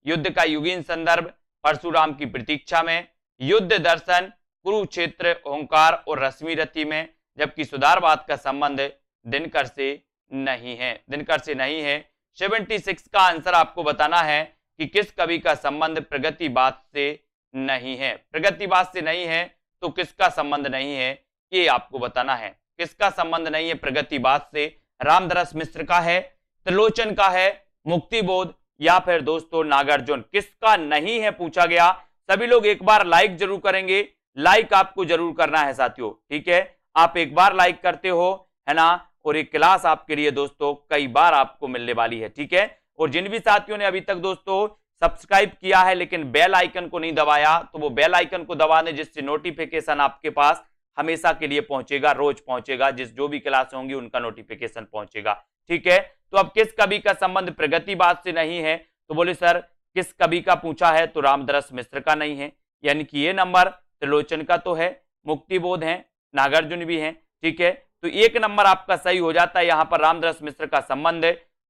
युद्ध का युगीन संदर्भ परशुराम की प्रतीक्षा में, युद्ध दर्शन कुरुक्षेत्र ओंकार और रश्मि रथी में, जबकि सुधारवाद का संबंध दिनकर से नहीं है, दिनकर से नहीं है। 76 का आंसर आपको बताना है कि किस कवि का संबंध प्रगतिवाद से नहीं है। प्रगतिवाद से नहीं है तो किसका संबंध नहीं है, ये आपको बताना है। किसका संबंध नहीं है प्रगतिवाद से? रामधरस मिश्र का है, त्रिलोचन का है, मुक्तिबोध या फिर दोस्तों नागार्जुन? किसका नहीं है पूछा गया। सभी लोग एक बार लाइक जरूर करेंगे, लाइक आपको जरूर करना है साथियों। ठीक है, आप एक बार लाइक करते हो, है ना, और एक क्लास आपके लिए दोस्तों कई बार आपको मिलने वाली है। ठीक है, और जिन भी साथियों ने अभी तक दोस्तों सब्सक्राइब किया है लेकिन बेल आइकन को नहीं दबाया, तो वो बेल आइकन को दबा दें, जिससे नोटिफिकेशन आपके पास हमेशा के लिए पहुंचेगा, रोज पहुंचेगा। जो भी क्लास होंगी उनका नोटिफिकेशन पहुंचेगा। ठीक है, तो अब किस कवि का संबंध प्रगतिवाद से नहीं है, तो बोले सर किस कवि का पूछा है, तो रामदरस मिश्र का नहीं है, यानी कि ये नंबर त्रिलोचन का तो है, मुक्तिबोध है, नागार्जुन भी है, ठीक है। तो एक नंबर आपका सही हो जाता है। यहां पर रामदरस मिश्र का संबंध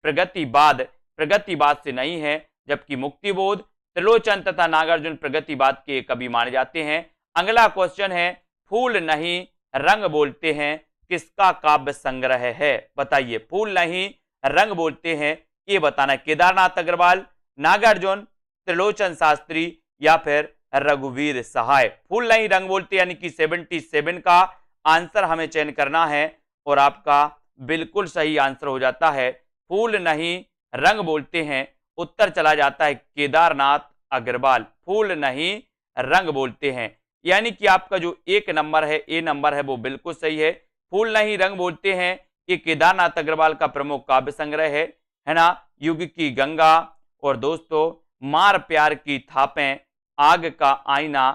प्रगतिवाद से नहीं है, जबकि मुक्तिबोध, त्रिलोचन तथा नागार्जुन प्रगतिवाद के कवि माने जाते हैं। अगला क्वेश्चन है, फूल नहीं रंग बोलते हैं किसका काव्य संग्रह है, बताइए। फूल नहीं रंग बोलते हैं, ये बताना है। केदारनाथ अग्रवाल, नागार्जुन, त्रिलोचन शास्त्री या फिर रघुवीर सहाय। फूल नहीं रंग बोलते यानी कि 77 का आंसर हमें चयन करना है और आपका बिल्कुल सही आंसर हो जाता है फूल नहीं रंग बोलते हैं। उत्तर चला जाता है केदारनाथ अग्रवाल, फूल नहीं रंग बोलते हैं, यानी कि आपका जो एक नंबर है, ए नंबर है, वो बिल्कुल सही है। फूल नहीं रंग बोलते हैं ये केदारनाथ अग्रवाल का प्रमुख काव्य संग्रह है ना। युग की गंगा और दोस्तों मार प्यार की थापें, आग का आईना,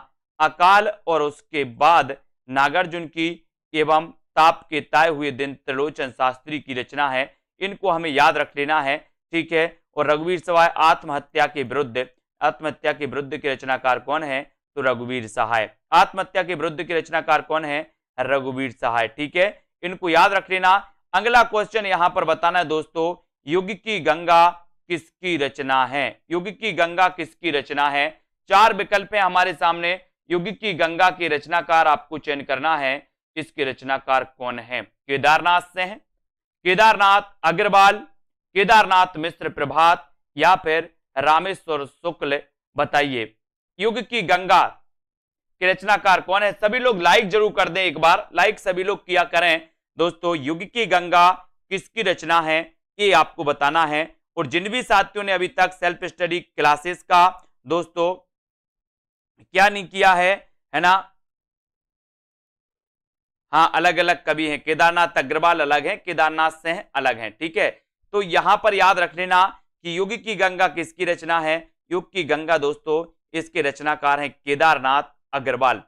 अकाल और उसके बाद नागार्जुन की एवं ताप के ताए हुए दिन त्रिलोचन शास्त्री की रचना है। इनको हमें याद रख लेना है, ठीक है। और रघुवीर सहाय आत्महत्या के विरुद्ध के रचनाकार कौन है, तो रघुवीर सहाय। आत्महत्या के विरुद्ध के रचनाकार कौन है, रघुवीर सहाय, ठीक है। इनको याद रख लेना। अगला क्वेश्चन यहां पर बताना है दोस्तों, युग की गंगा किसकी रचना है, युग की गंगा किसकी रचना है। चार विकल्प हैं हमारे सामने, युग की गंगा के रचनाकार आपको चयन करना है। इसके रचनाकार कौन है, केदारनाथ से हैं, केदारनाथ अग्रवाल, केदारनाथ मिश्र प्रभात या फिर रामेश्वर शुक्ल, बताइए युग की गंगा के रचनाकार कौन है। सभी लोग लाइक जरूर कर दें, एक बार लाइक सभी लोग किया करें दोस्तों। युग की गंगा किसकी रचना है ये आपको बताना है। और जिन भी साथियों ने अभी तक सेल्फ स्टडी क्लासेस का दोस्तों क्या नहीं किया है ना, हाँ अलग अलग कवि हैं, केदारनाथ अग्रवाल अलग हैं, केदारनाथ से हैं अलग हैं, ठीक है। तो यहां पर याद रख लेना कि युग की गंगा किसकी रचना है। युग की गंगा दोस्तों इसके रचनाकार हैं केदारनाथ अग्रवाल,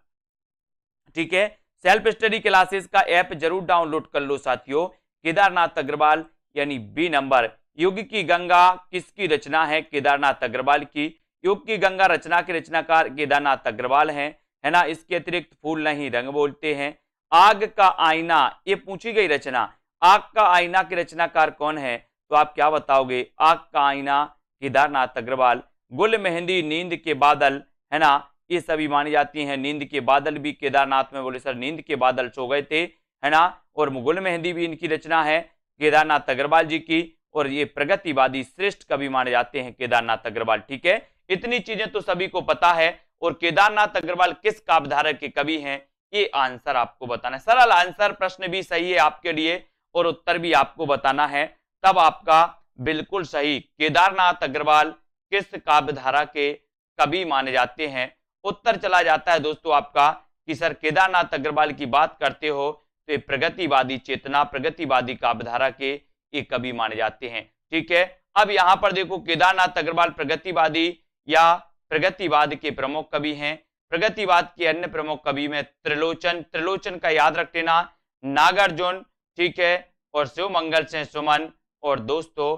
ठीक है। सेल्फ स्टडी क्लासेस का ऐप जरूर डाउनलोड कर लो साथियों। केदारनाथ अग्रवाल यानी बी नंबर। युग की गंगा किसकी रचना है, केदारनाथ अग्रवाल की। युग की गंगा रचना के रचनाकार केदारनाथ अग्रवाल हैं, है ना। इसके अतिरिक्त फूल नहीं रंग बोलते हैं, आग का आईना ये पूछी गई रचना, आग का आईना के रचनाकार कौन है, तो आप क्या बताओगे। आग का आईना केदारनाथ अग्रवाल। गुल मेहंदी, नींद के बादल, है ना, ये सभी मानी जाती हैं। नींद के बादल भी केदारनाथ में, बोले सर नींद के बादल सो गए थे, है ना। और गुल मेहंदी भी इनकी रचना है केदारनाथ अग्रवाल जी की। और ये प्रगतिवादी श्रेष्ठ कवि माने जाते हैं केदारनाथ अग्रवाल, ठीक है। इतनी चीजें तो सभी को पता है। और केदारनाथ अग्रवाल किस काव्यधारा के कवि हैं ये आंसर आपको बताना है। सरल आंसर, प्रश्न भी सही है आपके लिए और उत्तर भी आपको बताना है, तब आपका बिल्कुल सही। केदारनाथ अग्रवाल किस काव्यधारा के कवि माने जाते हैं। उत्तर चला जाता है दोस्तों आपका कि सर केदारनाथ अग्रवाल की बात करते हो तो ये प्रगतिवादी चेतना, प्रगतिवादी काव्यधारा के ये कवि माने जाते हैं, ठीक है। अब यहां पर देखो केदारनाथ अग्रवाल प्रगतिवादी या प्रगतिवाद के प्रमुख कवि हैं। प्रगतिवाद के अन्य प्रमुख कवि में त्रिलोचन का याद रख लेना, नागार्जुन, ठीक है, और शिवमंगल सिंह सुमन। और दोस्तों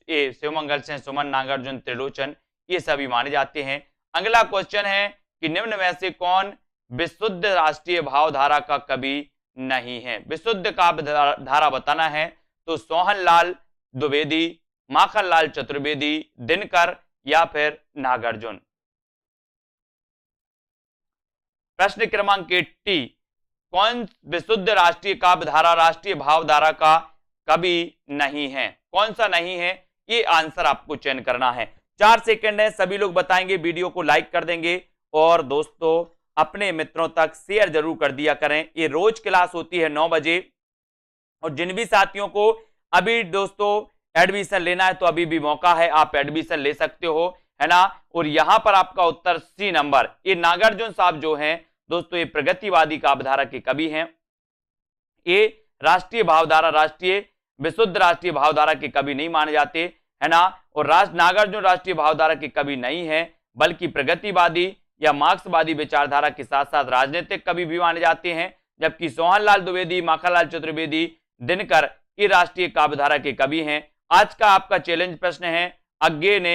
ये शिवमंगल सिंह सुमन, नागार्जुन, त्रिलोचन ये सभी माने जाते हैं। अगला क्वेश्चन है कि निम्न में से कौन विशुद्ध राष्ट्रीय भावधारा का कवि नहीं है। विशुद्ध काव्य धारा बताना है तो सोहनलाल द्विवेदी, माखनलाल चतुर्वेदी, दिनकर या फिर नागार्जुन। प्रश्न क्रमांक 80, कौन विशुद्ध राष्ट्रीय काव्य धारा, राष्ट्रीय भावधारा का कवि नहीं है, कौन सा नहीं है ये आंसर आपको चयन करना है। 4 सेकंड है, सभी लोग बताएंगे, वीडियो को लाइक कर देंगे और दोस्तों अपने मित्रों तक शेयर जरूर कर दिया करें। ये रोज क्लास होती है 9 बजे। और जिन भी साथियों को अभी दोस्तों एडमिशन लेना है तो अभी भी मौका है, आप एडमिशन ले सकते हो, है ना। और यहां पर आपका उत्तर सी नंबर, ये नागार्जुन साहब जो हैं दोस्तों ये प्रगतिवादी काव्यधारा के कवि हैं। ये राष्ट्रीय भावधारा, राष्ट्रीय विशुद्ध राष्ट्रीय भावधारा के कवि नहीं माने जाते, है ना। और नागार्जुन राष्ट्रीय भावधारा के कवि नहीं है, बल्कि प्रगतिवादी या मार्क्सवादी विचारधारा के साथ साथ राजनीतिक कवि भी माने जाते हैं। जबकि सोहनलाल द्विवेदी, माखनलाल चतुर्वेदी, दिनकर ये राष्ट्रीय काव्यधारा के कवि हैं। आज का आपका चैलेंज प्रश्न है, अज्ञे ने